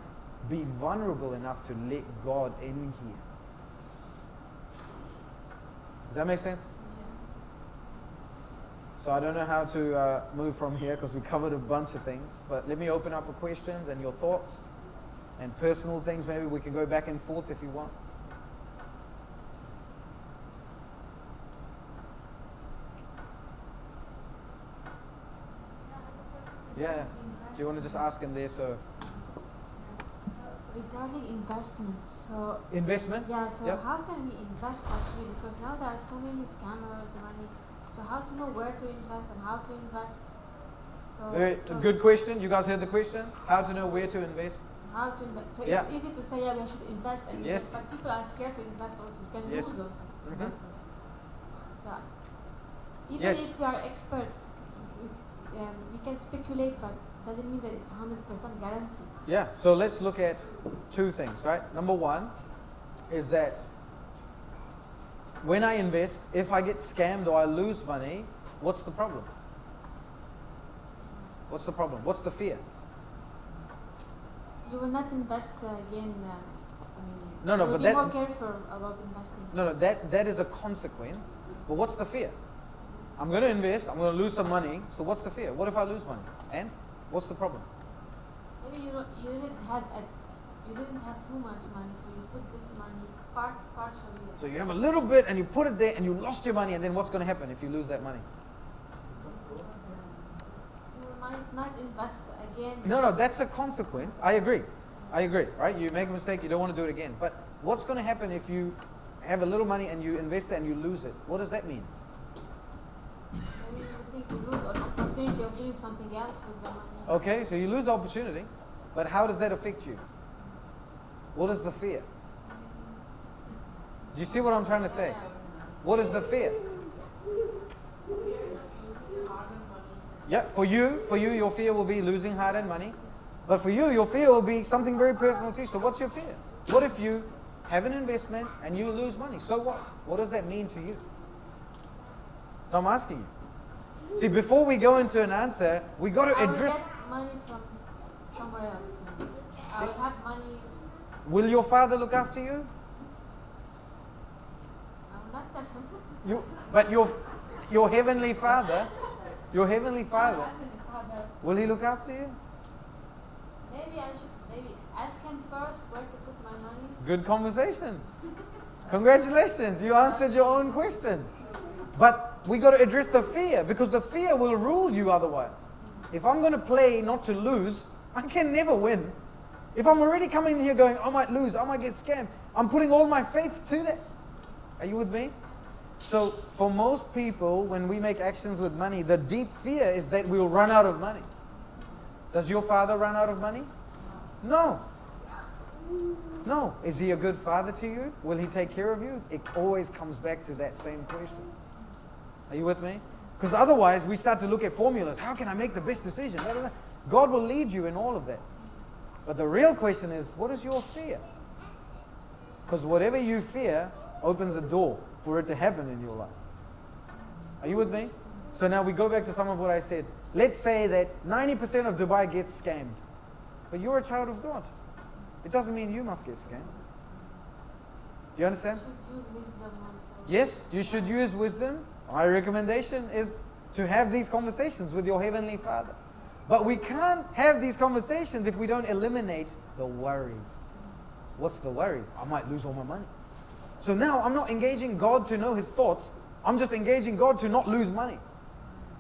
be vulnerable enough to let God in here? Does that make sense? So I don't know how to move from here because we covered a bunch of things. But let me open up for questions and your thoughts and personal things. Maybe we can go back and forth if you want. Yeah, I have a question. Yeah. Do you want to just ask him there? So regarding investment, so Investment? yeah, so Yep. how can we invest actually? Because now there are so many scammers running. So how to know where to invest and how to invest? So, Very good question. You guys heard the question? How to know where to invest? How to invest? So Yeah. it's easy to say, yeah, we should invest, and Yes. but people are scared to invest also. You can Yes. lose also investment. So even Yes. if we are expert, we can speculate, but doesn't mean that it's 100% guaranteed. Yeah, so let's look at two things, right? Number one is that when I invest, if I get scammed or I lose money, what's the problem? What's the problem? What's the fear? You will not invest again. No, you will but be that- more careful about investing. No, that is a consequence. But what's the fear? I'm going to invest, I'm going to lose some money, so what's the fear? What if I lose money? And what's the problem? Maybe you didn't have too much money, so you put this money partially. So you have a little bit and you put it there and you lost your money, and then what's going to happen if you lose that money? You might not invest again. No, that's a consequence. I agree, right? You make a mistake, you don't want to do it again. But what's going to happen if you have a little money and you invest it and you lose it? What does that mean? Maybe you think you lose an opportunity of doing something else with the money. Okay, so you lose the opportunity, but how does that affect you? What is the fear? Do you see what I'm trying to say? What is the fear? Yeah, for you, your fear will be losing hard-earned money. But for you, your fear will be something very personal to you. So what's your fear? What if you have an investment and you lose money? So what? What does that mean to you? I'm asking you. See, before we go into an answer, we got to I will address. get money from somewhere else. I will have money. Will your father look after you? I'm not that. But your heavenly father, Father. will he look after you? Maybe I should ask him first where to put my money. Good conversation. Congratulations, you answered your own question. But we got to address the fear, because the fear will rule you otherwise. If I'm going to play not to lose, I can never win. If I'm already coming here going, I might lose, I might get scammed, I'm putting all my faith to that. Are you with me? So for most people, when we make actions with money, the deep fear is that we'll run out of money. Does your father run out of money? No. No. Is he a good father to you? Will he take care of you? It always comes back to that same question. Are you with me? Because otherwise we start to look at formulas. How can I make the best decision? God will lead you in all of that. But the real question is, what is your fear? Because whatever you fear opens a door for it to happen in your life. Are you with me? So now we go back to some of what I said. Let's say that 90% of Dubai gets scammed. But you're a child of God. It doesn't mean you must get scammed. Do you understand? You should use wisdom also. Yes, you should use wisdom. My recommendation is to have these conversations with your Heavenly Father. But we can't have these conversations if we don't eliminate the worry. What's the worry? I might lose all my money. So now I'm not engaging God to know His thoughts. I'm just engaging God to not lose money.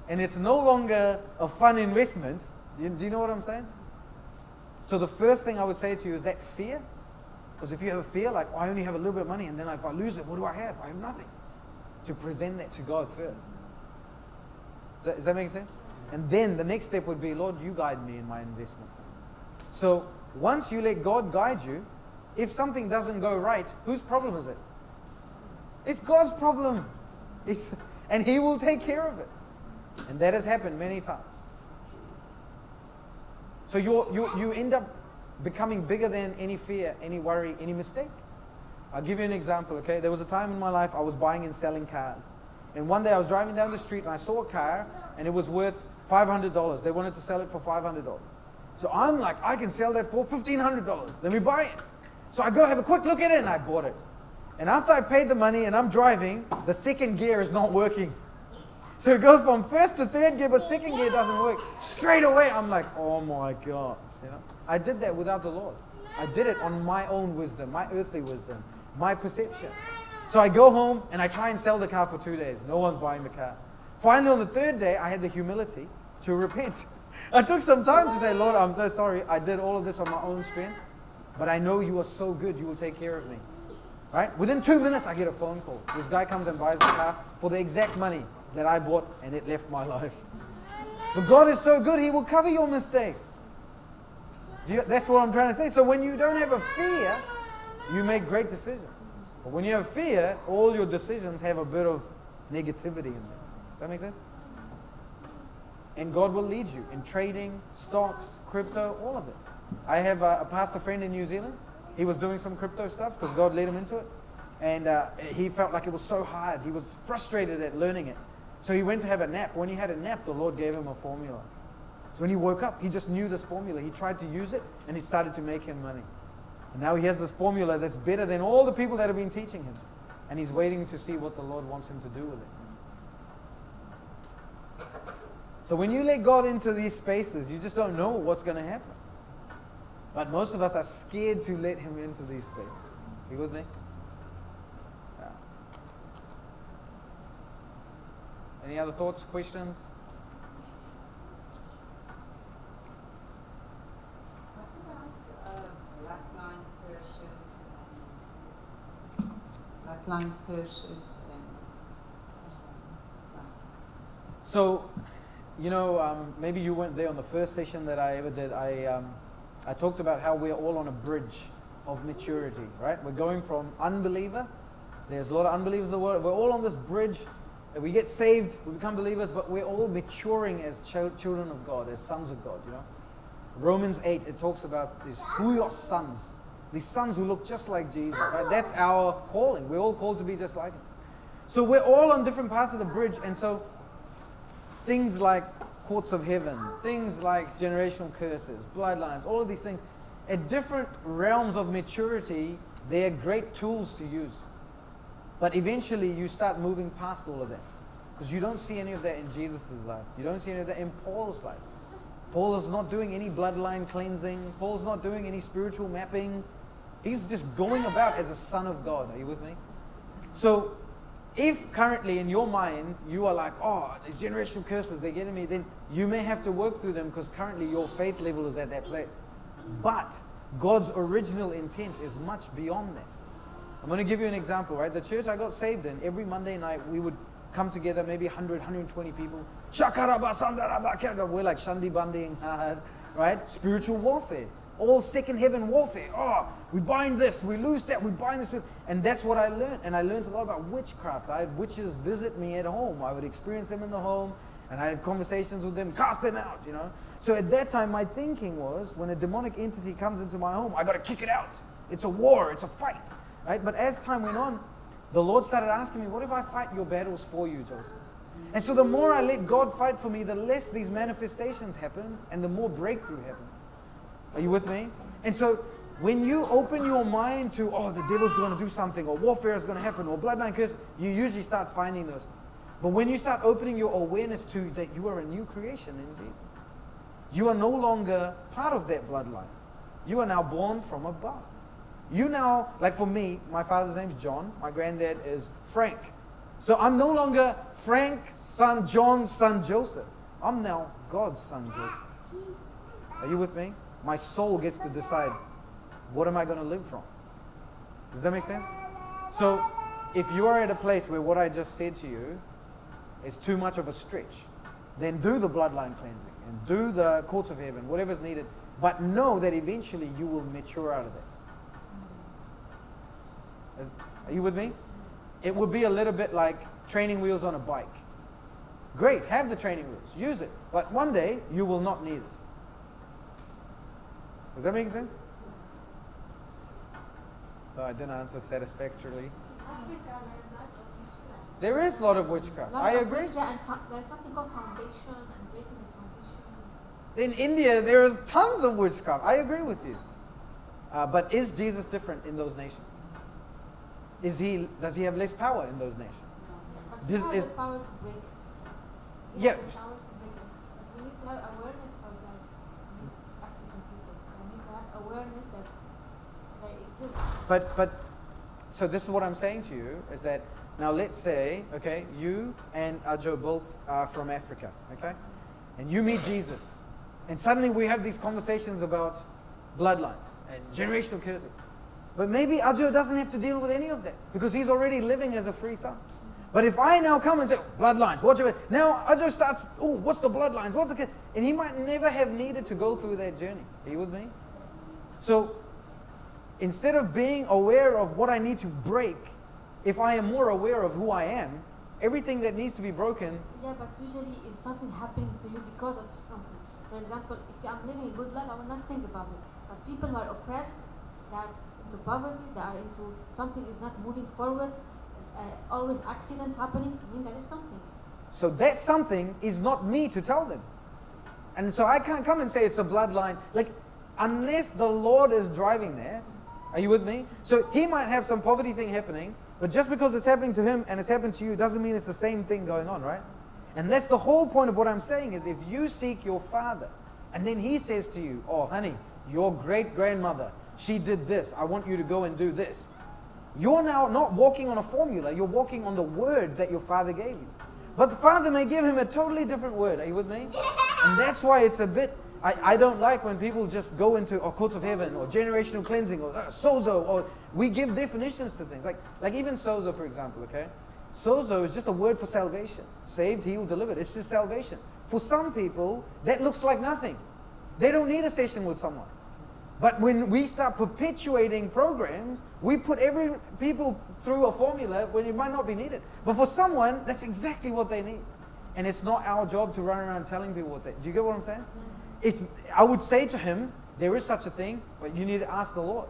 And it's no longer a fun investment. Do you know what I'm saying? So the first thing I would say to you is that fear. Because if you have a fear, like, oh, I only have a little bit of money, and then if I lose it, what do I have? I have nothing. To present that to God first. Does that make sense? And then the next step would be, Lord, you guide me in my investments. So once you let God guide you, if something doesn't go right, whose problem is it? It's God's problem. And He will take care of it. And that has happened many times. So you end up becoming bigger than any fear, any worry, any mistake. I'll give you an example, okay? There was a time in my life I was buying and selling cars. And one day I was driving down the street and I saw a car and it was worth $500. They wanted to sell it for $500. So I'm like, I can sell that for $1,500. Let me buy it. So I go have a quick look at it and I bought it. And after I paid the money and I'm driving, the second gear is not working. So it goes from first to third gear, but second gear doesn't work. Straight away, I'm like, oh my God. You know, I did that without the Lord. I did it on my own wisdom, my earthly wisdom, my perception. So I go home and I try and sell the car for 2 days. No one's buying the car. Finally, on the third day, I had the humility to repent. I took some time to say, Lord, I'm so sorry. I did all of this on my own strength. but I know you are so good, you will take care of me. Right? Within 2 minutes, I get a phone call. This guy comes and buys the car for the exact money that I bought, and it left my life. But God is so good, He will cover your mistake. That's what I'm trying to say. So when you don't have a fear, you make great decisions. But when you have fear, all your decisions have a bit of negativity in them. Does that make sense? And God will lead you in trading, stocks, crypto, all of it. I have a pastor friend in New Zealand. He was doing some crypto stuff because God led him into it. And he felt like it was so hard. He was frustrated at learning it. So he went to have a nap. When he had a nap, the Lord gave him a formula. So when he woke up, he just knew this formula. He tried to use it, and it started to make him money. And now he has this formula that's better than all the people that have been teaching him. And he's waiting to see what the Lord wants him to do with it. So when you let God into these spaces, you just don't know what's going to happen. But most of us are scared to let Him into these spaces. You with me? Yeah. Any other thoughts, questions? What about black-line purchase and So, you know, maybe you weren't there on the first session that I ever did. I talked about how we're all on a bridge of maturity, right? We're going from unbeliever. There's a lot of unbelievers in the world. We're all on this bridge. We get saved, we become believers, but we're all maturing as children of God, as sons of God, you know. Romans 8, it talks about these huios sons. These sons who look just like Jesus, right? That's our calling. We're all called to be just like Him. So we're all on different parts of the bridge, and so things like courts of heaven, things like generational curses, bloodlines, all of these things, at different realms of maturity, they're great tools to use. But eventually you start moving past all of that. Because you don't see any of that in Jesus' life. You don't see any of that in Paul's life. Paul is not doing any bloodline cleansing. Paul's not doing any spiritual mapping. He's just going about as a son of God. Are you with me? So, if currently in your mind you are like, oh, the generational curses, they're getting me, then you may have to work through them because currently your faith level is at that place. But God's original intent is much beyond that. I'm going to give you an example, right? The church I got saved in, every Monday night we would come together, maybe 100, 120 people. We're like shandi bandiing hard, right? Spiritual warfare. All second heaven warfare. Oh, we bind this, we lose that, we bind this. And that's what I learned. And I learned a lot about witchcraft. I had witches visit me at home. I would experience them in the home. And I had conversations with them, cast them out, you know. So at that time, my thinking was, when a demonic entity comes into my home, I got to kick it out. It's a war, it's a fight, right? But as time went on, the Lord started asking me, what if I fight your battles for you, Joseph? And so the more I let God fight for me, the less these manifestations happen and the more breakthrough happens. Are you with me? And so when you open your mind to, oh, the devil's going to do something, or warfare is going to happen, or bloodline curse, you usually start finding those things. But when you start opening your awareness to that you are a new creation in Jesus, you are no longer part of that bloodline. You are now born from above. You now, like for me, my father's name is John, my granddad is Frank. So I'm no longer Frank, son John, son Joseph. I'm now God's son Joseph. Are you with me? My soul gets to decide, what am I going to live from? Does that make sense? So, if you are at a place where what I just said to you is too much of a stretch, then do the bloodline cleansing and do the courts of heaven, whatever's needed. But know that eventually you will mature out of that. Are you with me? It would be a little bit like training wheels on a bike. Great, have the training wheels, use it. But one day, you will not need it. Does that make sense? No, I didn't answer satisfactorily. Africa, There is a lot of witchcraft. I agree. There's something called foundation and breaking the foundation. In India, there is tons of witchcraft. I agree with you. But is Jesus different in those nations? Does he have less power in those nations? But This we have is- the power to break it. We Yeah. have the power to break it. But we need to have awareness for that. African people. We need to have awareness that they exist. But so this is what I'm saying to you is that now let's say, okay, you and Ajo both are from Africa, okay? And you meet Jesus. And suddenly we have these conversations about bloodlines and generational curses. But maybe Ajo doesn't have to deal with any of that because he's already living as a free son. But if I now come and say, bloodlines, now Ajo starts, oh, what's the bloodlines? What's the... And he might never have needed to go through that journey. Are you with me? So instead of being aware of what I need to break, if I am more aware of who I am, everything that needs to be broken... Yeah, but usually it's something happening to you because of something. For example, if I'm living a good life, I will not think about it. But people who are oppressed, they are into poverty, they are into something is not moving forward, always accidents happening, I mean there is something. So that something is not me to tell them. And so I can't come and say it's a bloodline. Like, unless the Lord is driving that, are you with me? So he might have some poverty thing happening, but just because it's happening to him and it's happened to you doesn't mean it's the same thing going on, right? And that's the whole point of what I'm saying is if you seek your father and then he says to you, oh honey, your great-grandmother, she did this, I want you to go and do this. You're now not walking on a formula, you're walking on the word that your father gave you. But the father may give him a totally different word, are you with me? And that's why it's a bit, I don't like when people just go into courts of heaven or generational cleansing or sozo, or we give definitions to things. Like even sozo, for example, okay? Sozo is just a word for salvation. Saved, healed, delivered. It's just salvation. For some people, that looks like nothing. They don't need a session with someone. But when we start perpetuating programs, we put people through a formula when it might not be needed. But for someone, that's exactly what they need. And it's not our job to run around telling people what they... Do you get what I'm saying? I would say to him, there is such a thing, but you need to ask the Lord.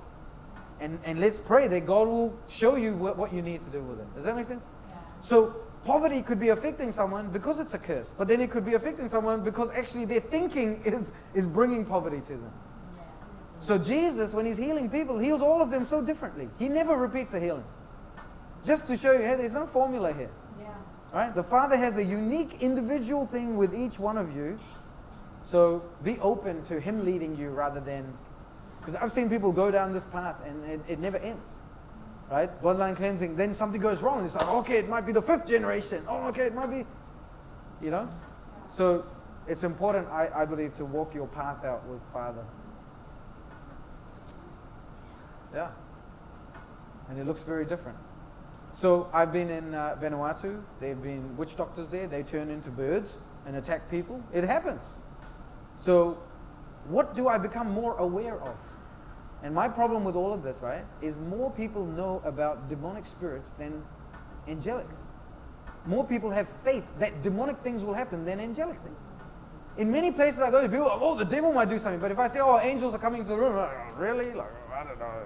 And let's pray that God will show you what you need to do with it. Does that make sense? Yeah. So poverty could be affecting someone because it's a curse. But then it could be affecting someone because actually their thinking is bringing poverty to them. So Jesus, when he's healing people, heals all of them so differently. He never repeats a healing. Just to show you, hey, there's no formula here. Yeah. Right? The Father has a unique individual thing with each one of you. So be open to him leading you rather than... Because I've seen people go down this path and it never ends. Right? Bloodline cleansing. Then something goes wrong. It's like, okay, it might be the 5th generation. Oh, okay, it might be... You know? So it's important, I believe, to walk your path out with Father. Yeah. And it looks very different. So I've been in Vanuatu. There have been witch doctors there. They turn into birds and attack people. It happens. So what do I become more aware of? And my problem with all of this, right, is more people know about demonic spirits than angelic. More people have faith that demonic things will happen than angelic things. In many places I go to, people are like, oh, the devil might do something. But if I say, oh, angels are coming to the room, like, really? Like, I don't know.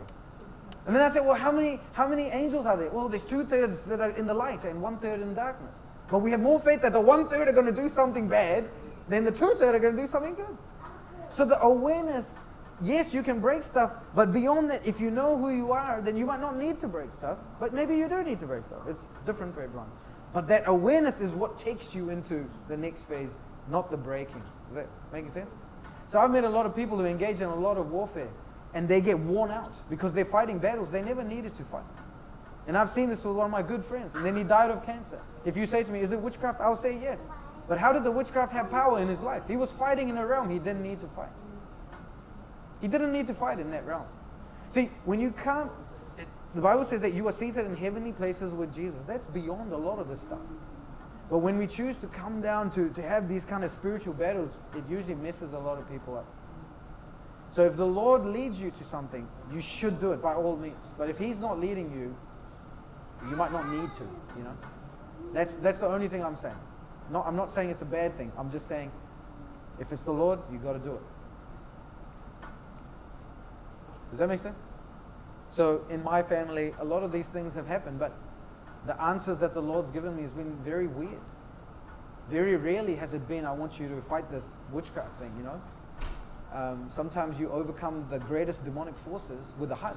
And then I say, well, how many angels are there? Well, there's 2/3 that are in the light and 1/3 in darkness. But we have more faith that the 1/3 are going to do something bad than the 2/3 are going to do something good. So the awareness, yes, you can break stuff, but beyond that, if you know who you are, then you might not need to break stuff, but maybe you do need to break stuff. It's different for everyone. But that awareness is what takes you into the next phase, not the breaking. Does that make sense? So I've met a lot of people who engage in a lot of warfare, and they get worn out because they're fighting battles they never needed to fight. And I've seen this with one of my good friends, and then he died of cancer. If you say to me, is it witchcraft? I'll say yes. But how did the witchcraft have power in his life? He was fighting in a realm he didn't need to fight. He didn't need to fight in that realm. See, when you come, the Bible says that you are seated in heavenly places with Jesus. That's beyond a lot of this stuff. But when we choose to come down to have these kind of spiritual battles, it usually messes a lot of people up. So if the Lord leads you to something, you should do it by all means. But if he's not leading you, you might not need to, you know. That's the only thing I'm saying. I'm not saying it's a bad thing. I'm just saying if it's the Lord, you've got to do it. Does that make sense? So in my family, a lot of these things have happened, but the answers that the Lord's given me has been very weird. Very rarely has it been, I want you to fight this witchcraft thing, you know. Sometimes you overcome the greatest demonic forces with a hug.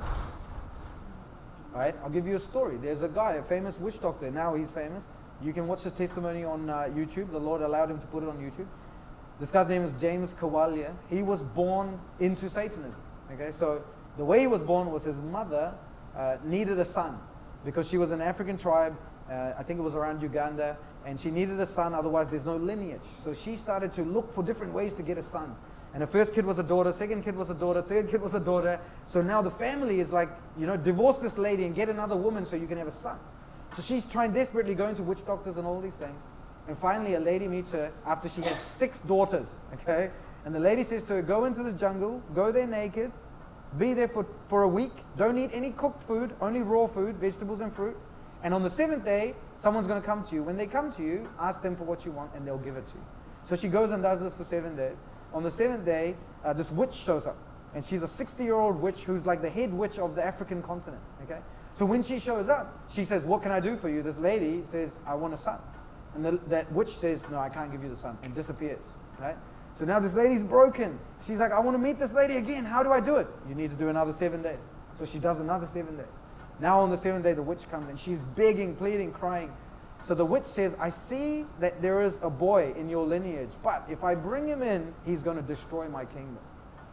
All right, I'll give you a story. There's a guy, a famous witch doctor. Now he's famous. You can watch his testimony on YouTube. The Lord allowed him to put it on YouTube. This guy's name is James Kawalia. He was born into Satanism. Okay, so the way he was born was his mother needed a son because she was an African tribe. I think it was around Uganda, and she needed a son. Otherwise, there's no lineage. So she started to look for different ways to get a son. And the first kid was a daughter, second kid was a daughter, third kid was a daughter. So now the family is like, divorce this lady and get another woman so you can have a son. So she's trying desperately, going to witch doctors and all these things. And finally a lady meets her after she has 6 daughters, okay? And the lady says to her, go into this jungle, go there naked, be there for a week, don't eat any cooked food, only raw food, vegetables and fruit. And on the 7th day, someone's going to come to you. When they come to you, ask them for what you want and they'll give it to you. So she goes and does this for 7 days. On the 7th day, this witch shows up. And she's a 60-year-old witch who's like the head witch of the African continent, okay? So when she shows up, she says, what can I do for you? This lady says, I want a son. And that witch says, no, I can't give you the son, and disappears, right? So now this lady's broken. She's like, I want to meet this lady again. How do I do it? You need to do another 7 days. So she does another 7 days. Now on the 7th day, the witch comes and she's begging, pleading, crying. So the witch says, I see that there is a boy in your lineage, but if I bring him in, he's going to destroy my kingdom.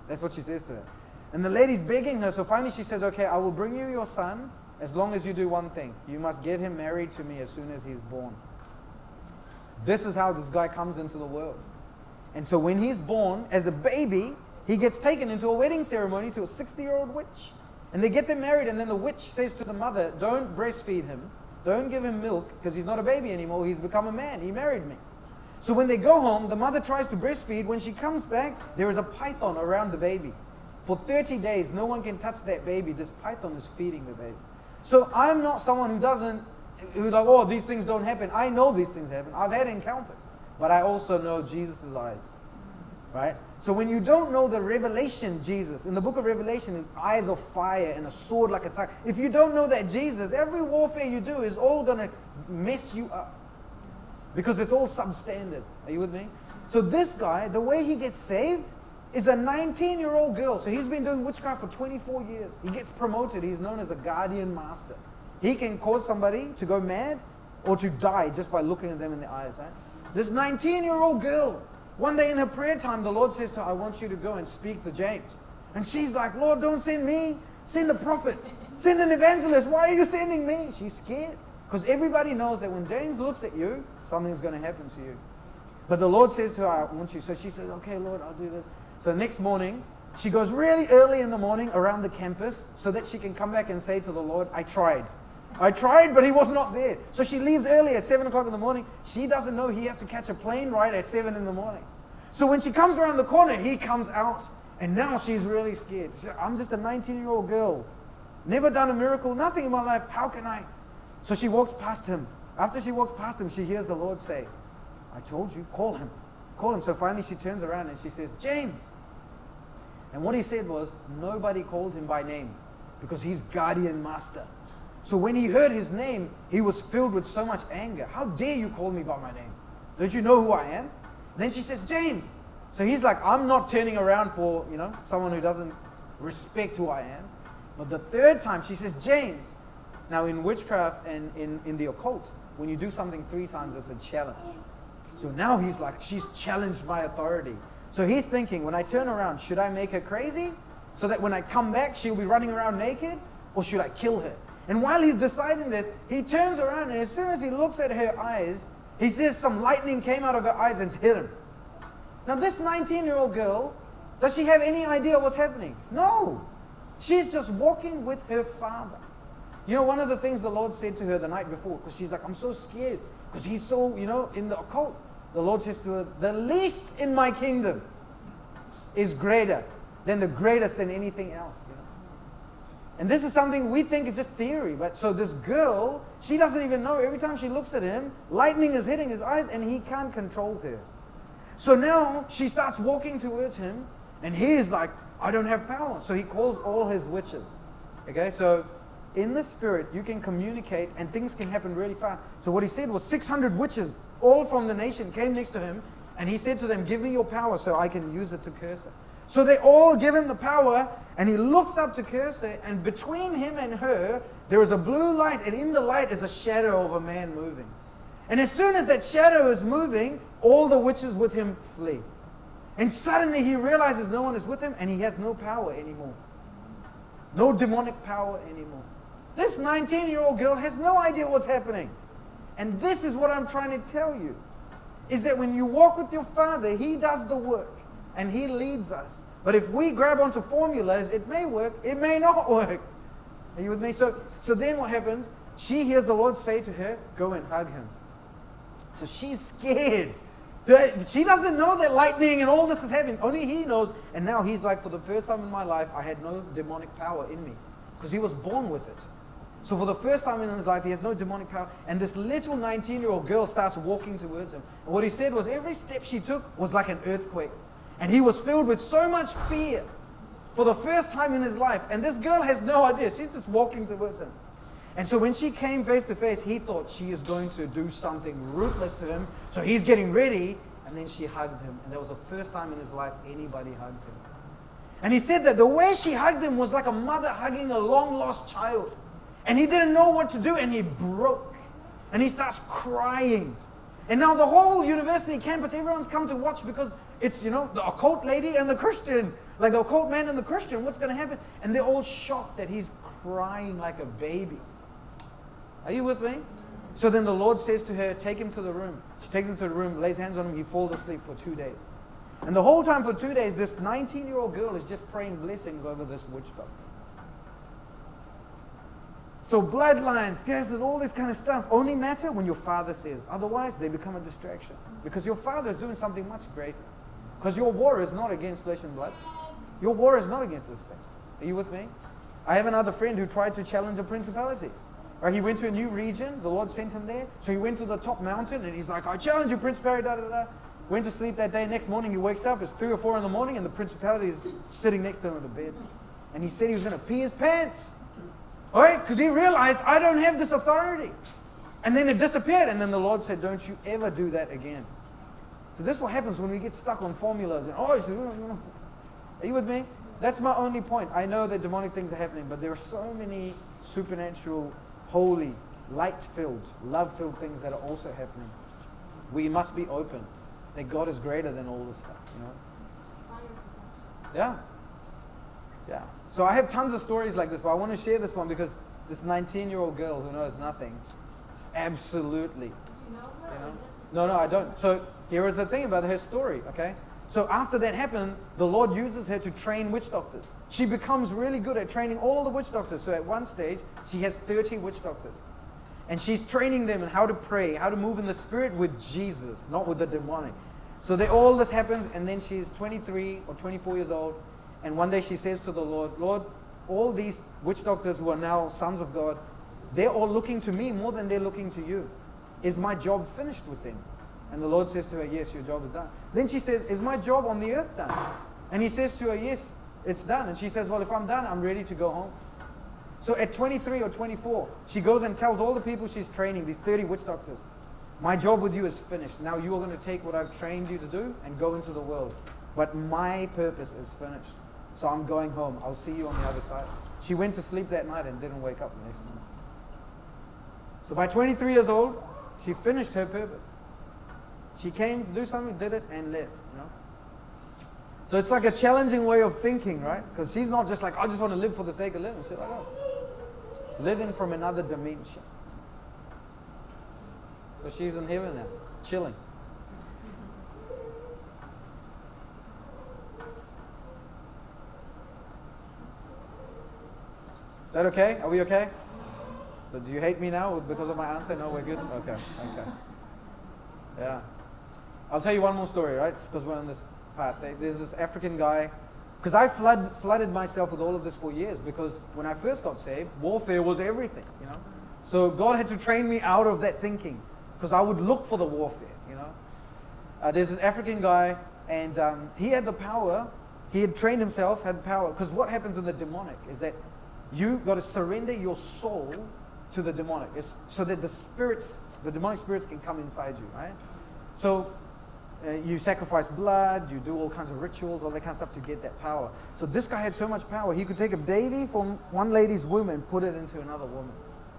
That's what she says to her. And the lady's begging her, so finally she says, okay, I will bring you your son as long as you do one thing. You must get him married to me as soon as he's born. This is how this guy comes into the world. And so when he's born, as a baby, he gets taken into a wedding ceremony to a 60-year-old witch. And they get them married, and then the witch says to the mother, don't breastfeed him. Don't give him milk, because he's not a baby anymore. He's become a man. He married me. So when they go home, the mother tries to breastfeed. When she comes back, there is a python around the baby. For 30 days, no one can touch that baby. This python is feeding the baby. So I'm not someone who's like, oh, these things don't happen. I know these things happen. I've had encounters. But I also know Jesus' eyes. Right? So when you don't know the revelation Jesus, in the book of Revelation is eyes of fire and a sword like a tongue. If you don't know that Jesus, every warfare you do is all going to mess you up. Because it's all substandard. Are you with me? So this guy, the way he gets saved is a 19-year-old girl. So he's been doing witchcraft for 24 years. He gets promoted. He's known as a guardian master. He can cause somebody to go mad or to die just by looking at them in the eyes. Right? This 19-year-old girl, one day in her prayer time, the Lord says to her, I want you to go and speak to James. And she's like, Lord, don't send me. Send a prophet. Send an evangelist. Why are you sending me? She's scared. Because everybody knows that when James looks at you, something's going to happen to you. But the Lord says to her, I want you. So she says, okay, Lord, I'll do this. So the next morning, she goes really early in the morning around the campus so that she can come back and say to the Lord, I tried. I tried, but he was not there. So she leaves early at 7 o'clock in the morning. She doesn't know he has to catch a plane ride at 7 in the morning. So when she comes around the corner, he comes out. And now she's really scared. She's like, I'm just a 19-year-old girl. Never done a miracle, nothing in my life. How can I? So she walks past him. After she walks past him, she hears the Lord say, I told you, call him. Call him. So finally she turns around and she says, James. And what he said was, nobody called him by name because he's guardian master. So when he heard his name, he was filled with so much anger. How dare you call me by my name? Don't you know who I am? And then she says, James. So he's like, I'm not turning around for, someone who doesn't respect who I am. But the third time she says, James. Now in witchcraft and in the occult, when you do something 3 times, it's a challenge. So now he's like, she's challenged my authority. So he's thinking, when I turn around, should I make her crazy? So that when I come back, she'll be running around naked? Or should I kill her? And while he's deciding this, he turns around and as soon as he looks at her eyes, he says some lightning came out of her eyes and hit him. Now this 19-year-old girl, does she have any idea what's happening? No. She's just walking with her father. One of the things the Lord said to her the night before, because she's like, I'm so scared, because he's so, in the occult. The Lord says to her, the least in my kingdom is greater than the greatest in anything else. And this is something we think is just theory. But so this girl, she doesn't even know. Every time she looks at him, lightning is hitting his eyes and he can't control her. So now she starts walking towards him and he is like, I don't have power. So he calls all his witches. Okay, so in the spirit, you can communicate and things can happen really fast. So what he said was 600 witches, all from the nation, came next to him. And he said to them, give me your power so I can use it to curse her. So they all give him the power, and he looks up to curse her, and between him and her, there is a blue light, and in the light is a shadow of a man moving. And as soon as that shadow is moving, all the witches with him flee. And suddenly he realizes no one is with him, and he has no power anymore. No demonic power anymore. This 19-year-old girl has no idea what's happening. And this is what I'm trying to tell you, is that when you walk with your Father, He does the work. and He leads us. But if we grab onto formulas, it may work, it may not work. Are you with me? So then what happens? She hears the Lord say to her, go and hug him. So she's scared. She doesn't know that lightning and all this is happening. Only He knows. And now he's like, for the first time in my life, I had no demonic power in me. Because he was born with it. So for the first time in his life, he has no demonic power. And this little 19-year-old girl starts walking towards him. And what he said was every step she took was like an earthquake. And he was filled with so much fear for the first time in his life. And this girl has no idea. She's just walking towards him. And so when she came face to face, he thought she is going to do something ruthless to him. So he's getting ready. And then she hugged him. And that was the first time in his life anybody hugged him. And he said that the way she hugged him was like a mother hugging a long-lost child. And he didn't know what to do. And he broke. And he starts crying. And now the whole university campus, everyone's come to watch because it's, the occult lady and the Christian. Like the occult man and the Christian. What's going to happen? And they're all shocked that he's crying like a baby. Are you with me? So then the Lord says to her, take him to the room. She takes him to the room, lays hands on him, he falls asleep for 2 days. And the whole time for 2 days, this 19-year-old girl is just praying blessings over this witch doctor. So bloodlines, curses, all this kind of stuff only matter when your Father says. Otherwise, they become a distraction. Because your Father is doing something much greater. Because your war is not against flesh and blood. Your war is not against this thing. Are you with me? I have another friend who tried to challenge a principality. Or he went to a new region, the Lord sent him there. So he went to the top mountain and he's like, I challenge you, principality, da da da. Went to sleep that day. Next morning he wakes up, it's 3 or 4 in the morning, and the principality is sitting next to him in the bed. And he said he was going to pee his pants. Alright? Because he realized, I don't have this authority. And then it disappeared. And then the Lord said, don't you ever do that again. So this is what happens when we get stuck on formulas. And are you with me? That's my only point. I know that demonic things are happening, but there are so many supernatural, holy, light-filled, love-filled things that are also happening. We must be open. That God is greater than all this stuff, Yeah. Yeah. So I have tons of stories like this, but I want to share this one because this 19-year-old girl who knows nothing, absolutely. You know her? Or is this No, I don't. So here is the thing about her story, okay? So after that happened, the Lord uses her to train witch doctors. She becomes really good at training all the witch doctors. So at one stage, she has 30 witch doctors. And she's training them in how to pray, how to move in the spirit with Jesus, not with the demonic. So all this happens, and then she's 23 or 24 years old. And one day she says to the Lord, Lord, all these witch doctors who are now sons of God, they're all looking to me more than they're looking to you. Is my job finished with them? And the Lord says to her, yes, your job is done. Then she says, is my job on the earth done? And he says to her, yes, it's done. And she says, well, if I'm done, I'm ready to go home. So at 23 or 24, she goes and tells all the people she's training, these 30 witch doctors, my job with you is finished. Now you are going to take what I've trained you to do and go into the world. But my purpose is finished. So I'm going home. I'll see you on the other side. She went to sleep that night and didn't wake up the next morning. So by 23 years old, she finished her purpose. She came to do something, did it, and left. So it's like a challenging way of thinking, right? Because she's not just like, I just want to live for the sake of living. She's like, oh, living from another dimension. So she's in heaven now, chilling. Is that okay? Are we okay? So do you hate me now because of my answer? No, we're good? Okay. Yeah. I'll tell you one more story, right? Because we're on this part. There's this African guy. Because I flooded myself with all of this for years. Because when I first got saved, warfare was everything, So God had to train me out of that thinking. Because I would look for the warfare, There's this African guy, and he had the power. He had trained himself, had power. Because what happens in the demonic is that you got to surrender your soul to the demonic. It's so that the demonic spirits can come inside you, right? So you sacrifice blood, you do all kinds of rituals, all that kind of stuff to get that power. So this guy had so much power, he could take a baby from one lady's womb and put it into another woman.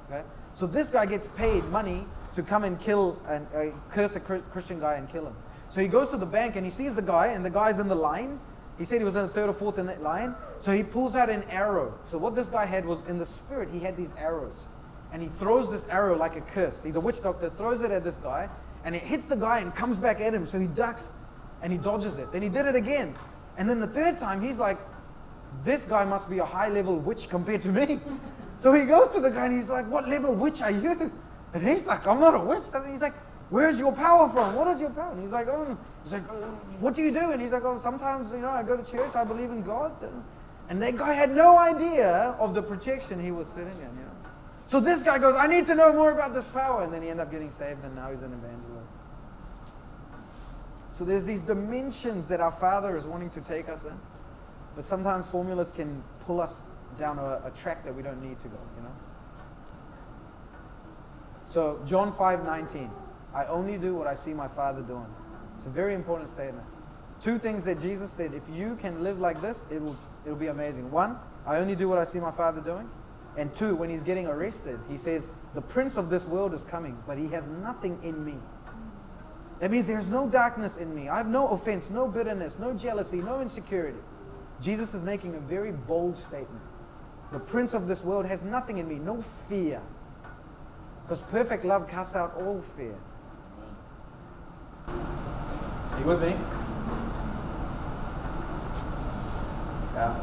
Okay? So this guy gets paid money to come and kill and curse a Christian guy and kill him. So he goes to the bank and he sees the guy, and the guy's in the line. He said he was in the third or fourth in that line. So he pulls out an arrow. So what this guy had was, in the spirit, he had these arrows. And he throws this arrow like a curse. He's a witch doctor, throws it at this guy, and it hits the guy and comes back at him. So he ducks, And he dodges it. Then he did it again. And then the third time, he's like, this guy must be a high-level witch compared to me. So he goes to the guy and he's like, what level witch are you? And he's like, I'm not a witch. And he's like, where's your power from? What is your power? And he's like, what do you do? And he's like, sometimes, I go to church, I believe in God. And that guy had no idea of the protection he was sitting in, So this guy goes, I need to know more about this power. And then he ended up getting saved, and now he's an evangelist. So there's these dimensions that our Father is wanting to take us in. But sometimes formulas can pull us down a track that we don't need to go, So John 5:19. I only do what I see my Father doing. It's a very important statement. Two things that Jesus said, if you can live like this, it'll be amazing. One, I only do what I see my Father doing. And two, when he's getting arrested, he says, the prince of this world is coming, but he has nothing in me. That means there's no darkness in me. I have no offense, no bitterness, no jealousy, no insecurity. Jesus is making a very bold statement. The prince of this world has nothing in me, no fear. Because perfect love casts out all fear. Are you with me? Yeah.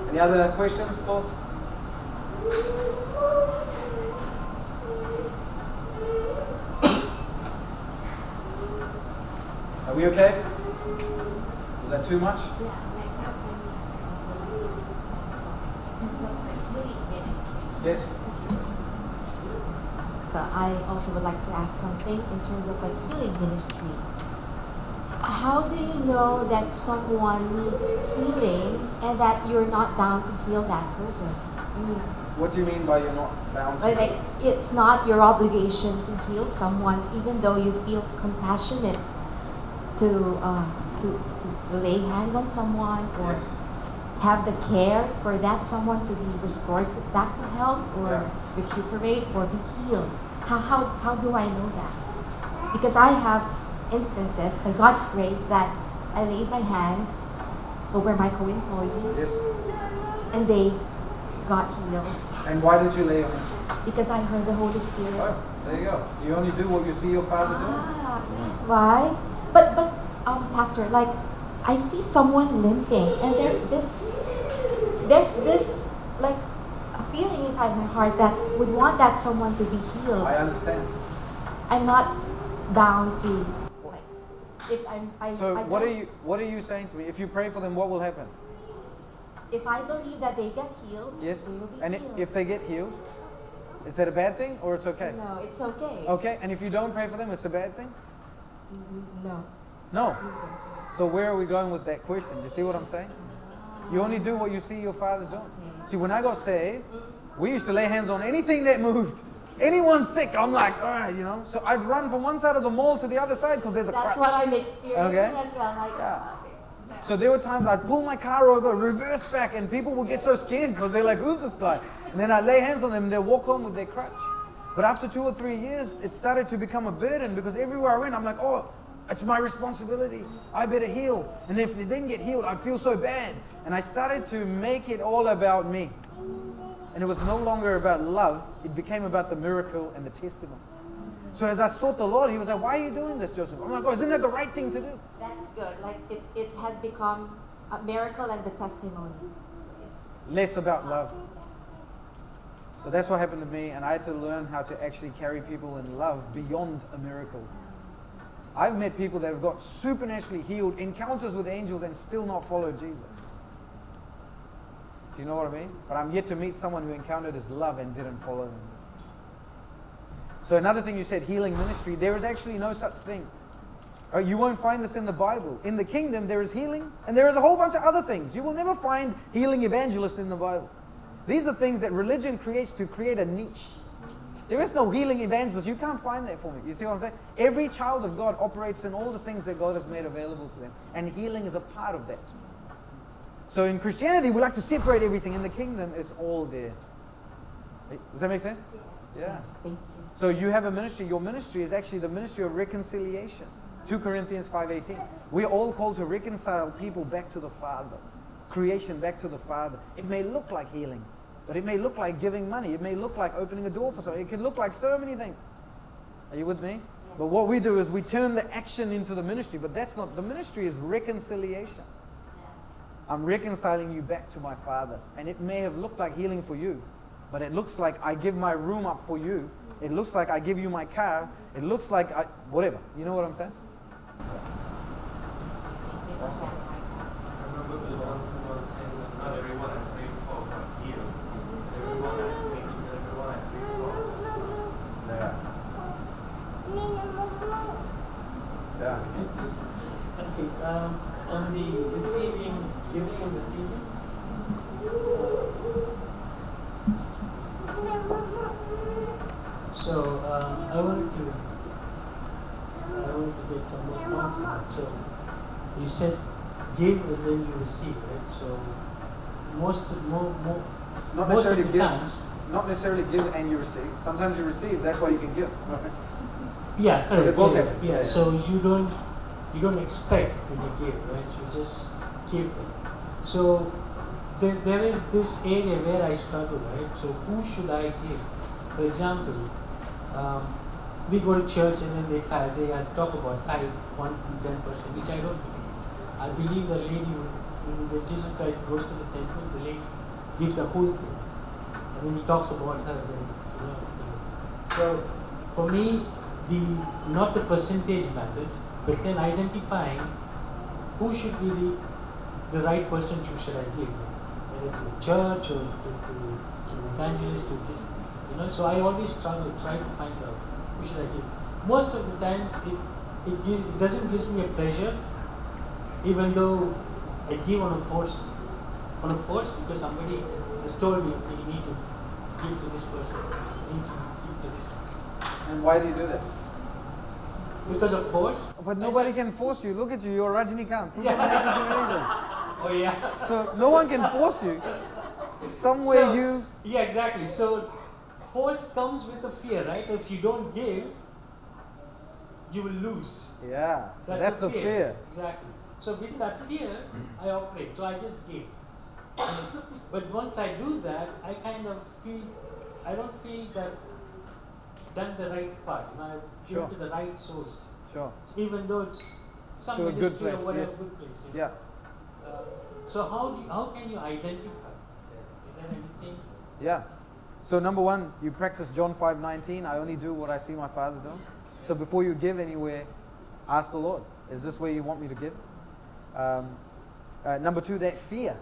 Any other questions, thoughts? Are we okay? Was that too much? Yes. So I also would like to ask something in terms of healing ministry. How do you know that someone needs healing and that you're not bound to heal that person? What do you mean by you're not bound to? It's not your obligation to heal someone, even though you feel compassionate to lay hands on someone or have the care for that someone to be restored back to health or recuperate or be healed. How do I know that? Because I have instances, by God's grace, that I laid my hands over my co-employees and they got healed. And why did you lay your hands? Because I heard the Holy Spirit. Oh, there you go. You only do what you see your Father doing. That's why. But Pastor, I see someone limping, and there's this a feeling inside my heart that would want that someone to be healed. I understand. I'm not bound to. What are you saying to me? If you pray for them, what will happen? If I believe that they get healed, yes. They will be and healed. If they get healed, is that a bad thing or it's okay? No, it's okay. Okay, and if you don't pray for them, it's a bad thing? No. No. So where are we going with that question? You see what I'm saying? You only do what you see your Father doing. See, when I got saved, we used to lay hands on anything that moved. Anyone sick, I'm like, all right, So I'd run from one side of the mall to the other side because there's a crutch. That's what I'm experiencing as well. So there were times I'd pull my car over, reverse back, and people would get so scared because they're like, who's this guy? And then I'd lay hands on them and they'd walk home with their crutch. But after 2 or 3 years, it started to become a burden because everywhere I went, I'm like, oh, it's my responsibility. I better heal. And if they didn't get healed, I'd feel so bad. And I started to make it all about me. And it was no longer about love. It became about the miracle and the testimony. So as I sought the Lord, He was like, why are you doing this, Joseph? I'm like, oh, isn't that the right thing to do? That's good. It has become a miracle and the testimony. So it's less about love. So that's what happened to me, and I had to learn how to actually carry people in love beyond a miracle. I've met people that have got supernaturally healed, encounters with angels, and still not followed Jesus. Do you know what I mean? But I'm yet to meet someone who encountered His love and didn't follow Him. So another thing you said, healing ministry, there is actually no such thing. You won't find this in the Bible. In the kingdom, there is healing, and there is a whole bunch of other things. You will never find healing evangelist in the Bible. These are things that religion creates to create a niche. There is no healing evangelist. You can't find that for me. You see what I'm saying? Every child of God operates in all the things that God has made available to them, and healing is a part of that. So in Christianity, we like to separate everything. In the kingdom, it's all there. Does that make sense? Yes, thank you. So you have a ministry. Your ministry is actually the ministry of reconciliation. 2 Corinthians 5:18. We're all called to reconcile people back to the Father. Creation back to the Father. It may look like healing, but it may look like giving money. It may look like opening a door for someone. It can look like so many things. Are you with me? But what we do is we turn the action into the ministry, but that's not, the ministry is reconciliation. I'm reconciling you back to my Father. And it may have looked like healing for you, but it looks like I give my room up for you. It looks like I give you my car. It looks like whatever. You know what I'm saying? Awesome. I remember Bill Johnson was saying that not everyone I prayed for got healed. Everyone I prayed for. Yeah. Okay, on the receiving, giving and receiving. So I wanted to get some more points on that. So you said give and then you receive, right? So most of the times. Not necessarily give and you receive. Sometimes you receive. That's why you can give. Right? Yeah, so they both have. Yeah. So you don't expect to be give, right? You just give it. So there is this area where I struggle, right? So who should I give? For example, we go to church and then they talk about tithe 1 to 10%, which I don't believe. I believe the lady when Jesus Christ goes to the temple, the lady gives the whole thing, and then he talks about her. So for me, not the percentage matters, but then identifying who should be the right person who should I give, whether to the church or to evangelist, to just So I always struggle, try to find out who should I give. Most of the times, it doesn't give me a pleasure, even though I give on a force because somebody has told me that you need to give to this person, you need to give to this. And why do you do that? Because of force. But nobody can force you. Look at you, you're Rajinikanth. Who can make you do anything? Oh yeah. So no one can force you. Somewhere Yeah, exactly. So force comes with a fear, right? So if you don't give, you will lose. Yeah. That's the fear. Exactly. So with that fear, I operate. So I just give. But once I do that, I kind of I don't feel that done the right part. I give to the right source. Sure. Even though it's some to a good place. or whatever, Yes. good place. Yeah. So how can you identify? Is there anything? Yeah. So number one, you practice John 5:19. I only do what I see my Father do. So before you give anywhere, ask the Lord, is this where you want me to give? Number two, that fear.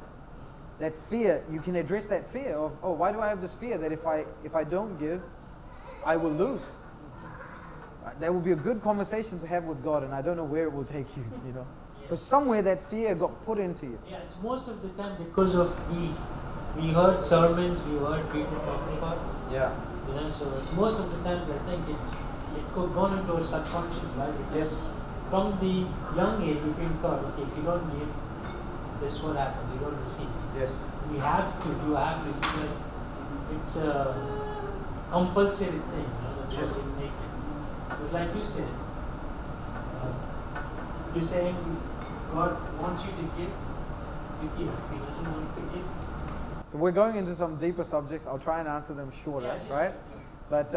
That fear, you can address that fear of, oh, why do I have this fear that if I don't give, I will lose? That will be a good conversation to have with God, and I don't know where it will take you, But somewhere that fear got put into you. Yeah, it's most of the time because of we heard sermons, we heard people talking about. Yeah. So most of the times I think it could go into our subconscious, right? Because from the young age we've been taught, okay, if you don't give, this is what happens, you don't receive. Yes. You have to, it's a compulsory thing, that's what we make it. But like you said, you're saying if God wants you to give, you give. If He doesn't want you to give. So we're going into some deeper subjects. I'll try and answer them shorter, right? But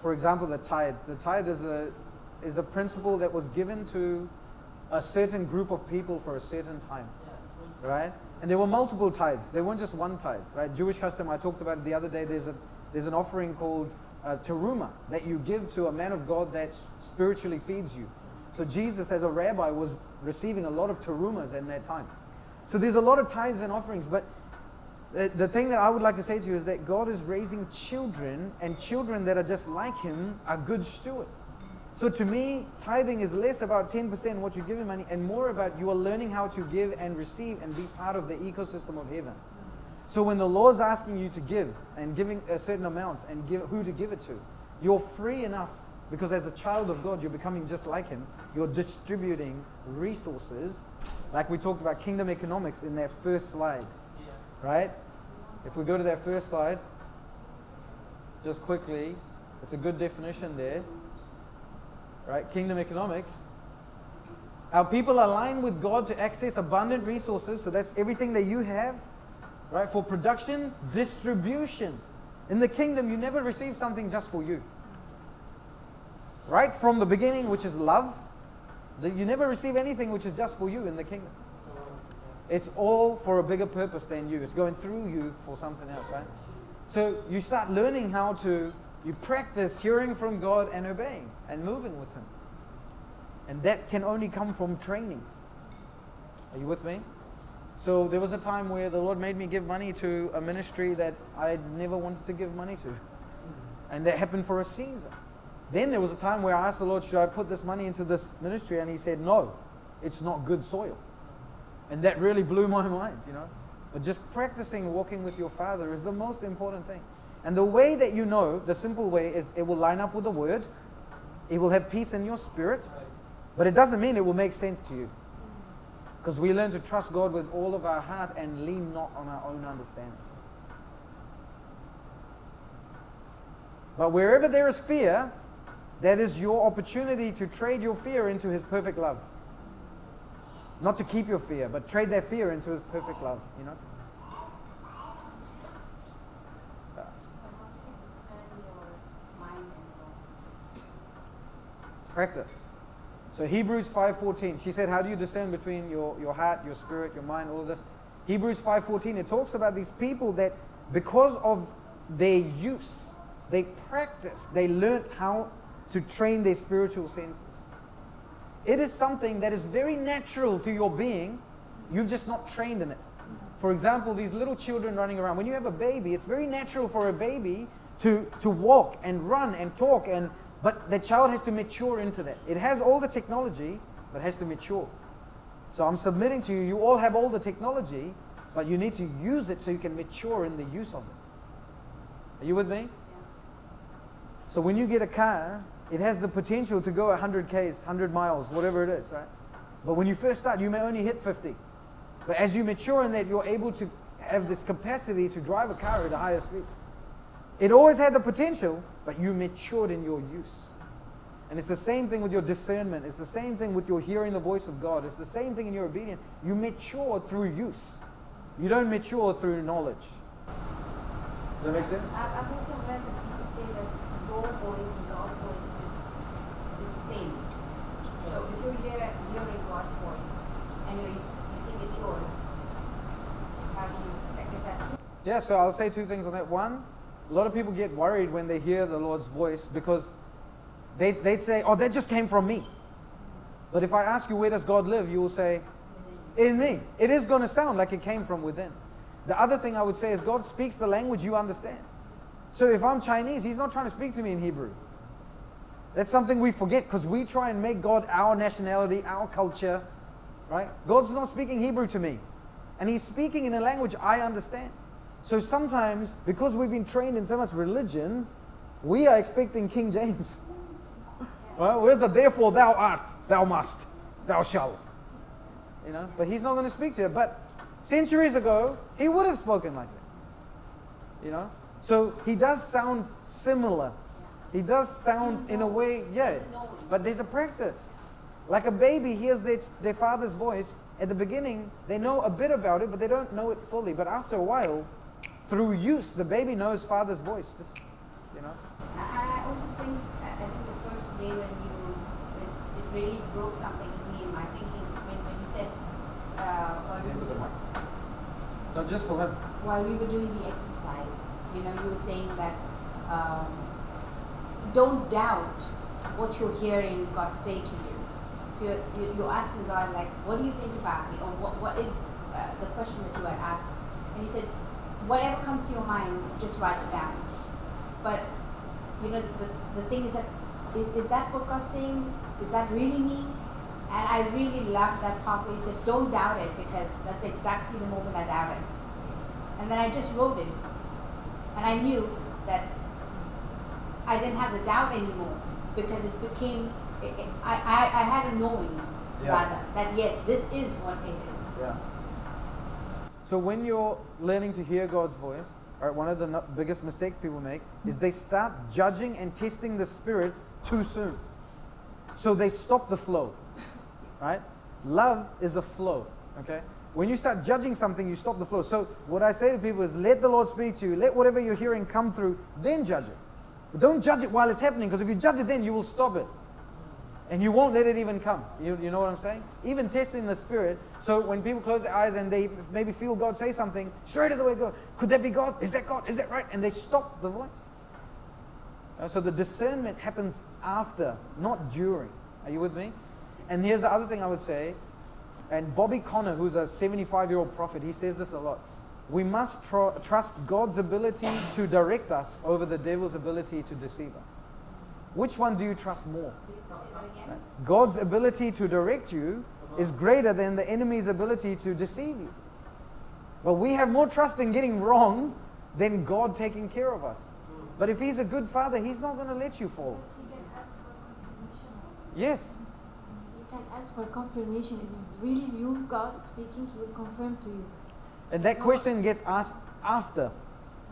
for example, the tithe. The tithe is a principle that was given to a certain group of people for a certain time, right? And there were multiple tithes. There weren't just one tithe, right? Jewish custom, I talked about it the other day. There's an offering called teruma that you give to a man of God that spiritually feeds you. So Jesus, as a rabbi, was receiving a lot of terumas in that time. So there's a lot of tithes and offerings, but the thing that I would like to say to you is that God is raising children, and children that are just like Him are good stewards. So to me, tithing is less about 10% what you give in money and more about you are learning how to give and receive and be part of the ecosystem of heaven. So when the Lord's asking you to give and giving a certain amount and who to give it to, you're free enough because as a child of God, you're becoming just like Him. You're distributing resources like we talked about kingdom economics in that first slide, right? If we go to that first slide, just quickly, it's a good definition there. Right? Kingdom economics. Our people align with God to access abundant resources. So that's everything that you have, right? For production, distribution. In the kingdom, you never receive something just for you. right from the beginning, which is love, that you never receive anything which is just for you in the kingdom. It's all for a bigger purpose than you. It's going through you for something else, right? So you start learning how to, you practice hearing from God and obeying and moving with Him. And that can only come from training. Are you with me? So there was a time where the Lord made me give money to a ministry that I never wanted to give money to. And that happened for a season. Then there was a time where I asked the Lord, should I put this money into this ministry? And He said, no, it's not good soil. And that really blew my mind, you know. But just practicing walking with your Father is the most important thing. And the way that you know, the simple way, is it will line up with the Word. It will have peace in your spirit. But it doesn't mean it will make sense to you. Because we learn to trust God with all of our heart and lean not on our own understanding. But wherever there is fear, that is your opportunity to trade your fear into His perfect love. Not to keep your fear, but trade that fear into His perfect love, you know. Practice. So Hebrews 5:14, she said, how do you discern between your heart, your spirit, your mind, all of this? Hebrews 5:14, it talks about these people that because of their use, they practiced, they learned how to train their spiritual senses. It is something that is very natural to your being. You've just not trained in it. For example, these little children running around. When you have a baby, it's very natural for a baby to walk and run and talk, but the child has to mature into that. It has all the technology, but has to mature. So I'm submitting to you, you all have all the technology, but you need to use it so you can mature in the use of it. Are you with me? So when you get a car, it has the potential to go 100 Ks, 100 miles, whatever it is, right? But when you first start, you may only hit 50. But as you mature in that, you're able to have this capacity to drive a car at a higher speed. It always had the potential, but you matured in your use. And it's the same thing with your discernment. It's the same thing with your hearing the voice of God. It's the same thing in your obedience. You mature through use. You don't mature through knowledge. Does that make sense? I've also heard that people say that your voice and God's voice is the same. So if you're hearing God's voice and you think it's yours, how do you, is that true? Yeah, so I'll say two things on that. One, a lot of people get worried when they hear the Lord's voice because they say, oh, that just came from me. But if I ask you, where does God live? You will say, in me. It is going to sound like it came from within. The other thing I would say is God speaks the language you understand. So if I'm Chinese, He's not trying to speak to me in Hebrew. That's something we forget because we try and make God our nationality, our culture, right? God's not speaking Hebrew to me. And He's speaking in a language I understand. So sometimes, because we've been trained in so much religion, we are expecting King James. Well, where's the therefore thou art, thou must, thou shalt? You know, but He's not going to speak to you. But centuries ago, He would have spoken like that. You know? So He does sound similar. He does sound in a way, yeah. But there's a practice. Like a baby hears their father's voice. At the beginning, they know a bit about it, but they don't know it fully. But after a while, through use, the baby knows father's voice. Just, you know. I also think, I think the first day when it really broke something in me in my thinking, when you said, Not just for him. while we were doing the exercise, you know, you were saying that don't doubt what you're hearing God say to you. So you're asking God, like, what do you think about me? Or what is the question that you had asked? And He said, whatever comes to your mind, just write it down. But, you know, the thing is that, is that what God's saying? Is that really me? And I really loved that part where He said, don't doubt it, because that's exactly the moment I doubted. And then I just wrote it. And I knew that I didn't have the doubt anymore, because it became, I had a knowing, rather, that yes, this is what it is. Yeah. So when you're learning to hear God's voice, right, one of the biggest mistakes people make is they start judging and testing the Spirit too soon. So they stop the flow, right? Love is a flow, okay? When you start judging something, you stop the flow. So what I say to people is let the Lord speak to you. Let whatever you're hearing come through, then judge it. But don't judge it while it's happening, because if you judge it then, you will stop it. And you won't let it even come. You know what I'm saying? Even testing the spirit. So when people close their eyes and they maybe feel God say something, straight away go, could that be God? Is that God? Is that right? And they stop the voice. So the discernment happens after, not during. Are you with me? And here's the other thing I would say. And Bobby Connor, who's a 75-year-old prophet, he says this a lot. We must trust God's ability to direct us over the devil's ability to deceive us. Which one do you trust more? God's ability to direct you is greater than the enemy's ability to deceive you. But we have more trust in getting wrong than God taking care of us. But if He's a good Father, He's not going to let you fall. Yes. You can ask for confirmation. Is this really you, God speaking? He will confirm to you. And that question gets asked after.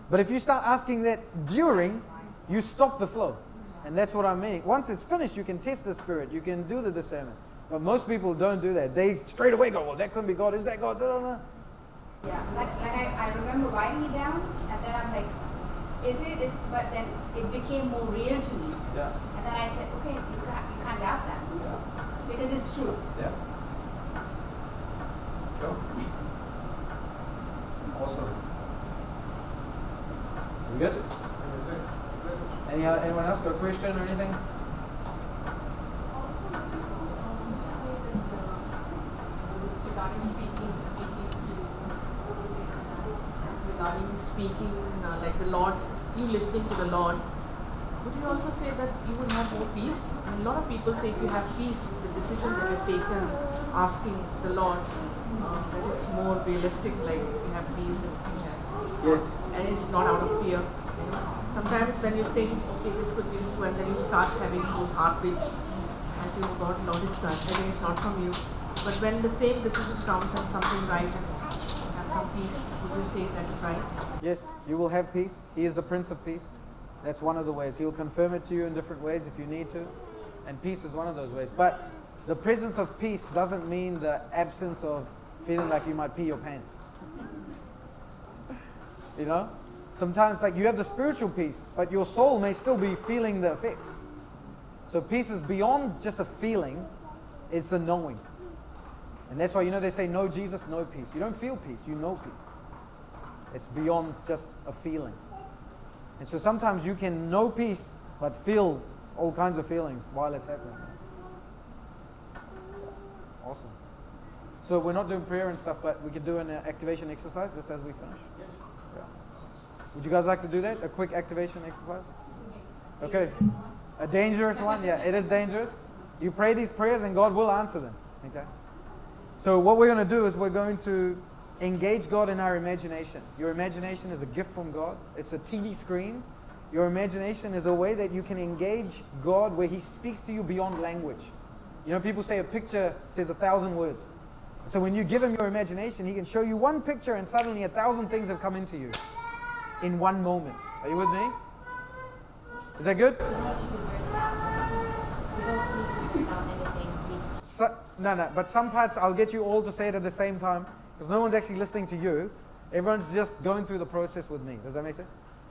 But if you start asking that during, you stop the flow. And that's what I mean. Once it's finished, you can test the spirit. You can do the discernment. But most people don't do that. They straight away go, well, that couldn't be God. Is that God? Yeah, like I remember writing it down, and then I'm like, is it? But then it became more real to me. Yeah. And then I said, okay, you can't doubt that. Yeah. Because it's true. Yeah. Cool. Awesome. We good? Anyone else got a question or anything? Also, you say that it's regarding speaking, like the Lord, you listening to the Lord. Would you also say that you would have more peace? I mean, a lot of people say if you have peace with the decision that is taken, asking the Lord, that it's more realistic, like if you have peace and it's not out of fear. You know? Sometimes when you think, okay, this could be true, and then you start having those heartbeats, and say, oh God, Lord, it's not. I think it's not from you. But when the same decision comes and something right, and you have some peace, would you say that is right? Yes, you will have peace. He is the Prince of Peace. That's one of the ways. He'll confirm it to you in different ways if you need to. And peace is one of those ways. But the presence of peace doesn't mean the absence of feeling like you might pee your pants. You know? Sometimes, like, you have the spiritual peace, but your soul may still be feeling the effects. So peace is beyond just a feeling, it's a knowing. And that's why, you know, they say, know Jesus, know peace. You don't feel peace, you know peace. It's beyond just a feeling. And so sometimes you can know peace, but feel all kinds of feelings while it's happening. Awesome. So we're not doing prayer and stuff, but we could do an activation exercise just as we finish. Yeah. Would you guys like to do that? A quick activation exercise? Okay. A dangerous one? Yeah, it is dangerous. You pray these prayers and God will answer them. Okay. So what we're going to do is we're going to engage God in our imagination. Your imagination is a gift from God. It's a TV screen. Your imagination is a way that you can engage God where He speaks to you beyond language. You know, people say a picture says 1,000 words. So when you give Him your imagination, He can show you one picture and suddenly 1,000 things have come into you in one moment. Are you with me? Is that good? No, but some parts I'll get you all to say it at the same time because no one's actually listening to you. Everyone's just going through the process with me. Does that make sense?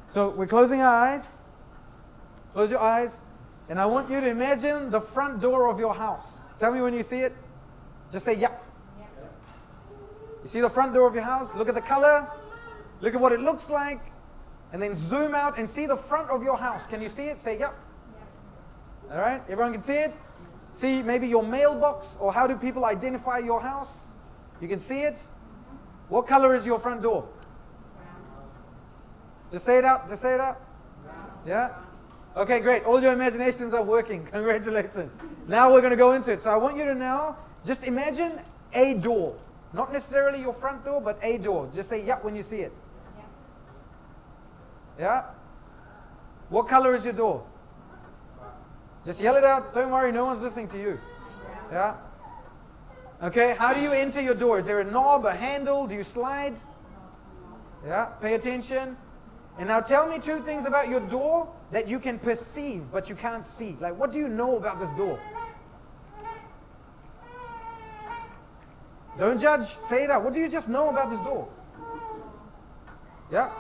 So we're closing our eyes. Close your eyes. And I want you to imagine the front door of your house. Tell me when you see it. Just say, yeah. You see the front door of your house? Look at the color. Look at what it looks like. And then zoom out and see the front of your house. Can you see it? Say, yeah. All right? Everyone can see it? See maybe your mailbox, or how do people identify your house? You can see it. What color is your front door? Just say it out. Just say it out. Yeah? Okay, great. All your imaginations are working. Congratulations. Now we're going to go into it. So I want you to now just imagine a door. Not necessarily your front door, but a door. Just say, yeah, when you see it. Yeah? What color is your door? Just yell it out. Don't worry, no one's listening to you. Yeah? Okay, how do you enter your door? Is there a knob, a handle? Do you slide? Yeah, pay attention. And now tell me two things about your door that you can perceive, but you can't see. Like, what do you know about this door? Don't judge. Say it out. What do you just know about this door? Yeah?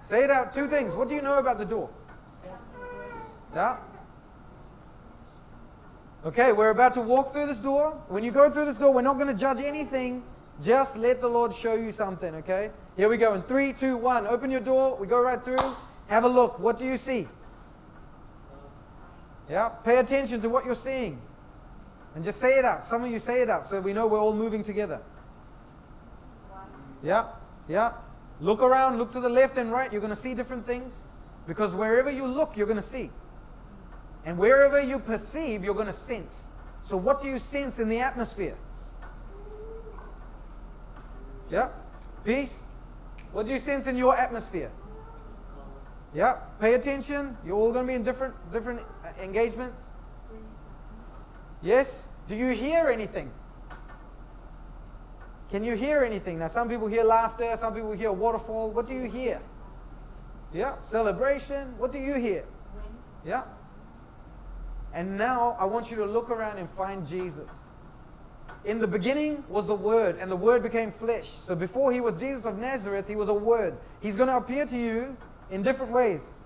Say it out. Two things. What do you know about the door? Yeah? Okay, we're about to walk through this door. When you go through this door, we're not going to judge anything. Just let the Lord show you something, okay? Here we go. In 3, 2, 1. Open your door. We go right through. Have a look. What do you see? Yeah? Pay attention to what you're seeing. And just say it out. Some of you say it out so we know we're all moving together. Yeah? Yeah? Look around. Look to the left and right. You're going to see different things. Because wherever you look, you're going to see. And wherever you perceive, you're going to sense. So what do you sense in the atmosphere? Yeah? Peace? What do you sense in your atmosphere? Yeah? Pay attention. You're all going to be in different engagements. Yes? Do you hear anything? Can you hear anything? Now some people hear laughter. Some people hear waterfall. What do you hear? Yeah? Celebration. What do you hear? Yeah? And now I want you to look around and find Jesus. In the beginning was the Word, and the Word became flesh. So before He was Jesus of Nazareth, He was a Word. He's going to appear to you in different ways.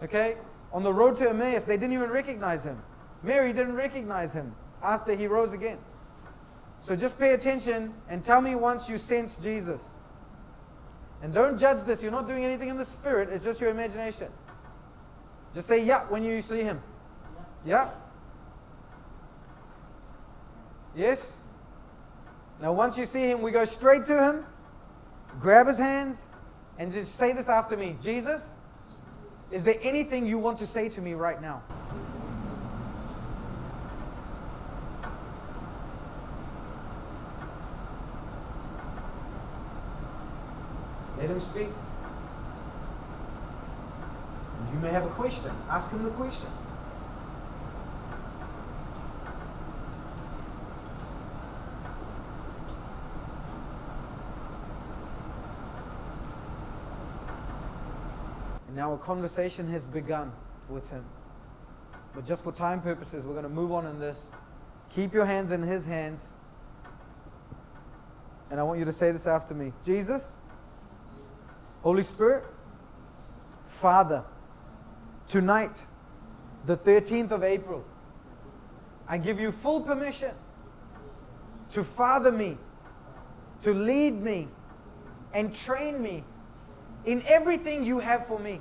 Okay? On the road to Emmaus, they didn't even recognize Him. Mary didn't recognize Him after He rose again. So just pay attention and tell me once you sense Jesus. And don't judge this. You're not doing anything in the Spirit. It's just your imagination. Just say, yeah, when you see Him. Yeah? Yes? Now once you see Him, we go straight to Him, grab His hands, and just say this after me. Jesus, is there anything you want to say to me right now? Let Him speak. And you may have a question. Ask Him the question. Now a conversation has begun with Him. But just for time purposes, we're going to move on in this. Keep your hands in His hands. And I want you to say this after me. Jesus, Holy Spirit, Father, tonight, the 13th of April, I give you full permission to father me, to lead me, and train me in everything you have for me.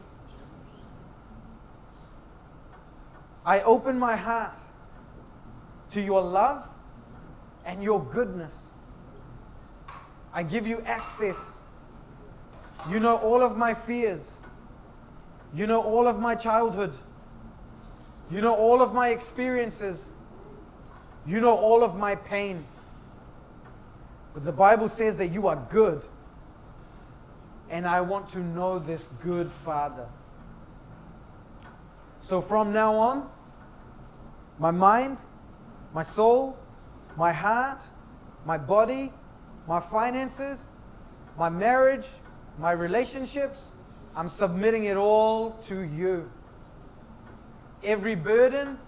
I open my heart to your love and your goodness. I give you access. You know all of my fears. You know all of my childhood. You know all of my experiences. You know all of my pain. But the Bible says that you are good. And I want to know this good Father. So from now on, my mind, my soul, my heart, my body, my finances, my marriage, my relationships, I'm submitting it all to you. Every burden,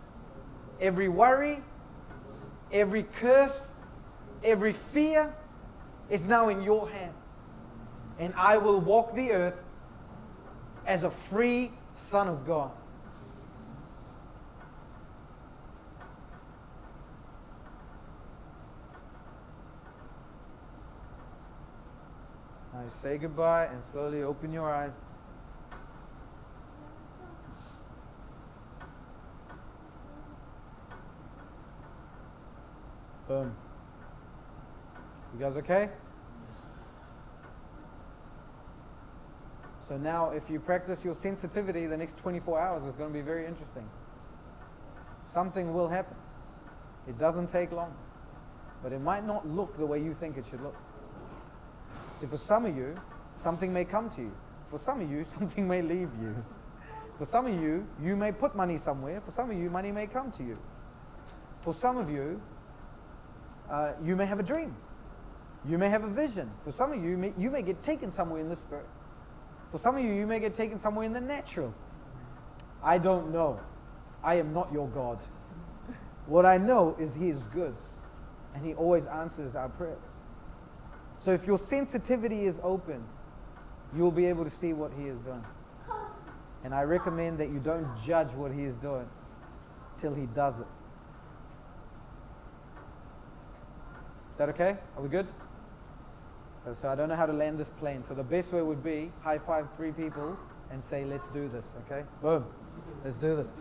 every worry, every curse, every fear is now in your hands. And I will walk the earth as a free son of God. Now say goodbye and slowly open your eyes. Boom. You guys okay? So now if you practice your sensitivity, the next 24 hours is going to be very interesting. Something will happen. It doesn't take long. But it might not look the way you think it should look. See, for some of you, something may come to you. For some of you, something may leave you. For some of you, you may put money somewhere. For some of you, money may come to you. For some of you, you may have a dream. You may have a vision. For some of you, you may get taken somewhere in the spirit. For some of you, you may get taken somewhere in the natural. I don't know. I am not your God. What I know is He is good. And He always answers our prayers. So if your sensitivity is open, you'll be able to see what He is doing. And I recommend that you don't judge what He is doing till He does it. Is that okay? Are we good? So I don't know how to land this plane. So the best way would be high five 3 people and say, let's do this, okay? Boom. Let's do this.